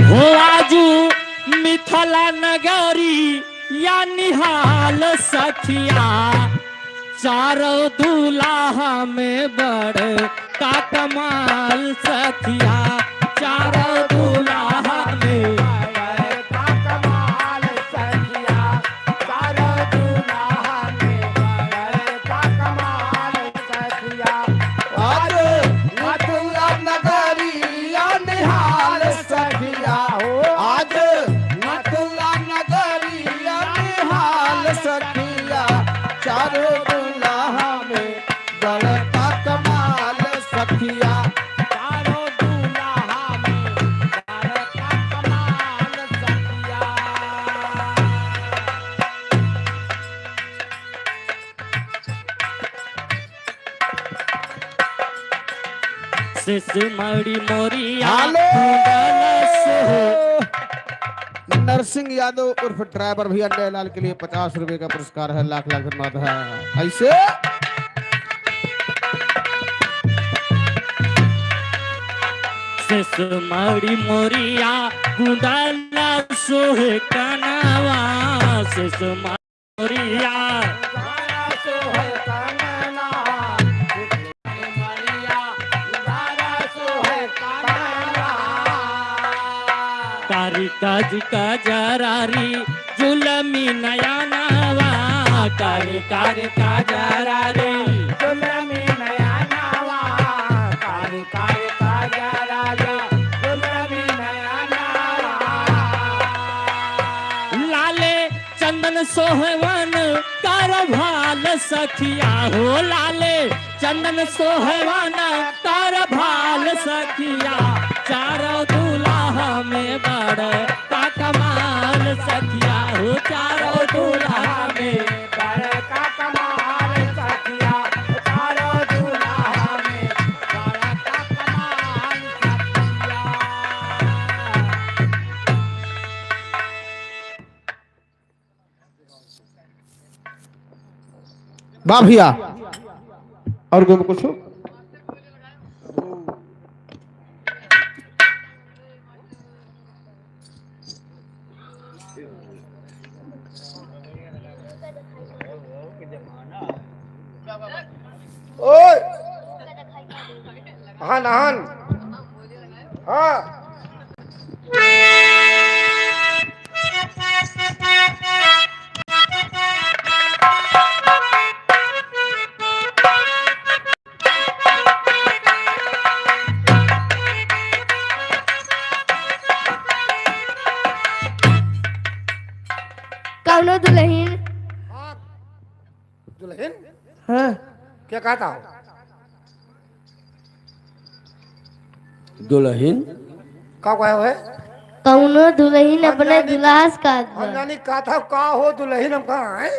हो आजू मिथिला नगरी या निहाल सखिया चारों दूल्हा में बड़ का कमाल सखिया। चारों दूल्हा में का कमाल सखिया, चारों दूल्हा में का कमाल सखिया। आज मथुरा नगरिया निहाल सखिया हो। आज मथुरा नगरिया निहाल सखिया, चारों दूल्हा में बड़ा कमाल सखिया। चारों दूल्हा में बड़ा कमाल सखिया। सिसमड़ी मोरिया नरसिंह यादव उर्फ ड्राइवर भैया नयलाल के लिए 50 रुपए का पुरस्कार है। लाख लाख धन्यवाद है। ऐसे सिसमड़ी मोरिया गुंडाला सोहे कनावा। सिसमड़ी मोरिया गाया सो है कानना, मरिया गाया सो है कानना। कारी काज का जरारी जुलमी नयानावा। कारी कारी का जरारी दुलमी नया नावा, कारी कारी काजा राजा, दुलमी नया नावा। लाले चंदन सोहवन कर भाल सखिया हो। लाले चंदन सोहवन कर भाल सखिया। चारों दूल्हा में बड़ का कमाल सखिया हो। चारों दूल्हा में बड़का कमाल सखिया, चारों दूल्हा में बड़का कमाल सखिया। वाह भैया। और कुछ ओए हन हन हाँ कौनो दुल्हन दुल्हन हाँ क्या कहता हो? दुल्हन का कहे हो? कौनो दुल्हन अपने दुल्हा से काज बा। हम जानी का था का हो दुल्हन हम कहाँ है?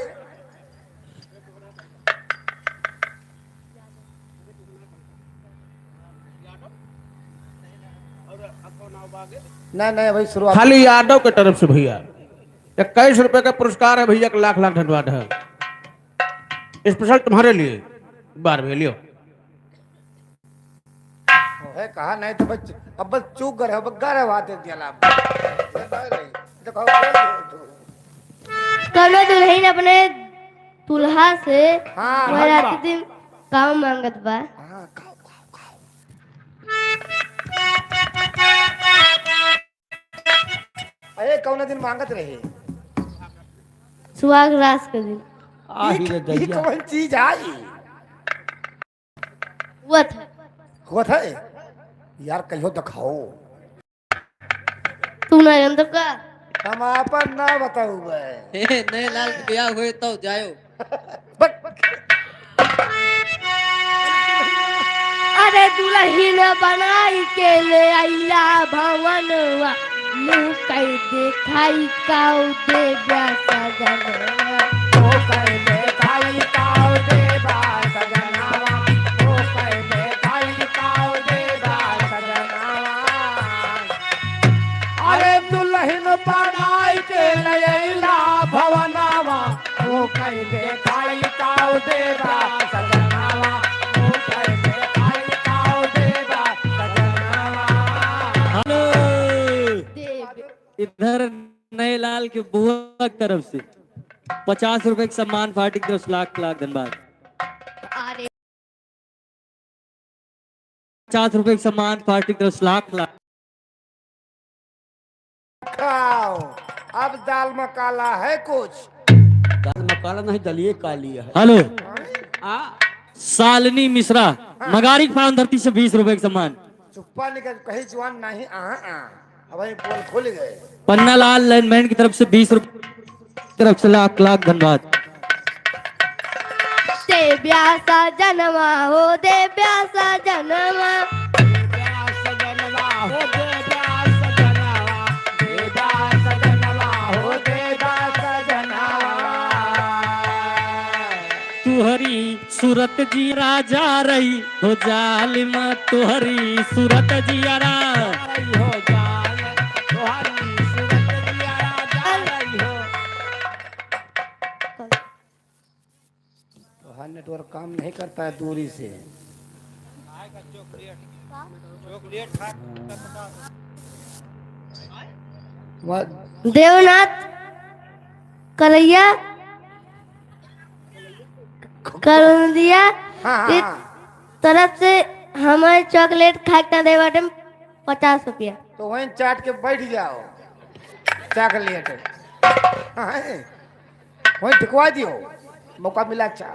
नहीं नहीं भाई शुरुआत खाली यादव के तरफ से भैया 21 रुपए का पुरस्कार है भैया, लाख लाख धन्यवाद है स्पेशल तुम्हारे लिए। बार में लियो। है कहा नहीं तो बस अब बस चूक गए अब गरे बात है दिया लाभ देखो कौनो दुल्हन अपने दुल्हा से हाँ, बराती दिन काम मांगत बा। हाँ खाओ खाओ खाओ अरे कौन दिन मांगत रहे? सुहाग रात के दिन ये कौन चीज आई हुआ था। यार कहियो दिखाओ। तू ना जानता का हम आपन ना बताऊ बे। नए लाल के ब्याह हुए तो जायो। अरे दुल्हन बनाई के ले आइला भवनवा मुँह कई देखाई काऊ दे ब्यासा जनवा। ओ कहे देखाई काऊ दे बा सजनावा, ओ कहे देखाई काऊ दे बा सजनावा। अरे दुल्हन बनाई के लयला भवनावा, ओ कहे देखाई काऊ दे बा सजनावा, ओ कहे देखाई काऊ दे बा सजनावा। हेलो, दे इधर नए लाल के बुआ की तरफ से 50 रुपए का सम्मान पार्टी की तरफ से लाख लाख धन्यवाद। अरे 50 रुपए का सम्मान पार्टी की तरफ से लाख लाख। खाओ अब दाल में काला है कुछ। दाल में काला नहीं दलिए काली है। हेलो, शालिनी मिश्रा मगारी फार्म धरती से 20 रुपए का सम्मान। चुप्पा निकल कहीं जवान नहीं अब वही बोल खुल गए। पन्ना लाल लाइनमैन की तरफ से 20 रुपए की तरफ से लाख लाख धन्यवाद। दे ब्यासा जनवा हो दे ब्यासा जनवा। तुहरी सूरत जी राजा रही हो जालिमा, तुहरी सूरत जियारा हो जाल तुम्हारी सूरत दिया राजा रही हो। तो हाँ नेटवर्क काम नहीं करता है दूरी से। देवनाथ करैया कर दिया हाँ इस तरफ से हमारे चॉकलेट खाना दे बाटे 50 रुपया। तो वहीं चाट के बैठ जाओ चॉकलेट। हाँ वहीं टिकवा दियो मौका मिला अच्छा।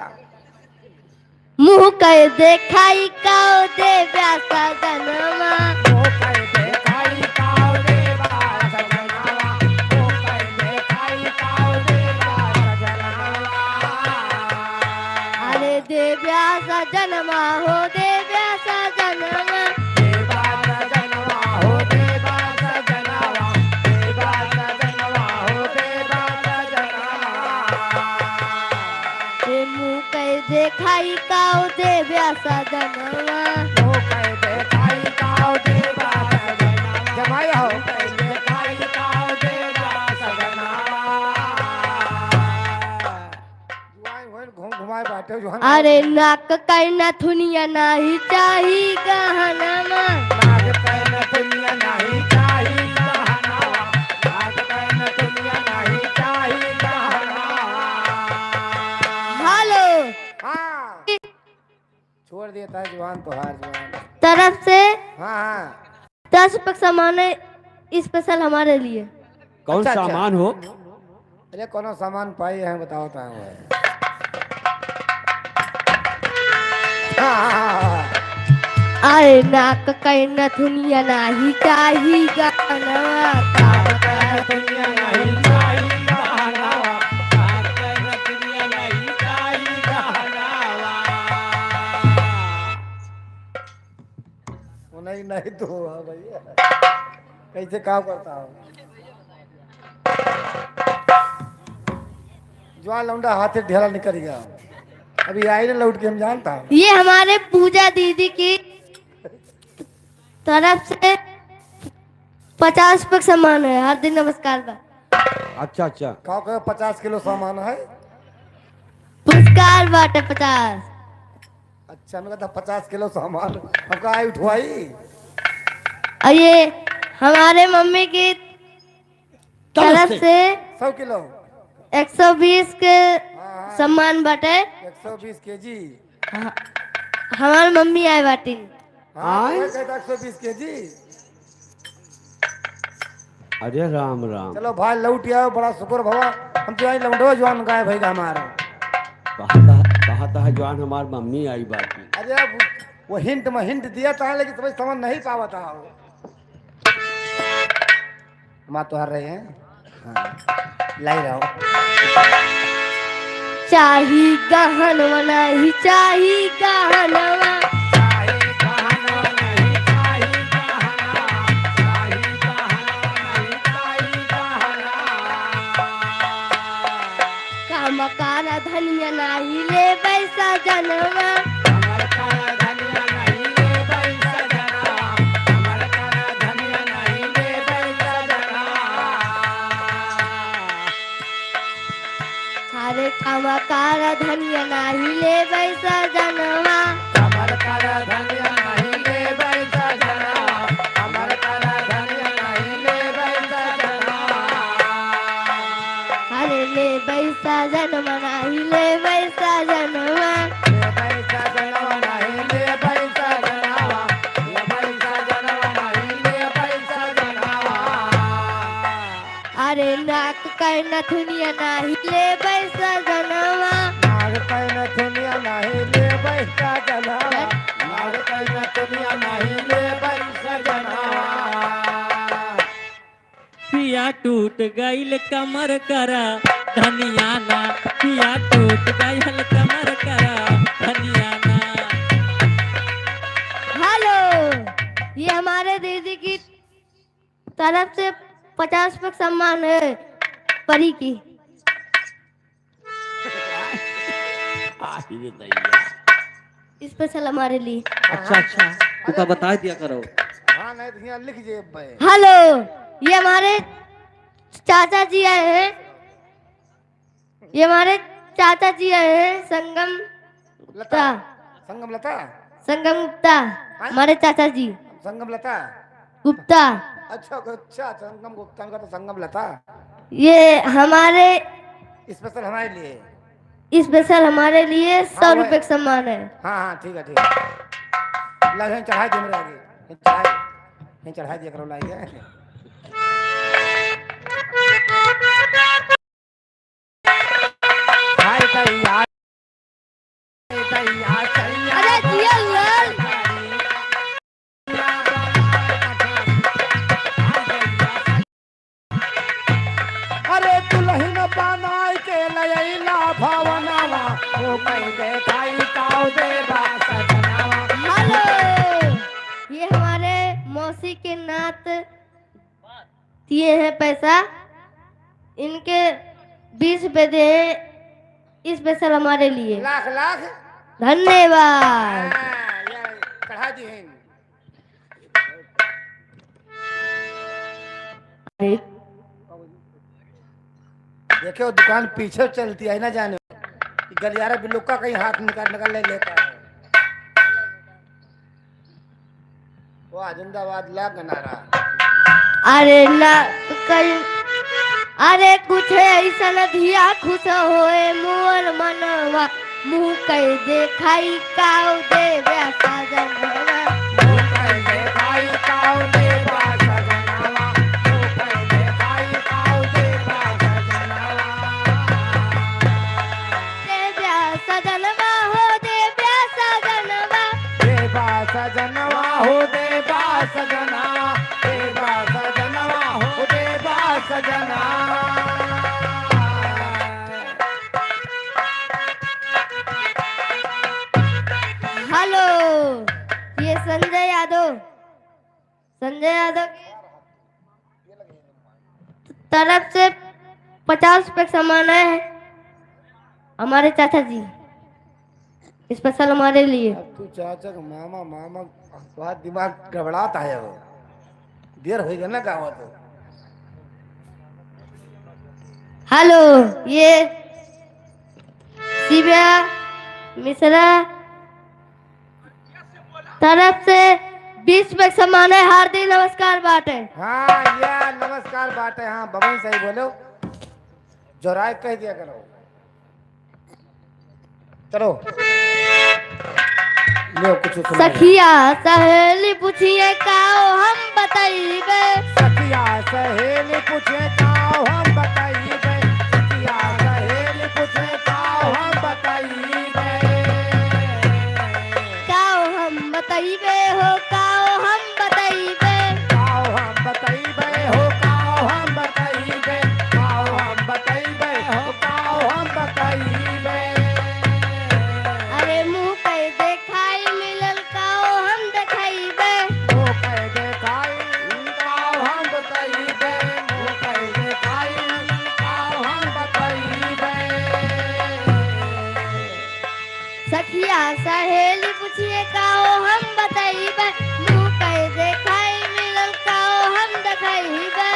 मुँह कह देखाई काओ दे ब्यासा जनवा। अरे दे ब्यासा जन्मा हो दे ब्यासा जन्मा। मुँह कह देखाई काओ दे ब्यासा जनवा। जमाया हो घूम घुमाए बाटे जो अरे नाक कहना थुनिया नाही चाही गहनमा। हेलो हाँ छोड़ देता है जवान तो हार जवान। तरफ से हाँ हाँ 10 रुपये का सामान है स्पेशल हमारे लिए। कौन अच्छा, सामान हो? अरे कौन सामान पाई है बताओ तो अरे नाक कहना थुनिया नाही चाही गहनमा। नहीं तो हाँ भैया कैसे काम करता हूँ जवान लौंडा हाथ से ढेला निकल गया अभी आई ना लौट के हम जानता हूँ ये हमारे पूजा दीदी की तरफ से 50 रुपये सामान है। हार्दिक नमस्कार बा। अच्छा अच्छा कहो कहो 50 किलो सामान है पुरस्कार बाटे 50। अच्छा मैं कहता 50 किलो सामान हमका आई उठवाई और ये हमारे मम्मी की तरफ से 100 किलो 120 के सामान बाटे। 120 केजी हमारी मम्मी आए बाटी। हाँ 120 केजी अरे राम राम चलो भाई लौट आओ बड़ा शुक्र भवा हम तो आई लौटो जवान गाय भाई का हमारा कहा था जवान हमार मम्मी आई बाकी अरे अब वो हिंट में हिंट दिया था लेकिन समझ नहीं पावा था माँ तो हार रहे हैं हाँ लाई रहो चाही गहनवा नहीं चाही गहनवा कामकारा धनिया नहीं ले पैसा जनवा अरे कामकारा धनिया नहीं ले पैसा जनवा अरे ले पैसा जनवा नहीं ले पैसा जनवा अरे नाक कर नथुनिया नहीं ले पैसा जनवा पिया टूट गईल कमर करा धनिया ना पिया टूट गईल कमर करा धनिया ना। हेलो ये हमारे दीदी की तरफ से 50 रुपये सम्मान है परी की। स्पेशल हमारे लिए। अच्छा अच्छा तू का बता दिया करो हाँ नहीं तो यहाँ लिख जे भाई हेलो ये हमारे चाचा जी आए हैं। ये हमारे चाचा जी आए हैं संगम लता गुप्ता। संगम लता संगम गुप्ता हमारे चाचा जी संगम लता गुप्ता। अच्छा अच्छा संगम गुप्ता का तो संगम लता ये हमारे स्पेशल हमारे लिए स्पेशल हमारे लिए 100 रुपये का सम्मान है। हाँ हाँ ठीक है लगे चढ़ाई दे मेरे आगे चढ़ाई दिया करो लाइए अरे जिया लाल अरे दुल्हन बनाई के लयला भवनवा ओ कहीं देखाई ताऊ देवा सजनावा हेलो ये हमारे मौसी के नात दिए हैं पैसा। इनके 20 रुपए दे स्पेशल हमारे लिए। लाख लाख धन्यवाद। चढ़ा दी हैं अरे देखो दुकान पीछे चलती है ना जाने गलियारा बिल्लू का कहीं हाथ निकाल ले लेता है वो जिंदाबाद ला गनारा अरे ना कल अरे कुछ ऐसा न धिया खुश होए मोर मनवा मुँह कह देखाई काऊ दे व्यासा जनवा सजनवा हो देव्या सजनवा सजनवा हो देवा सजना देवा सजनवा हो देवा सजना हेलो ये संजय संजय यादव की तरफ से 50 रुपए का सामान है हमारे चाचा जी स्पेशल हमारे लिए। अब तू चाचा का मामा मामा बहुत दिमाग गड़बड़ाता है वो देर हो गया ना गाँव तो। हेलो ये शिव्या मिश्रा तरफ से 20 रुपए का सामान है हार्दिक नमस्कार बाटे। हाँ या नमस्कार बात है। हाँ बबन सही बोलो जोराय कह दिया करो। चलो लो कुछ सुनाओ। सखिया सहेली पूछिए काओ हम बताइबे। सखिया सहेली पूछे काओ हम बताइबे। सखिया सहेली पूछे काओ हम बताइबे। काओ हम बताइबे हो काओ हम बताइबे। काओ हम बताइबे हो काओ हम बताइबे। काओ हम बताइबे हो काओ हम बताइबे। अरे मुंह पे देखाई मिलल काओ हम देखाइबे। वो कह देखाई काओ हम बताइबे। वो कह देखाई काओ हम बताइबे। सखिया सहेली पूछिए काओ हम बताइबे। मुंह पे देखाई मिलल काओ हम देखाइबे।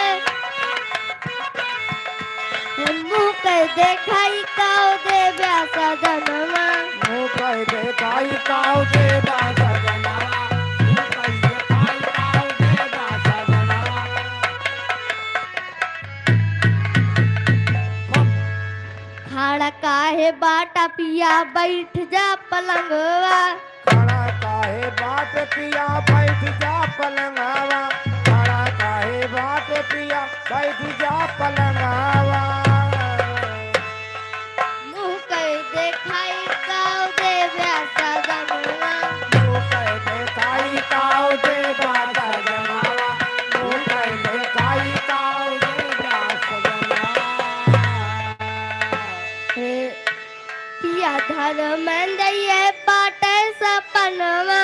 मुंह पे देखाई काओ देव्या सजनमा। वो कह देखाई काओ देवा सजना। वो कह देखाई काओ देवा सजना। खाड़ा काहे बाटा पिया बैठ जा पलंगवा। खड़ा काहे बात पिया बैठ जा पलंगावा। खड़ा काहे बात पिया बैठ जा पलंगावा। मुंह कह देखाई काओ देव्या सजनमा। वो कह देखाई काओ देवा सजनावा। वो कह देखाई काओ देवा सजनावा। हे पिया धर्मेंद्र ये बाटे सपनवा।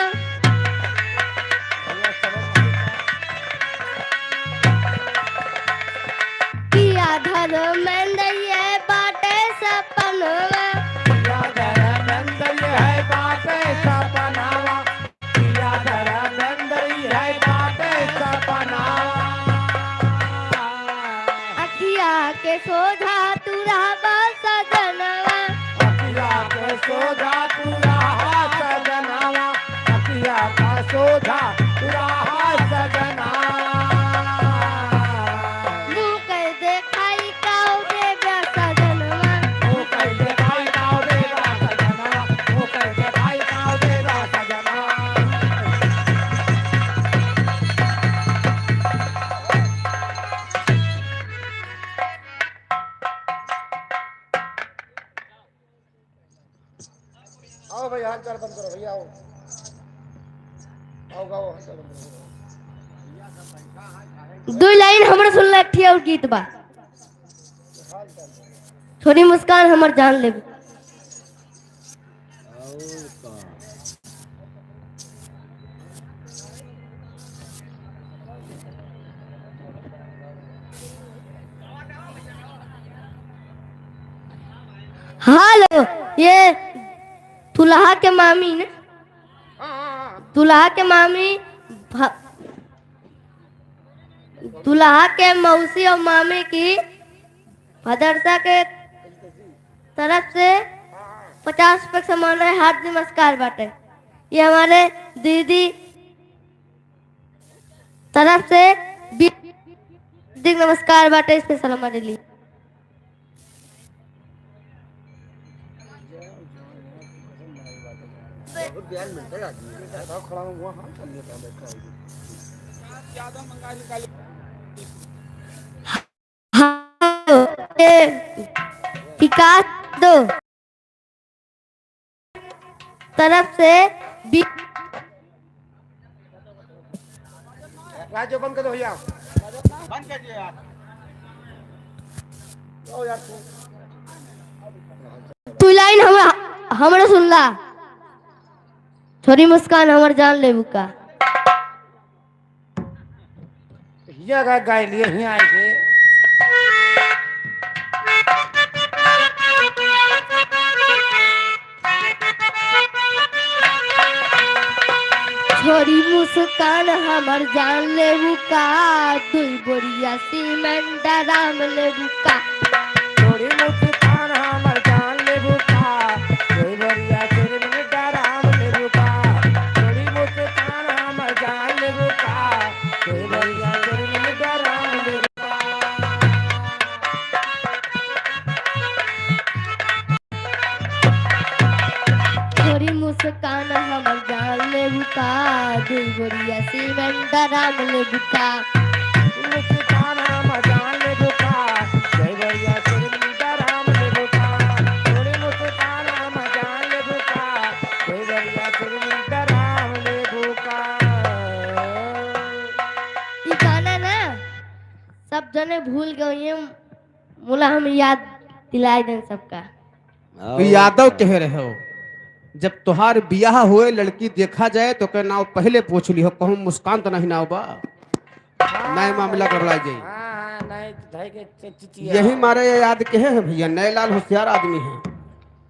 पिया धर्मेंद्र ये बाटे सपनवा। पिया धर्मेंद्र है बाटे सपनावा। पिया धर्मेंद्र है बाटे सपनावा। अखिया के सोझा तू रहबा सजनवा। अखिया के सोझा तू रहा सजनावा। अखिया का सोझा तू रहा सजनावा। मुंह कह देखाई काओ देव्या सजनवा। वो कह देखाई काओ देवा सजनावा। वो कह देखाई काओ देवा सजनावा। आओ भाई हाल चाल बंद करो भैया आओ। आओ गाओ हाल चाल बंद करो। दो लाइन हमरे सुन लठी और गीत बा। थोड़ी मुस्कान हमर जान ले। हेलो ये दुल्हा के मामी ने दुल्हा के मामी दुल्हा के मौसी और मामी की भदरसा के तरफ से 50 रुपए का सामान है हार्दिक नमस्कार बाटे। ये हमारे दीदी तरफ से हार्दिक नमस्कार बाटे स्पेशल हमारे लिए। खड़ा हुआ हाल चाल लेता है बैठा है। हाँ, ये विकास दो तरफ से राजो बंद कर दो भैया। बंद कर दिया यार। ओ यार तू लाइन हमरा सुनला। थोड़ी मुस्कान हमर जान ले बुका। ये गाय लिए ही आएंगे। छोरी मुस्कान हमर जान ले बुका, दुई बोरिया सीमेंट राम ले बुका। थोड़ी मुस्कान हमर जान ले बुका, कोई बढ़िया तेरे में डराम ले बुका। थोड़ी मुस्कान हमर जान ले बुका, कोई बढ़िया तेरे में डराम ले बुका। छोरी मुस्कान हमर जान ले बुका, दुई बोरिया सीमेंट राम ले बुका। मुस्कान हमर जान ले बुका, कोई बढ़िया तेरे में डराम ले बुका। थोड़ी मुस्कान हमर जान ले बुका, कोई बढ़िया तेरे में डराम ले बुका। ई गाना ना सब जने भूल गए, मुला हम याद दिलाए दें सबका। तो यादव कह रहे हो, जब तुहार बियाह हुए लड़की देखा जाए तो के नाव पहले पूछ ली हो, कहूँ मुस्कान तो नहीं नाव बा, नए मामला गड़बड़ा जाए। हाँ, नहीं तो धई के चिचिया। यही मारे ये याद कहे हैं भैया, नए लाल होशियार आदमी हैं।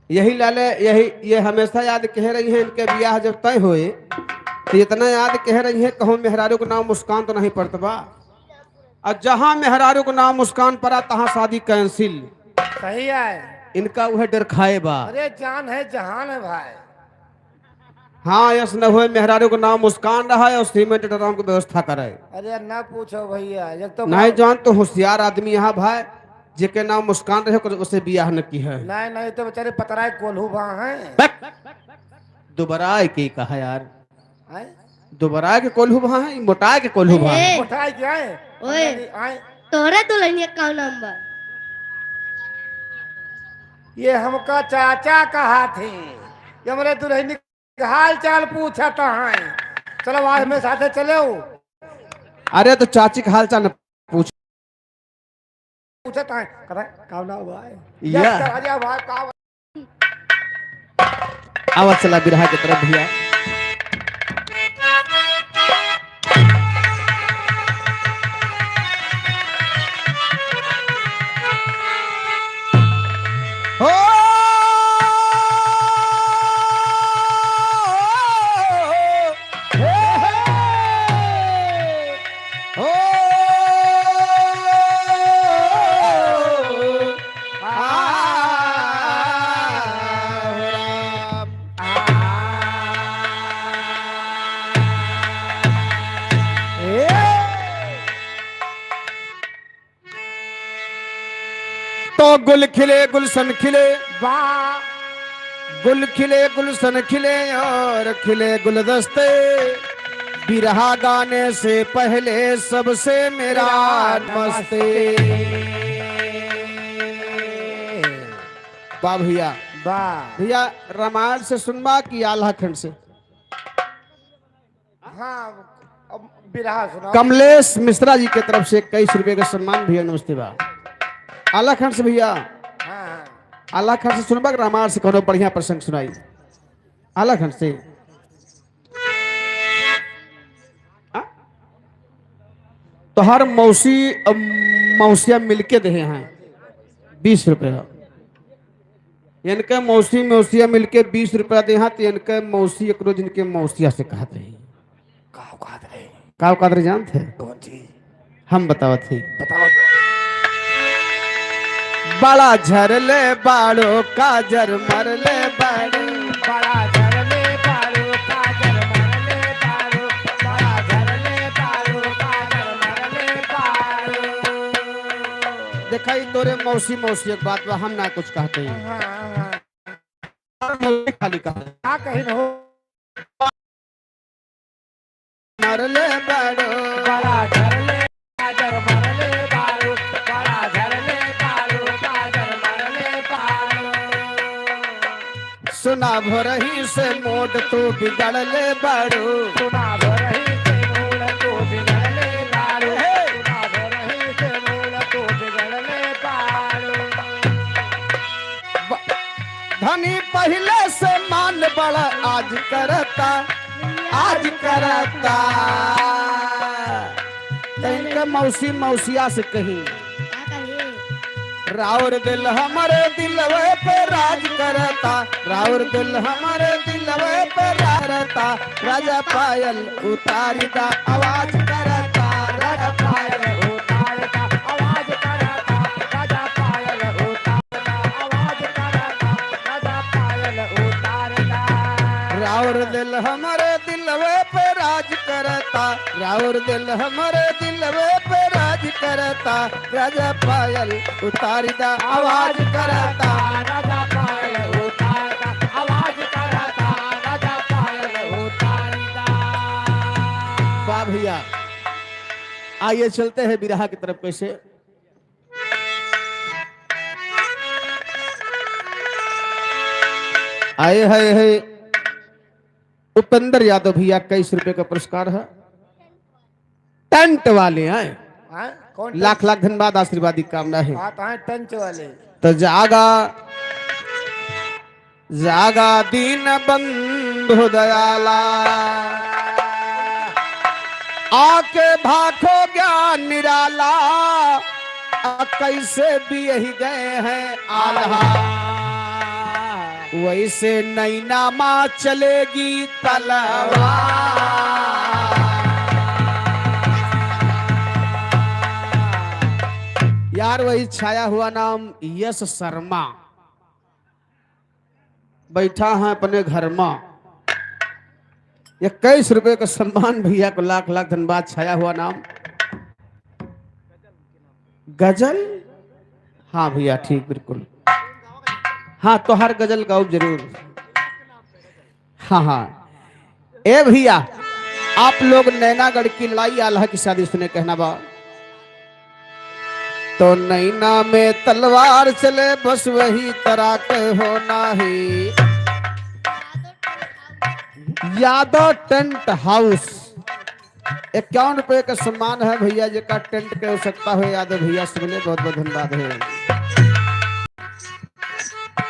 यही लाले यही ये हमेशा याद कह रही हैं, इनके बियाह जब तय हुए तो इतना याद कह रही हैं, कहूँ मेहरारू का नाम मुस्कान तो नहीं पड़ता बा। और जहाँ मेहरारू का नाम मुस्कान पड़ा तहाँ शादी कैंसिल। सही है। इनका वह डर खाए बा। अरे जान है जहान है भाई। हाँ यस न हुए मेहरारू का नाम मुस्कान रहा है और सीमेंट ड्राम की व्यवस्था करे। अरे ना पूछो भैया, एक तो नहीं जान तो होशियार आदमी यहाँ भाई, जेके नाम मुस्कान रहे उसे बियाह न की है। नहीं नहीं तो बेचारे पतराए कोल्हू वहाँ हैं। दोबारा की कहा यार, हैं? दोबारा के कोल्हू वहाँ है, मोटाए के कोल्हू वहाँ है। उठाए क्या है? ओए आए तोरे दुल्हनिया का नंबर ये हमका चाचा कहा थे, ये हमारे दुल्हन का हाल चाल पूछा था। चलो आज में साथे चले हो। अरे तो चाची का हाल चाल न पूछ। पूछा था का ना हुआ है या। अरे भाई का आवाज चला बिरहा की तरफ भैया। हो तो गुल खिले गुलशन खिले, वाह गुल खिले गुलशन खिले और खिले गुलदस्ते, बिरहा गाने से पहले सबसे मेरा नमस्ते। वाह भैया, वाह। भैया रामायण से सुनबा कि आल्हा खंड से? हाँ अब बिरहा सुनाओ। कमलेश मिश्रा जी की तरफ से 21 रुपए का सम्मान भैया, नमस्ते बा। आल्हा खंड से भैया, हाँ आल्हा खंड से सुनबा रामायण से कोनो बढ़िया प्रसंग सुनाई। आल्हा खंड से तो हर मौसी मौसिया मिलके दे हैं 20 रुपया। इनके मौसी मौसिया मिलके 20 रुपया दे हैं, तो इनके मौसी एक रोज इनके मौसिया से कहते हैं का कादर जानते हैं? कौन चीज हम बतावत थे। बताओ। बड़ा झरले बाड़ो काजर मरले बाड़ो, बड़ा झरले बारो काजर मरले बारो, बड़ा झरले बारो काजर मरले बारो। दिखाई तोरे मौसी मौसी एक बात बा, हम ना कुछ कहते हैं। हाँ मौसी खाली कहा हाँ कहीं न हो। मरले बाड़ो, बड़ा झरले काजर मरले बारो, बड़ा झरले बारो काजर मरले बारो। सुना भरही से मोड तो बिगड़ले बाड़ो, सुना भरही से मूल तो बिगड़ले बारो, सुना भरही से मूल तो बिगड़ले बारो। धनी पहले से मान बड़ा आज करता, आज करता। तो इनका मौसी मौसिया से कहीं का कहिए राउर दिल हमारे दिलवे पे राज करता, राउर दिल हमारे दिलवे पे राज करता, राजा पायल उतारता आवाज करता, राजा पायल उतारता आवाज करता, राजा पायल उतारता आवाज करता, राजा पायल उतारता। राउर दिल हमारे दिलवे पे राज करता, राउर दिल हमारे दिलवे पे राज करता, राजा पायल उतारता आवाज करता, राजा पायल उतारता आवाज करता, राजा पायल उतारता। वाह भैया, आइए चलते हैं बिरहा की तरफ। कैसे आए है उपेंद्र यादव भैया, 21 रुपए का पुरस्कार है। टेंट वाले हैं, हाँ? कौन लाख लाख धन्यवाद, आशीर्वाद की कामना है। बात है टंच वाले। तो जागा जागा दीन बंधु दयाला, आके भाखो ज्ञान निराला, कैसे भी यही गए हैं आल्हा, वैसे नैना माँ चलेगी तलवार। यार वही छाया हुआ नाम यश शर्मा बैठा है अपने घर में। 21 रुपए का सम्मान भैया को, लाख लाख धन्यवाद। छाया हुआ नाम गजल। हाँ भैया ठीक, बिल्कुल हाँ, तो हर गजल गाओ जरूर। हाँ हाँ, ए भैया आप लोग नैनागढ़ की लड़ाई आल्हा की शादी सुने, कहना बा तो नैना में तलवार चले, बस वही तरह के होना ही। यादव टेंट हाउस 51 रुपए का सम्मान है भैया जी का। टेंट के हो सकता है यादव भैया से मिले, बहुत बहुत धन्यवाद है।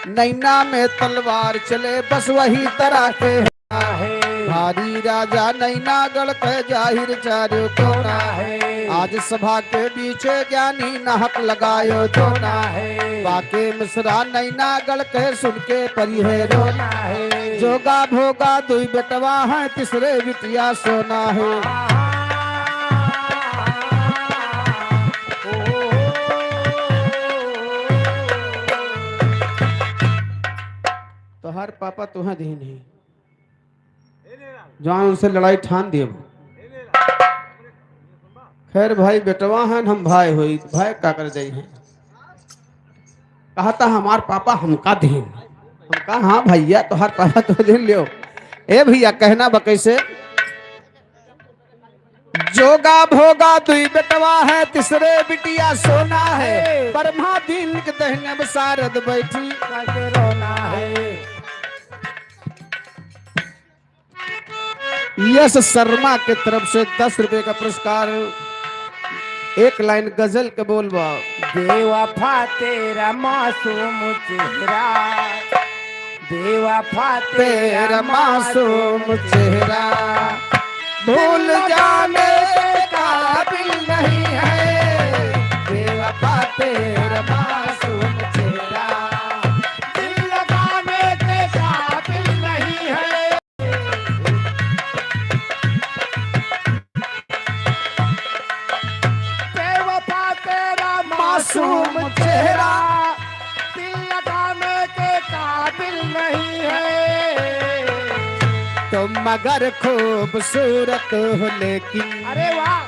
नैना में तलवार चले, बस वही तरह के होना है। भारी राजा नैनागढ़ पे जाहिर चारों कोना है। आज सभा के पीछे ज्ञानी नाहक लगायो धोना है। बाके मिश्रा नैनागढ़ के सुन के परी है रोना है। जोगा भोगा दुई बेटवा है, तीसरे बिटिया सोना है। तो हर पापा तुहा दी नहीं, जहाँ उनसे लड़ाई ठान दिए। खैर भाई बेटवा हैं, हम भाई हुई, भाई का कर जाई हैं। कहा था हमार पापा हमका दीन, हम कहा हाँ भैया तो हर पापा तो दे लियो। ए भैया कहना बा कैसे, जोगा भोगा दुई बेटवा है, तीसरे बिटिया सोना है। ब्रह्मा दिन के दहने में शारद बैठी रोना है। यश शर्मा के तरफ से 10 रुपए का पुरस्कार। एक लाइन गजल के बोलबा, बेवफा तेरा मासूम चेहरा, बेवफा तेरा मासूम चेहरा भूल जाने के काबिल नहीं है। बेवफा तेरा मासूम चेहरा दिल लगाने के काबिल नहीं है। बेवफा तेरा मासूम चेहरा दिल लगाने के काबिल नहीं है। तुम मगर खूबसूरत हो लेकिन, अरे वाह,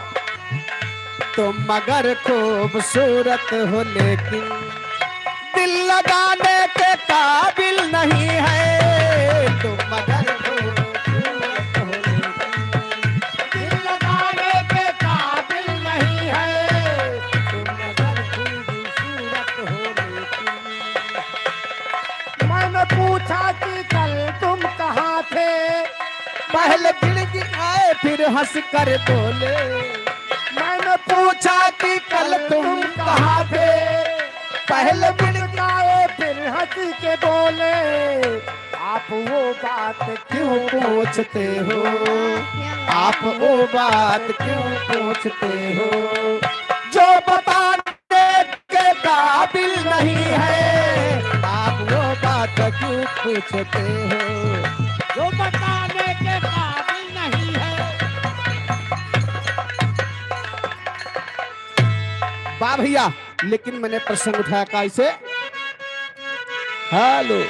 तुम मगर खूबसूरत हो लेकिन दिल लगाने के काबिल नहीं है। तुम मगर खूबसूरत हो लेकिन दिल लगाने के काबिल नहीं है। तुम मगर खूबसूरत हो लेकिन। मैंने पूछा कि कल तुम कहाँ थे, पहले गिड़ आए फिर हंस कर बोले। मैंने पूछा कि कल तुम कहाँ थे, पहले गिड़गाए फिर हंस के बोले। आप आप वो बात क्यों पूछते हो, आप वो बात क्यों पूछते हो, जो बताने के काबिल नहीं है, आप वो बात क्यों पूछते हो। जो बताने के काबिल नहीं है। वाह भैया, लेकिन मैंने प्रसंग उठाया कैसे। हेलो,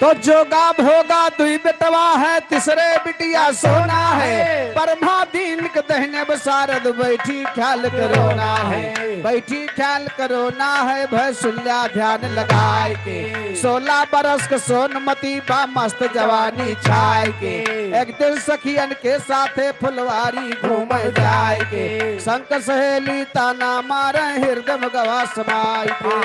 तो जोगा भोगा दुई बेटवा है, तीसरे बिटिया सोना है, परमा दीन के दहने बसारद बैठी ख्याल करो ना है, बैठी ख्याल करो ना है, भय सुल्या ध्यान लगाए के, 16 बरस के सोनमती बा मस्त जवानी छाए के, एक दिन सखियन के साथे फुलवारी घूम जाए के, संग सहेली ताना मारे हृदय में गवा समाए के।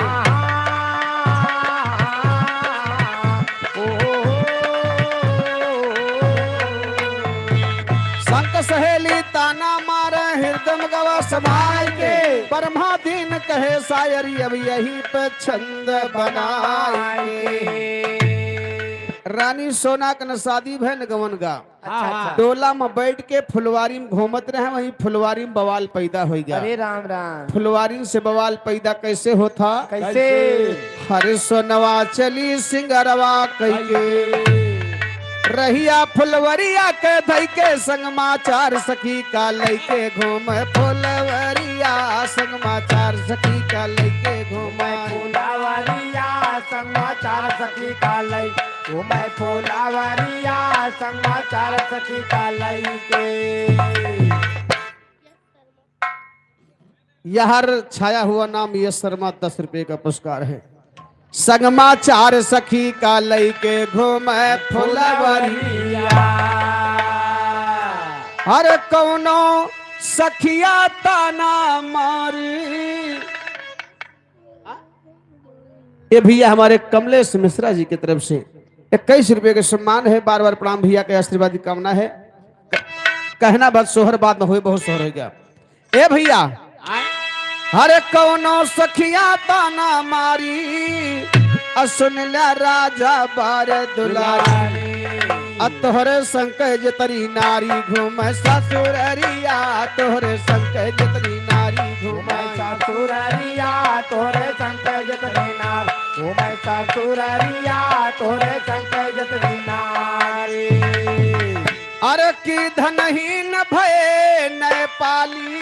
सहेली ताना मारे हृदय गवा समाय के, परमा दीन कहे शायरी अब यही पे छंद बनाए। रानी सोना का न शादी भय न गवन गा, डोला में बैठ के फुलवारी में घूमत रहे, वही फुलवारी में बवाल पैदा हो गया। अरे राम राम, फुलवारी से बवाल पैदा कैसे होता, कैसे। हरे सोनवा चली सिंगरवा कई रहिया फुलवरिया के धई के संगमाचार सखी का लैके घूमे, फुलवरिया संगमाचार सखी का लैके घूमे, फुलवरिया समाचार सखी का लई घूमे, फुलवरिया समाचार सखी का लई के। यह छाया हुआ नाम यश शर्मा 10 रुपए का पुरस्कार है। संगमाचार सखी का लई के घूमे फुलवरिया, हर कौनो सखिया ताना मारी। ये भैया हमारे कमलेश मिश्रा जी की तरफ से 21 रुपए का सम्मान है। बार बार प्रणाम भैया के आशीर्वाद की कामना है। कहना बात सोहर बात में हुए बहुत सोहर हो गया। ए भैया, हरे कौनो सखिया ताना मारी, असुन ला राजा बार दुलारी, तोहरे संकज जतरी नारी घूमे ससुररिया, तोहरे संकज जतरी नारी घूमे ससुररिया, तोहरे संकज जतरी नारी घूमे ससुररिया, तोहरे संकज जतरी नारी। अरे की धनहीन भये नए पाली,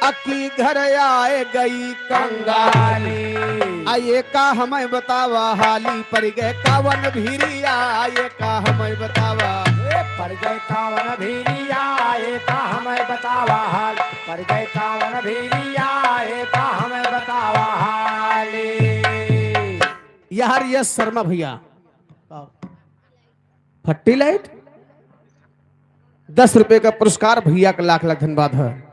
अकी घर आए गई कंगाली, आये का हमें बतावा हाली, पर गए कावन भीरिया, आये का हमें बतावा, पर गए कावन भीरिया, आये का हमें बतावा हाल, पर गए कावन भीरिया, आये का हमें बतावा हाली। यार ये शर्मा भैया फट्टी लाइट 10 रुपए का पुरस्कार भैया का लाख लाख धन्यवाद है।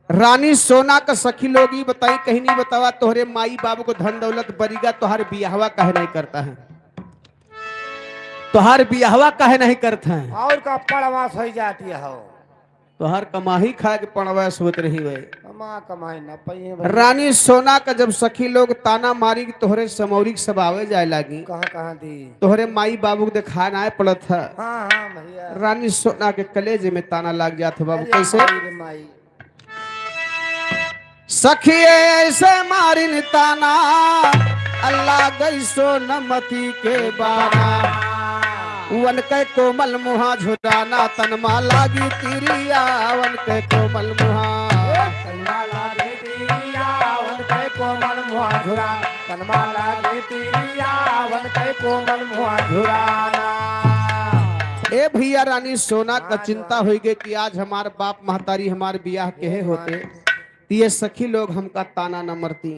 रानी सोना का सखी लोग ही बताई, कहीं नहीं बतावा तोहरे माई बाबू को धन दौलत बरीगा, तोहार बियाहवा कहे नहीं करता है, तोहार बियाहवा कहे नहीं करता है, और का पड़वास हो जाती है, हो तोहार कमाही खा के पड़वास होत रही वे। कमाई ना पाइए। रानी सोना का जब सखी लोग ताना मारी कि तोहरे समौरी सब आवे जाए लागी, कहाँ दी, तोहरे माई बाबू को दिखा ना पड़त है। हाँ भैया, रानी सोना के कलेजे में ताना लग जाते बाबू कैसे। माई सखिए ऐसे मारिन ताना, अल्लाह गई सोनमती के बाना, वन के कोमल मुहा झुराना, तनमा लागी तिरिया, वन के कोमल मुहा, तनमा लागी तिरिया, वन के कोमल मुहा झुरा, तनमा लागी तिरिया, वन के कोमल मुहा झुराना। ए भैया, रानी सोना का चिंता हुई गई कि आज हमारे बाप महतारी हमारे बियाह के होते, ये सखी लोग हमका ताना न मरती।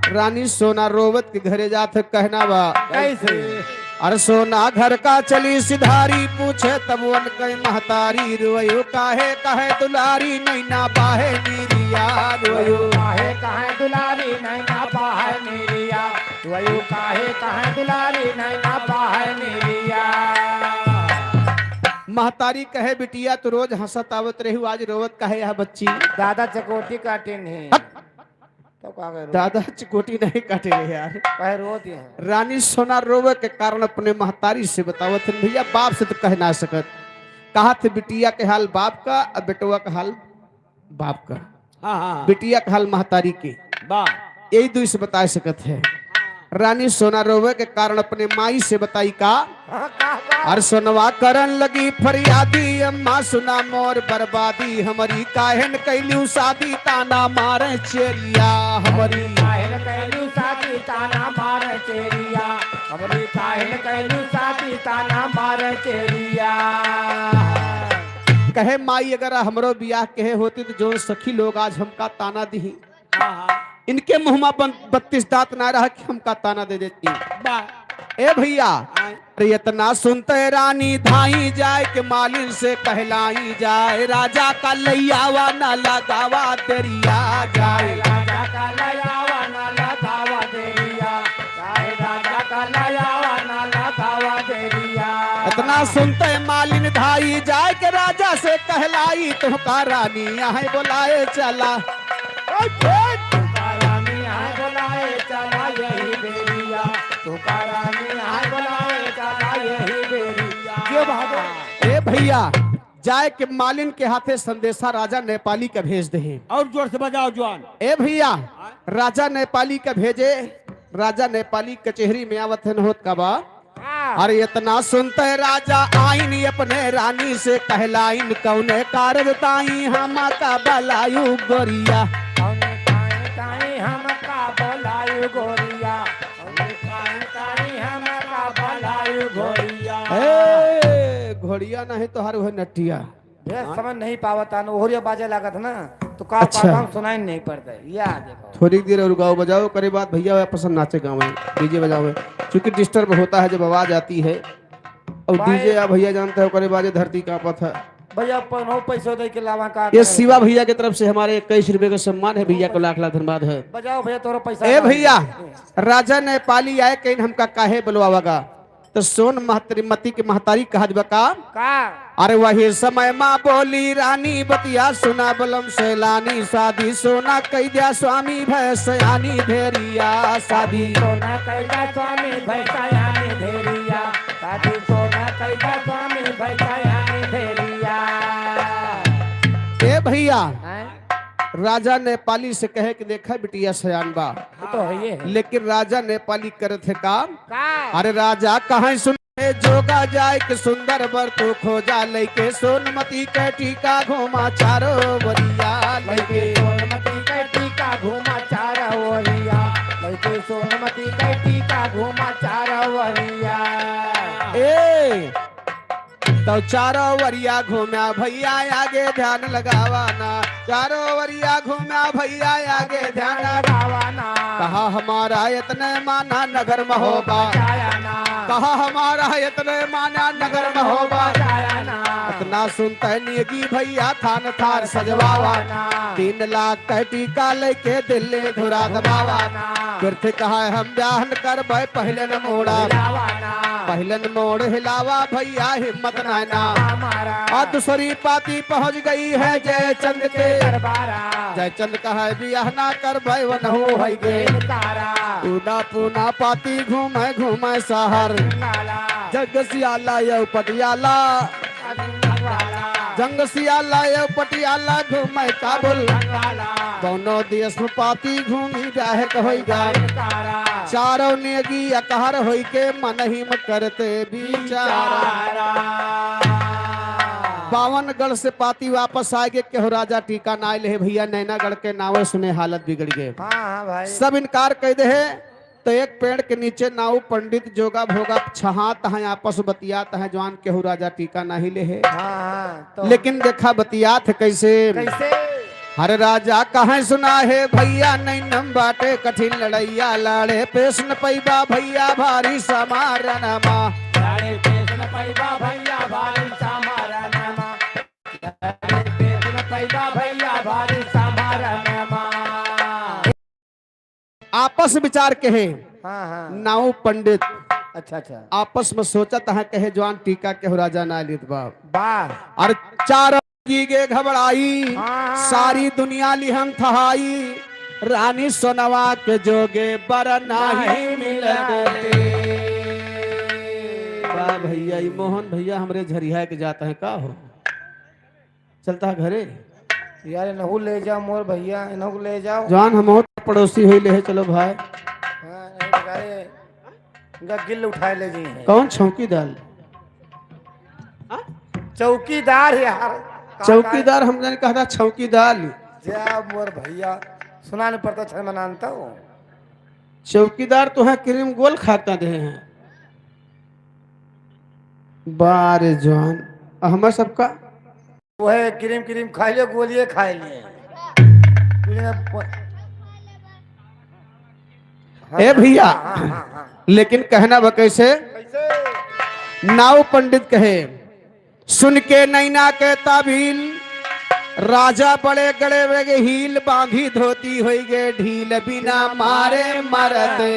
रानी सोना रोवत के घरे जाते, कहना बा कैसे। अरे सोना घर का चली सिधारी, पूछे तब वन कई महतारी, रोयो काहे काहे दुलारी, नहीं ना पाहे नीरिया, रोयो काहे काहे दुलारी, नहीं ना पाहे नीरिया, रोयो काहे काहे दुलारी, नहीं ना पाहे नीरिया। महतारी कहे बिटिया तो रोज हंसत आवत रही, आज रोवत कहे यह बच्ची। दादा चकोटी काटे नहीं, तो का करो दादा चिकोटी नहीं काटे रहे यार। कहे रो दिए हैं रानी सोना रोवे के कारण अपने महतारी से बतावत है भैया बाप से तो कह ना सकत। कहा थे बिटिया के हाल बाप का और बेटुआ का हाल बाप का। हाँ हाँ बिटिया का हाल महतारी की वाह यही दू से बता सकत है। रानी सोना रोवे के कारण अपने माई से बताई का हाँ का और सोनवा करन लगी फरियादी अम्मा सुना मोर बर्बादी हमारी काहन कैलू शादी ताना मारे चेरिया हमारी काहिल कैलू साथी ताना मार चेरिया हमारी काहिल कैलू साथी ताना मार चेरिया कहे माई अगर हमरो बियाह कहे होती तो जो सखी लोग आज हमका ताना दी हाँ हाँ इनके मुंह में 32 दांत ना रहा कि हमका ताना दे देती। वाह ए भैया अरे इतना सुनते रानी धाई जाए के मालिन से कहलाई जाए राजा का लैयावा ना लगावा तेरिया जाए राजा का लयावा ना लगावा देरिया चाहे राजा का लयावा ना लगावा देरिया इतना सुनते मालिन धाई जाए के राजा से कहलाई तुमका रानी यहाँ बुलाए चला तुकारानी यहाँ बुलाए चला यही बेरिया तुकारानी यहाँ बुलाए चला यही बेरिया क्यों बहादुर ए भैया जाए के मालिन के हाथे संदेशा राजा नेपाली का भेज दे। और जोर से बजाओ जवान। ए भैया राजा नेपाली का भेजे राजा नेपाली कचहरी में आवत है होत का बा अरे इतना सुनते राजा आइन अपने रानी से कहलाइन कौने कारज ताई हम का बलायु गोरिया ताई हम का बोलायु गोरिया ताई हम का बोलायु गोरिया ए घोड़िया नहीं तो हर वह नटिया ढेर समझ नहीं पावता न ओहरिया बाजे लागत ना तो का अच्छा। पाता सुनाई नहीं पड़ता या देखो थोड़ी देर और गाओ बजाओ करे बात भैया वह पसंद नाचे गाँव में डीजे बजाओ क्योंकि डिस्टर्ब होता है जब आवाज आती है और डीजे या भैया जानते हो करे बाजे धरती कांपत है। भैया पनो पैसों दे के लावा का ये शिवा भैया की तरफ से हमारे 21 रुपए का सम्मान है भैया को लाख लाख धन्यवाद है। बजाओ भैया तोरा पैसा ए भैया राजा नेपाली आए कहीं हमका काहे बुलवावागा तो सोन महतरी की महतारी कहा बका का अरे वही समय माँ बोली रानी बतिया सुना बलम सैलानी शादी सोना कह दिया स्वामी भय सयानी धेरिया शादी सोना कैदा स्वामी भैसायानी धेरिया शादी सोना कैदा स्वामी भैसायानी धेरिया ए भैया हैं? राजा नेपाली से कहे कि देखा बिटिया सयान बा वो तो है ये लेकिन राजा नेपाली करे थे काम का अरे राजा कहाँ सुन जोगा जाए कि सुंदर बर तो खोजा लेके सोनमती के टीका घुमा चारो बरिया लेके सोनमती के टीका घूमा चारा वरिया लड़के सोनमती के टीका घूमा चारा वरिया ए तो चारो वरिया घूम्या भैया आगे ध्यान लगावाना चारो वरिया घूम्या भैया आगे ध्यान लगावाना कहा हमारा इतने माना नगर महोबा जायाना कहा हमारा इतने माना नगर महोबा जायाना इतना सुनते नियगी भैया थान थार सजवावाना 3 लाख का टीका लेके दिल्ली धुरा दबावाना फिर से कहा हम ब्याहन कर भाई पहले न मोड़ा जावाना पहले न मोड़ हिलावा भैया हिम्मत नैना हमारा और दूसरी पाती पहुंच गई है जयचंद के दरबारा जयचंद कहा बियाह ना कर भाई वो नहो है गे तारा पूना पूना पाती घूमे घूमे शहर नाला जगसियाला यौ पटियाला जंगसियाला यौ पटियाला घूमे काबुल दोनों देश में पाती घूमी जाहे कहोगा तारा चारों नेगी अकहर होई के मन ही में करते बिचारा 52 से पाती वापस आ गए केहू राजा टीका ना ले भैया नैनागढ़ के नावे सुने हालत बिगड़ गए हाँ हाँ भाई सब इनकार कह दे है तो एक पेड़ के नीचे नाव पंडित जोगा भोगा छहात है आपस बतियात है जवान केहू राजा टीका ना ही ले है हाँ हाँ तो लेकिन देखा बतियात है कैसे कैसे हर राजा कहे सुना है भैया नहीं नम बाटे कठिन लड़ैया लाड़े पेश न पैबा भैया भारी समारन माँ लाड़े पेश न पैबा भैया भारी समारन माँ लाड़े पेश न पैबा भैया भारी समारन माँ आपस विचार कहे हाँ हाँ नाव पंडित अच्छा अच्छा आपस में सोचत है कहे जवान टीका केहू राजा ना लित बाप वाह और चार की गे घबराई हाँ। सारी दुनिया लिहन थहाई रानी सोनवा के जोगे बर नाही मिलते। वाह भैया, ये मोहन भैया हमरे झरिया के जाता है का हो, चलता है घरे। यार इनहू ले जाओ मोर भैया, इनहू ले जाओ। जान हम और पड़ोसी हुई ले चलो भाई। हाँ, इनका गिल उठाए ले जी हैं। कौन छौकी दाल? चौकीदार है यार। चौकीदार हमने कहा था छौकीदार। जा मोर भैया, सुना नहीं पड़ता छह मनानता हूँ। चौकीदार तो है क्रीम गोल खाता दे हैं। बारे जवान हमार सबका वो है क्रीम क्रीम खाई ले, गोलिए खाई ले। ए भैया, हाँ, हाँ, हाँ। लेकिन कहना बा कैसे? कैसे? नाव पंडित कहे सुन के नैना के ताबील, राजा बड़े गड़े वेगे हील, बांधी धोती होई गे ढील, बिना मारे मरते।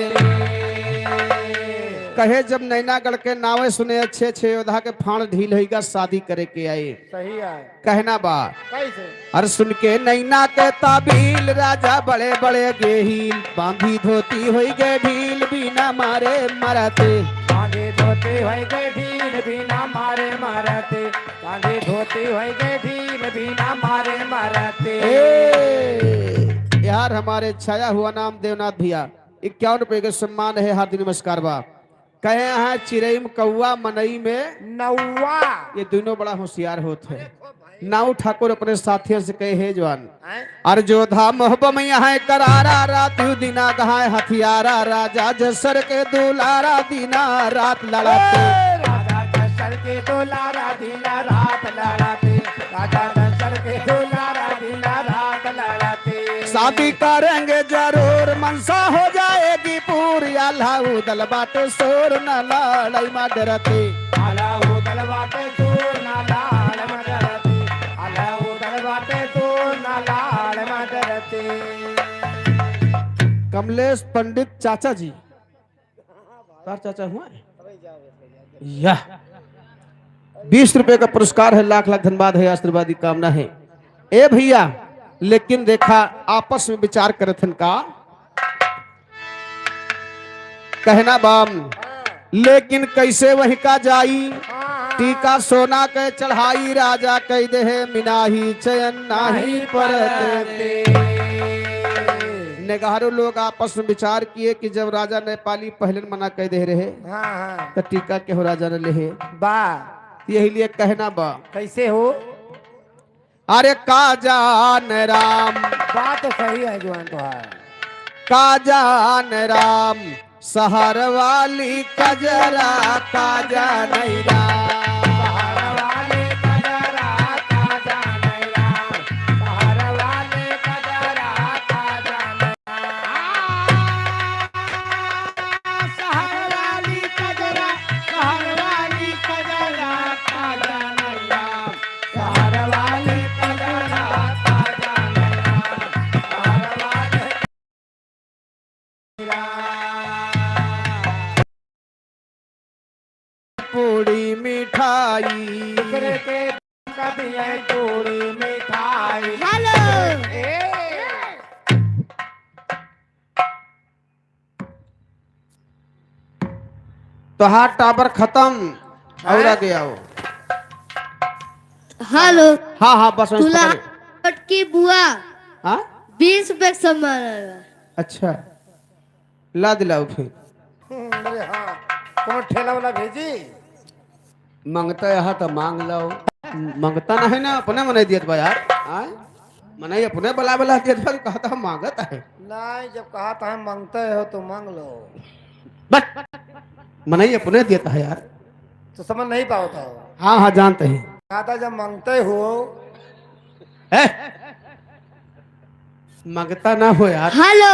कहे जब नैना गढ़ के नावे सुने अच्छे अच्छे योद्धा के फाड़ ढील होगा, शादी करे के आए। सही है। कहना बा कैसे? अरे सुन के नैना के ताबील, राजा बड़े बड़े गे हील, बांधी धोती होई गे ढील, बिना मारे मरते। बांधे धोती होई गए ढील, बिना मारे मरते। बांधे धोती होई गए ढील, बिना मारे मरते। यार हमारे छाया हुआ नाम देवनाथ भैया, 51 रुपए के सम्मान है, हार्दिक नमस्कार बा। कहे हैं चिरई में कौआ, मनई में नौवा। ये दोनों बड़ा होशियार होते हैं। नाऊ ठाकुर अपने साथियों से कहे हे जवान, हैं? अर जोधा मोहब्बत में यहाँ करारा, रात दिना गहाए हथियारा, राजा जसर के दुलारा, दिना रात लड़ाते। राजा दशर के दुलारा, दिना रात लड़ाते। राजा दशर के दुलारा, दिना रात लड़ाते। शादी करेंगे जरूर, मनसा हो जाएगी पूरी, अल्लाह दल बाटे शोर न लड़ाई में डरते। अल्लाह दल बाटे शोर न लाड़ में डरते। अल्लाह दल बाटे शोर न लाड़ में डरते। कमलेश पंडित चाचा जी, तार चाचा हुआ है? यह 20 रुपए का पुरस्कार है, लाख लाख धन्यवाद है, आशीर्वाद की कामना है। ए भैया, लेकिन देखा आपस में विचार करे थे का कहना बाम, लेकिन कैसे वही का जाई, टीका सोना के चढ़ाई, राजा कह दे है मिनाही चयन नाही परते। नेगारो लोग आपस में विचार किए कि जब राजा नेपाली पहले मना कह दे रहे, हाँ हाँ तो टीका के हो राजा ने ले बा। यही लिए कहना बा, कैसे हो? अरे का जान राम, बात तो सही है जवान तुहार। का जान राम, सहर वाली कजरा, का जान राम। सहर वाले कजरा, का जान राम। सहर वाले कजरा, का जान राम। सहर वाली कजरा, सहर वाली कजरा, का जान राम। सहर वाली कजरा, का जान राम। सहर वाले पूरी मिठाई, दूसरे के कभी है पूरी मिठाई। हेलो तो हाथ टाबर खत्म और आगे आओ। हेलो हाँ हाँ बस वहीं तुला पकड़े। की बुआ हाँ 20 रुपए का सामान आया। अच्छा, ला दिलाओ फिर। अरे हाँ, कौन ठेला वाला भेजी? मांगता है तो मांग लो, मांगता नहीं ना अपने मने दियत बा यार। आय मने अपने बला बला दियत बा, कहता हम मांगत है। नहीं, जब कहा था हम मांगते हो तो मांग लो। बस मने अपने दियत है यार। तो समझ नहीं पाता हो। हाँ हाँ जानते हैं। कहा था जब मांगते हो। है? मांगता ना हो यार। हेलो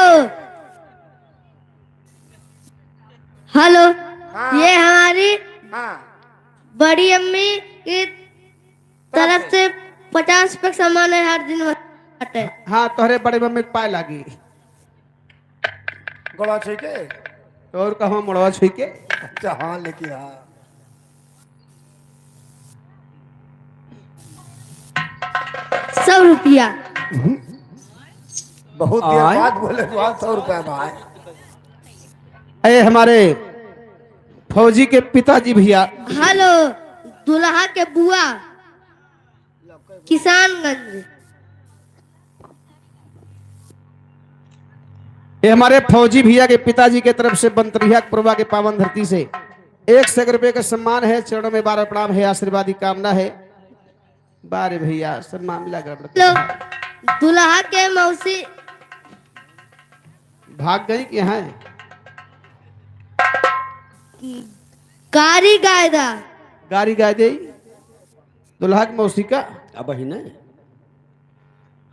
हेलो हाँ। ये हमारी हाँ बड़ी अम्मी की तरफ से 50 रुपए का सामान है, हर दिन बांटते हैं। हाँ तोहरे बड़े मम्मी के पाए लागी गोला छे के। और कहा मुड़वा छुई के। अच्छा हाँ, लेकिन हाँ 100 रुपया। बहुत देर आय। बाद बोले जो 100 रुपया भाई। अरे हमारे फौजी के पिताजी भैया हेलो दुल्हा के बुआ किसानगंज। ये हमारे फौजी भैया के पिताजी के तरफ से बंतरिया पुरवा के पावन धरती से 100 रुपए का सम्मान है। चरणों में 12 प्रणाम है, आशीर्वाद की कामना है। बारे भैया सम्मान मिला हेलो गड़बड़ दुल्हा के मौसी भाग गई कि यहाँ है? गाड़ी गायदा। गाड़ी गाय दे दुल्हा की मौसी का अब ही नहीं।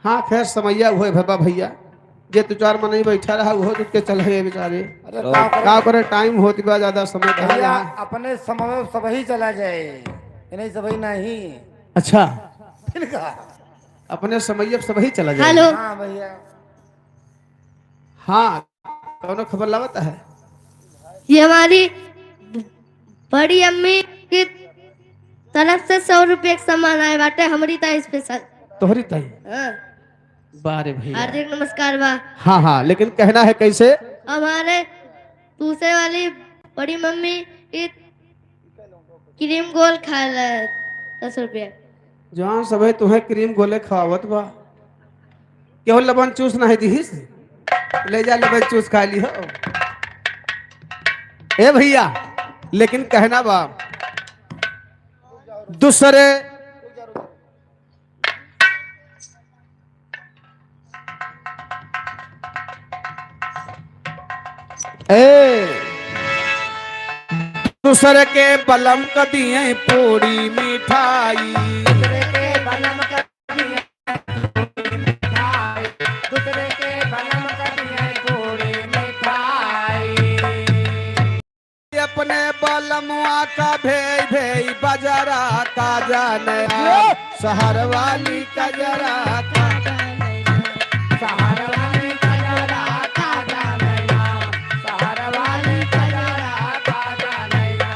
हाँ खैर समैया हुए भबा भैया जे तू चार मन नहीं बैठा रहा वो जुट के चल गए बेचारे। अरे का का करे टाइम होती बा ज्यादा समय कहाँ भैया यहाँ। अपने समय में सब ही चला जाए, ये नहीं सब ही नहीं। अच्छा फिर का अपने समय अब सब ही चला जाए। हेलो हाँ भैया हाँ कौनो खबर लावता है? ये हमारी बड़ी अम्मी की तरफ से 100 रुपये का सामान आए बाटे हमारी ता स्पेशल। तोहरी तई हाँ, बारे भैया हार्दिक नमस्कार बा। हाँ हाँ लेकिन कहना है कैसे? हमारे दूसरे वाली बड़ी मम्मी की क्रीम गोल खा ला 10 रुपये। जहाँ सब तुम्हें क्रीम गोले खवावत बा केवल लबन चूस ना है दीहिस ले जा लबन चूस खा ली हो। ए भैया लेकिन कहना बा दूसरे ए दूसरे के बलम क दिए पूरी मिठाई। दूसरे के बलम कर दिए मिठाई, दूसरे के बलम कर दिए पूरी मिठाई। अपने बलमुआ का भेज भेज बजरा का जाने शहर वाली कजरा का सहार वाली कजरा का जानैया, सहार वाली कजरा का जानैया।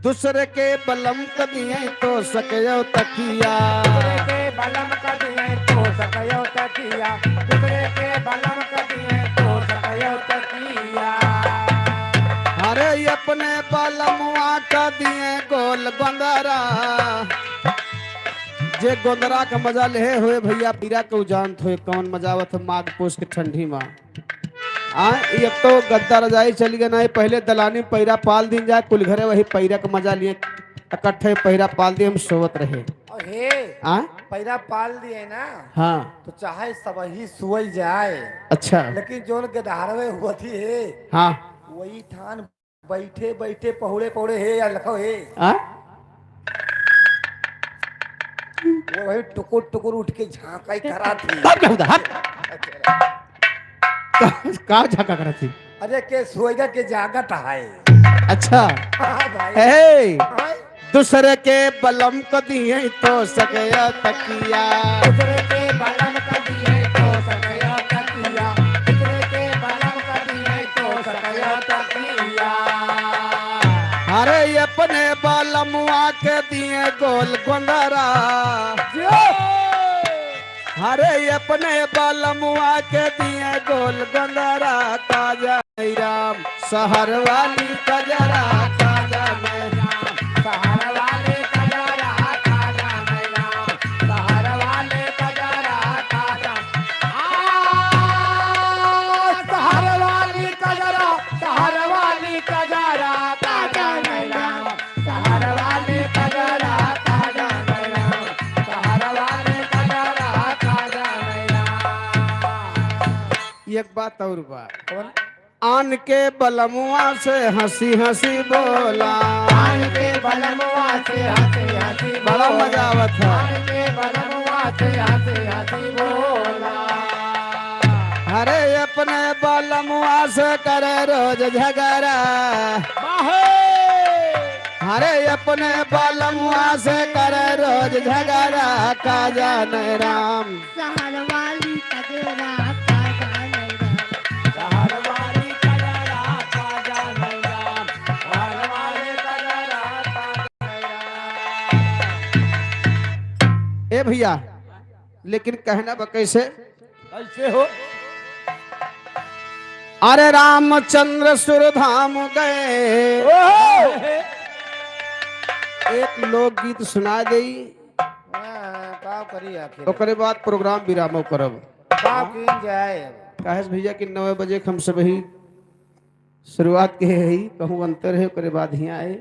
दूसरे के बलम क दिए तो सको तकिया। दूसरे के बलम कर दिए तो सकयो तकिया, दूसरे के बलम कर दिए तो सकयो तकिया। अरे अपने बलमुआ का दिए गोल गोंदरा जे गोंदरा का मजा ले हुए भैया पीरा को जानत हुए कौन मजा आवत माघ पोष के ठंडी में। ये तो गद्दा रजाई चली गए ना पहले दलानी पैरा पाल दिन जाए कुल घरे वही पैरा का मजा लिए इकट्ठे पैरा पाल दिए हम सोवत रहे। और हे आ पैरा पाल दिए ना हाँ तो चाहे सब ही सुई जाए, अच्छा लेकिन जोन के धारवे होती है हाँ वही ठान बैठे बैठे पहुड़े पहुड़े हे या लखो हे आ वो वही टुकुर टुकुर उठ के झांकाई करा थी। हट बेहुदा, हट। का झाका करत थी? अरे के सोएगा के जागत है। अच्छा हाँ भाई ए हाँ, दूसरे के बलम को दिए तो सके तकिया। दूसरे के बलम कर दिए तो सकयो तकिया, दूसरे के बलम कर दिए तो सकयो तकिया। अरे अपने बलमुआ के दिए गोल गोंदरा। अरे अपने बलमुआ के दिए गोल गोंदरा काजा राम शहर वाली कजरा काजा राम सहार वाले कजरा का जानैया, सहार वाले कजरा का सहार वाली कजरा, सहार वाली कजरा का जानैया, सहार वाले कजरा का जानैया, सहार वाले कजरा का जानैया। एक बात और बा कौन? आन के बलमुआ से हंसी हंसी बोला आन के बलमुआ से हंसी हंसी बड़ा बोला, मजा आवत है। आन के बलमुआ से हंसी हंसी बोला। अरे अपने बलमुआ से करे रोज झगड़ा। अरे अपने बलमुआ से करे रोज झगड़ा का जाने राम सहर वाली कजरा का जाने राम। सहार वाली कजरा का जानैया, सहार वाले कजरा का जानैया। ए भैया लेकिन कहना बा कैसे? कैसे हो? अरे रामचंद्र सुरधाम गए, एक लोकगीत सुना दई, का करी आखिर ओकरे बाद प्रोग्राम विरामो करब। का कीन जाए काहेस भैया कि 9 बजे हम सब ही शुरुआत के ही कहूँ अंतर है, ओकरे बाद ही आए।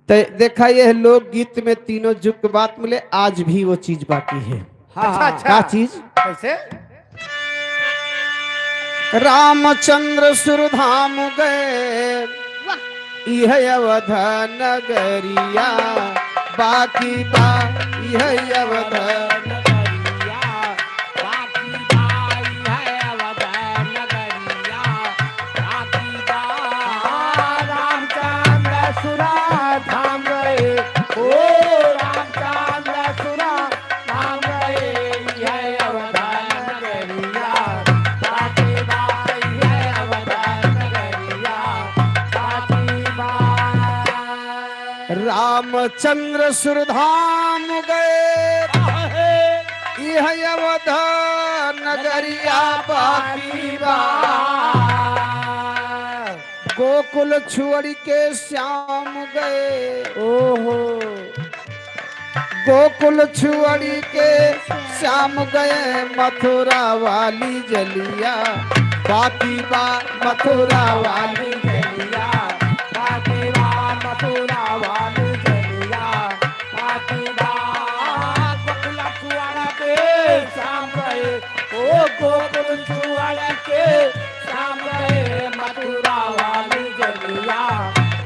तो देखा ये लोकगीत में तीनों जुग के बात मिले, आज भी वो चीज बाकी है। अच्छा क्या चीज? कैसे? रामचंद्र सुरधाम गए, वाह यह अवध नगरिया, बाकी बा यह अवध नगरिया, बाकी बाई है अवध नगरिया, बाकी बाई। रामचंद्र सुरा धाम गए, ओ रामचंद्र सुरा धाम गए, यह अवध नगरिया, बाकी बाई है अवध नगरिया, बाकी बाई। रामचंद्र सुरधाम गए, यह अवध नगरिया, बाकी बा गोकुल छुअड़ी के श्याम गए, ओहो गोकुल छुअड़ी के श्याम गए, मथुरा वाली जलिया, बाकी बा मथुरा वाली जलिया, बाकी बा मथुरा वाली जलिया, बाकी बा गोकुल छुआड़ा के शाम गए, ओ गोकुल छुआड़ा के शाम गए, मथुरा वाली जलिया,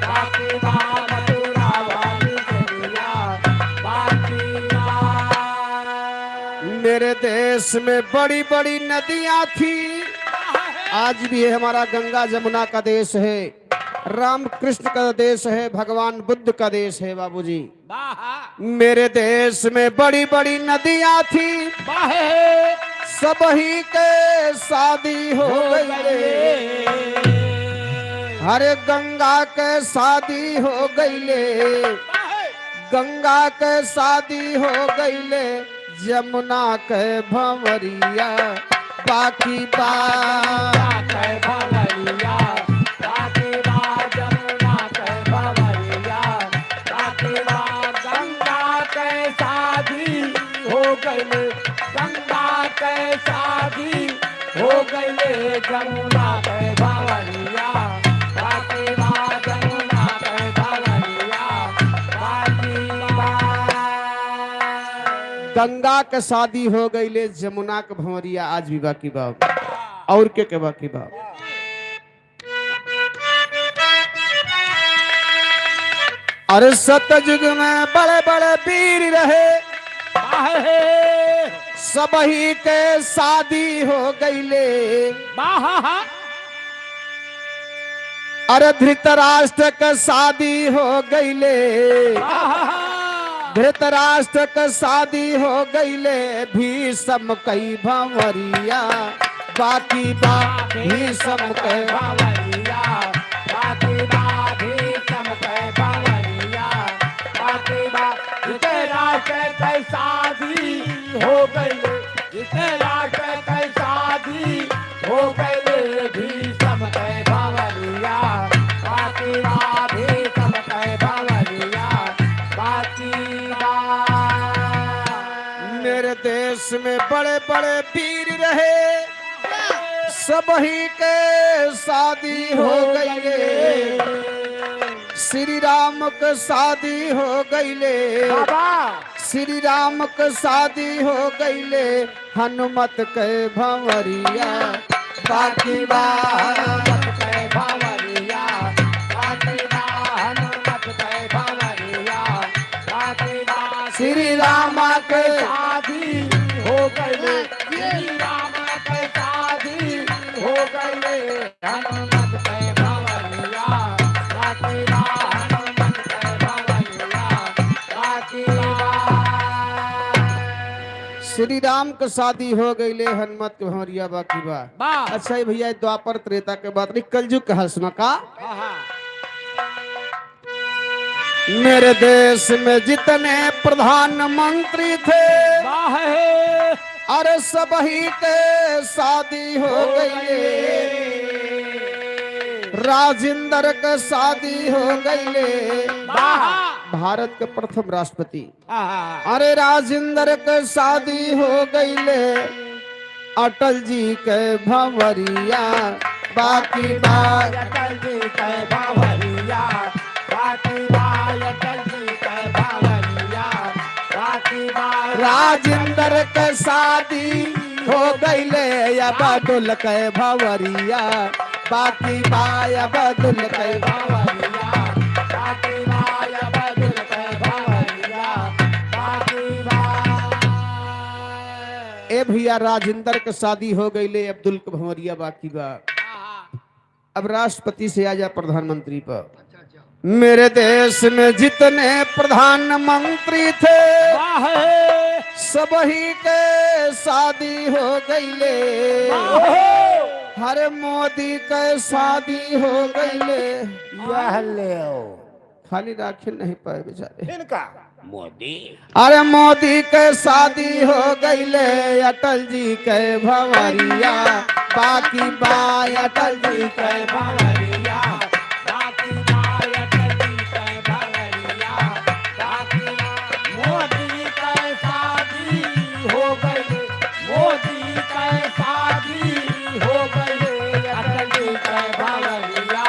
बाकी बा मथुरा वाली जलिया, बाकी बा। मेरे देश में बड़ी बड़ी नदियां थी, आज भी है हमारा गंगा जमुना का देश है, राम कृष्ण का देश है, भगवान बुद्ध का देश है बाबूजी। मेरे देश में बड़ी बड़ी नदियां थी, सब ही के शादी हो गई, हरे गंगा के शादी हो गईले, गंगा के शादी हो गईले, जमुना के भंवरिया, बाकी बा के भवरिया, बाकी बा जमुना के भवरिया, बाकी बा गंगा के शादी हो गई, गंगा के शादी हो गई, जमुना के भवरिया, बाकी बा जमुना के भवरिया, बाकी बा। गंगा के शादी हो गईले, जमुना के भंवरिया आज भी बाकी बा। और के बाकी बा? अरे सतयुग में बड़े बड़े वीर रहे, सब ही के शादी हो गईले, अरे धृतराष्ट्र के शादी हो गईले, धृतराष्ट्र के शादी हो गईले, भीष्म कई भंवरिया, बाकी बा भीष्म के भवरिया, बाकी बा भीष्म के भवरिया, बाकी बा धृतराष्ट्र के शादी हो गई, धृतराष्ट्र के शादी हो गई, भीष्म के भवरिया, बाकी बा भीष्म के भवरिया, बाकी बा। मेरे देश में बड़े बड़े वीर रहे, सब ही के शादी हो गईले, श्री राम के शादी हो गईले, श्री राम के शादी हो गईले, हनुमत के भंवरिया, बाकी बा हनुमत के भवरिया, बाकी बा हनुमत के भवरिया, बाकी बा श्री राम के शादी हो गई, श्री राम के शादी हो गई, हनुमत के भवरिया, बाकी बा हनुमत के भवरिया, बाकी बा। श्री राम के शादी हो गईले, हनुमत के भंवरिया, बाकी बा। अच्छा ये भैया द्वापर त्रेता के बाद नहीं, कलयुग का हंसना का। मेरे देश में जितने प्रधानमंत्री थे, अरे सबही के शादी हो गई, राजेंद्र के शादी हो गई। भारत के प्रथम राष्ट्रपति अरे राजेंद्र के शादी हो गई। अटल जी के भंवरिया बाकी बात, अटल जी के बावरिया बाकी बात, अटल जी के बावरिया बाकी बात। राजेंद्र के शादी हो गई। अब अब्दुल के भंवरिया बाकी बाय अब्दुल के बावरिया बाकी बात, अब्दुल के बावरिया बाकी बात। ए भैया राजेंद्र के शादी हो गई, अब्दुल के भंवरिया बाकी बा। अब राष्ट्रपति से आ जा प्रधानमंत्री पर। मेरे देश में जितने प्रधानमंत्री थे सबही के शादी हो गई। हर मोदी के शादी हो गई। यह ले खाली राखे नहीं पाए बेचारे इनका अरे मोदी के शादी हो गई। अटल जी के भंवरिया बाकी बाय अटल जी के बावरिया बाकी बात, अटल जी के बावरिया बाकी बात। मोदी के शादी हो गई, मोदी के शादी हो गई। अटल जी के बावरिया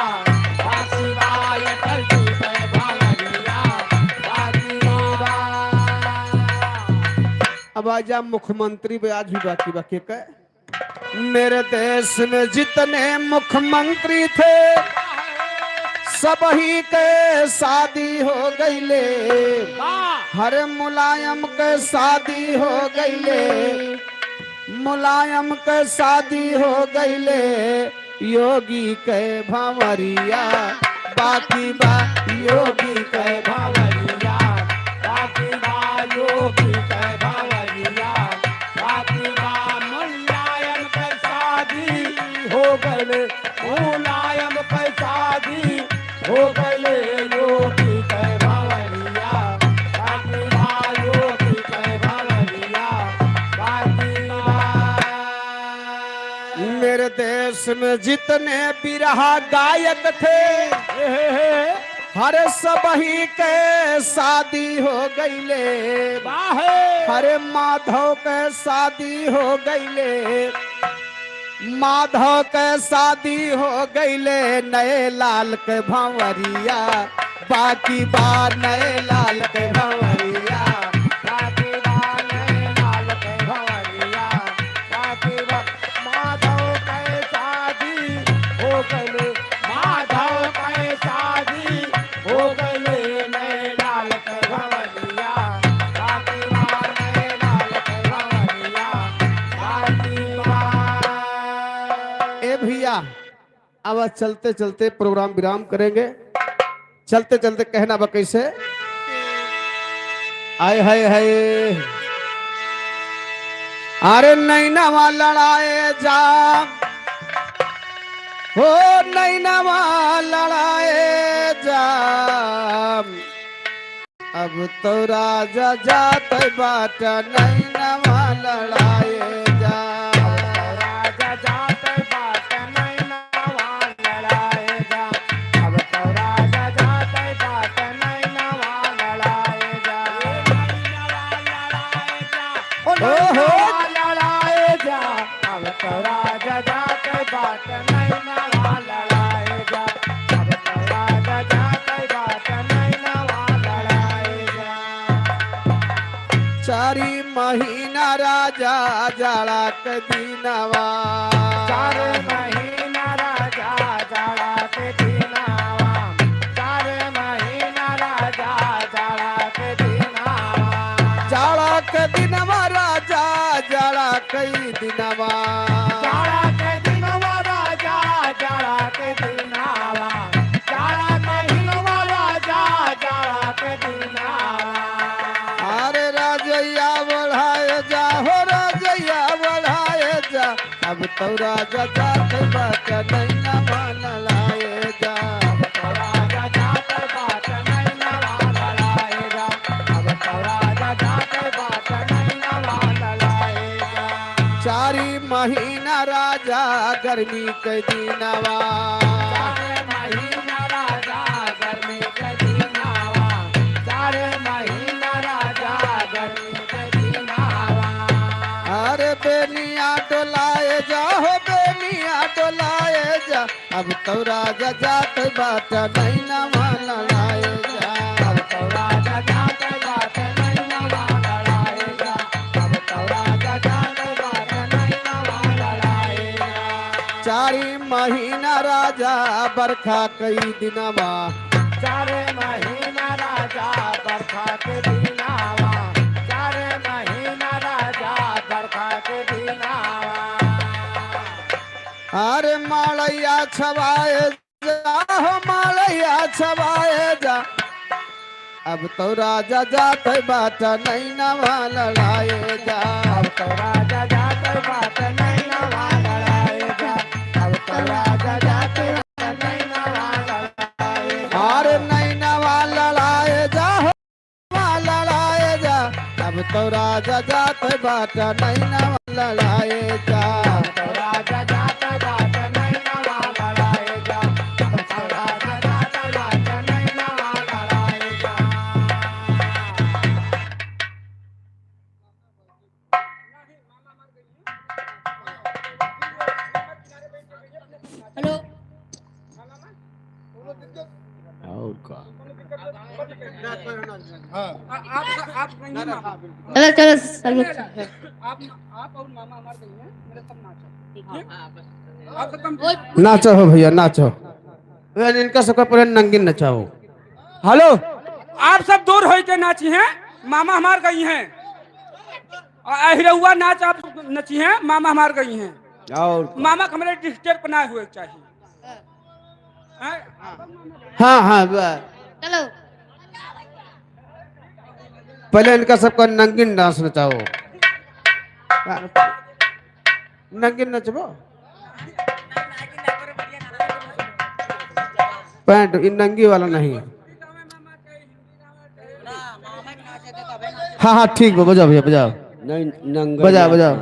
बाकी बात, अटल जी के बावरिया बाकी बात। अब आजा मुख्यमंत्री भी आज भी बाकी बाकी का। मेरे देश में जितने मुख्यमंत्री थे सबही के शादी हो गई। हर मुलायम के शादी हो गई, मुलायम के शादी हो गई। योगी के भंवरिया बाकी बा, योगी के भंवरिया बाकी बात, योगी के बावरिया बाकी बात। मुलायम के शादी हो गए, मुलायम के शादी हो गए। योगी के बावरिया बाकी बात, योगी के बावरिया बाकी बात। मेरे देश में जितने बिरहा गायक थे हर सबही के शादी हो गई। हरे माधव के शादी हो गई, माधव के शादी हो गई। नए लाल के भंवरिया बाकी बार, नए लाल के भंवरिया बाकी बात, नए लाल के भंवरिया बाकी बात। माधव के शादी हो गए, माधव के शादी हो गए। नए लाल के भंवरिया बाकी बात, नए लाल के भंवरिया बाकी बात। ए भैया अब चलते चलते प्रोग्राम विराम करेंगे। चलते चलते कहना बा कैसे, आय हाय हाय अरे नैनवा लड़ाए जा हो, नैनवा लड़ाए जा। अब तो राजा जात बाट नैनवा लड़ाए जा। राजा जाते बात नैनवा लड़ाए जा। अब तो राजा जाते बात नैनवा लड़ाए जा। नैनवा लड़ाए जा, ओ नैनवा लड़ाए जा। अब तो राजा जाते बात नैनवा लड़ाए जा। अब तो राजा जाते बात नैनवा लड़ाए जा। चारी महीना राजा जाड़ा के दिनवा, 4 महीना राजा जाड़ा के दिनावा। 4 महीना राजा जाड़ा के दिनावा। जाड़ा के दिनवा राजा जाड़ा कई दिनवा। जाड़ा के दिनवा राजा जाड़ा के दिनावा। जाड़ा महीनवा राजा जाड़ा के दिनावा। अरे राजैया बढ़ाए जा हो, राजैया बढ़ाए जा। अब तो राजा जात बाट नैनवा लड़ाए जा। अब तो राजा जाते बात नैनवा लड़ाए जा। अब तो राजा जाते बात नैनवा लड़ाए जा। गर्मी के दिनवा चारे महीना राजा गर्मी के दिनावा चारे महीना राजा गर्मी के दिनावा अरे बेनिया डोलाए जा हो बेनिया डोलाए जा अब तो राजा जात बात नहीं नवा लड़ाए जा अब तो राजा जात बात नहीं नवा लड़ाएगा अब तो राजा जात बात नहीं नवा लड़ाएगा चारी महीना राजा बरखा कई दिनवा चारे महीना राजा बरखा के दिनावा चारे महीना राजा बरखा के दिनावा अरे मालैया छवाए जा हो मालैया छवाए जा अब तो राजा जात बात नहीं नवा लड़ाए जा अब तो राजा जात बात नहीं नवा लड़ाएगा अब तो राजा जात बात नहीं नवा लड़ाएगा अरे नहीं नवा लड़ाए जा हो नवा लड़ाए जा अब तो राजा जात बात नहीं नवा लड़ाए जा अब तो राजा जात बात नहीं नवा लड़ाएगा अब तो राजा जात बात नहीं नवा लड़ाएगा हेलो चलो चलो सब लोग नाचो हो भैया नाचो इनका सबका पूरा नंगिन नचाओ हेलो आप सब दूर हो के नाची हैं मामा हमार गई हैं अहिरहुआ नाच आप नची हैं मामा हमार गई हैं और मामा को हमारे डिस्टर्ब बनाए हुए चाहिए हैं? हाँ हाँ बस। चलो पहले इनका सबका नंगिन डांस नचाओ नंगिन नचबो पैंट इन नंगी वाला नहीं हाँ हाँ ठीक बा बजाओ भैया बजाओ बजाओ बजाओ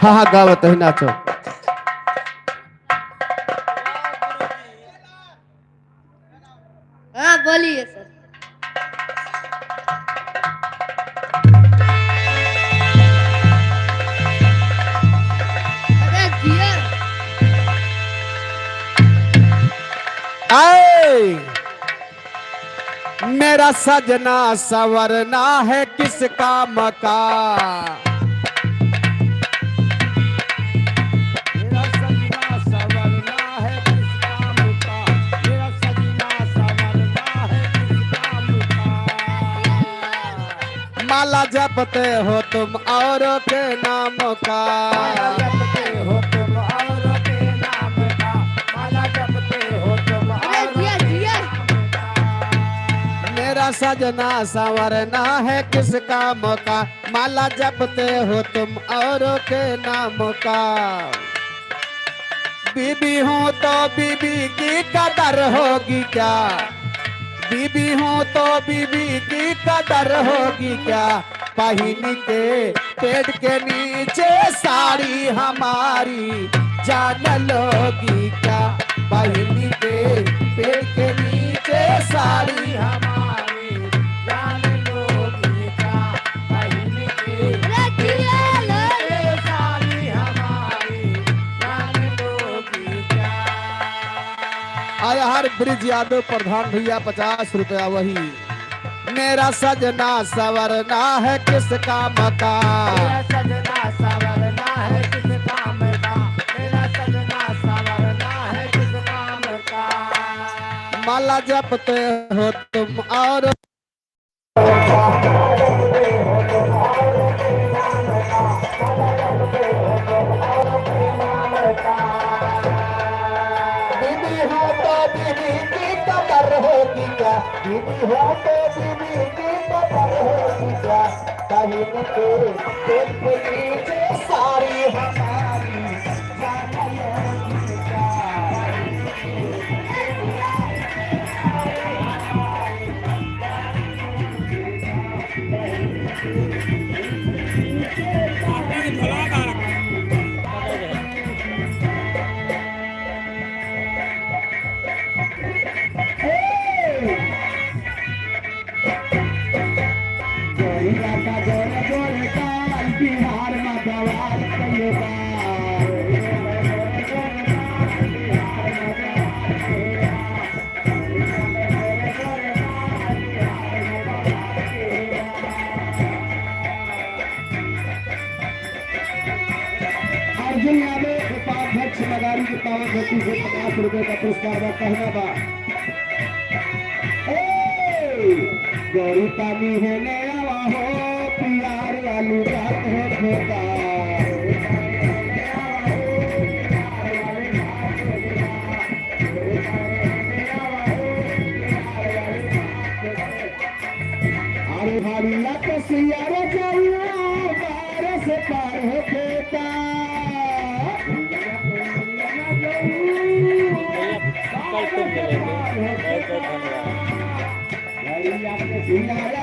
हाँ हाँ गाओ तो ही नाचो हाँ बोलिए सर अरे जिया आए मेरा सजना सवरना है किस काम का मेरा सजना सवरना है किस काम का मेरा सजना सवरना है किस काम का माला जपते हो तुम औरों के नाम का जपते हो तुम औरों के नाम का माला जपते हो तुम अरे जिया जिया मेरा सजना संवरना है किस काम का माला जपते हो तुम औरों के नाम का बीबी हूँ तो बीबी की कदर होगी क्या बीबी हूँ तो बीबी की कदर होगी क्या पहनी के पेट के नीचे साड़ी हमारी जान लोगी क्या पहनी के पेट के नीचे साड़ी हमारी जान लोगी क्या पहनी के अरे जिया लो सारी हमारी जान लोगी क्या आया हर ब्रिज यादव प्रधान भैया 50 रुपया वही मेरा सजना सवरना है किस काम का मेरा सजना सवरना है किस काम का मेरा सजना सवरना है किस काम का माला जपते हो तुम और बीबी हो तो बीबी की कदर होगी क्या बीबी हो तो बीबी की कदर होगी क्या कहीं के पेट के नीचे सारी हमारी जान लोगी क्या Thank you. जिला में उपाध्यक्ष मगारी की पावन धरती से 50 रुपए का पुरस्कार बा कहना बा गौरी पानी है नया हो प्यार वालू बात है खोता अरे भारिया तो सियारा चाहिए बार से पार हो खेता सियारा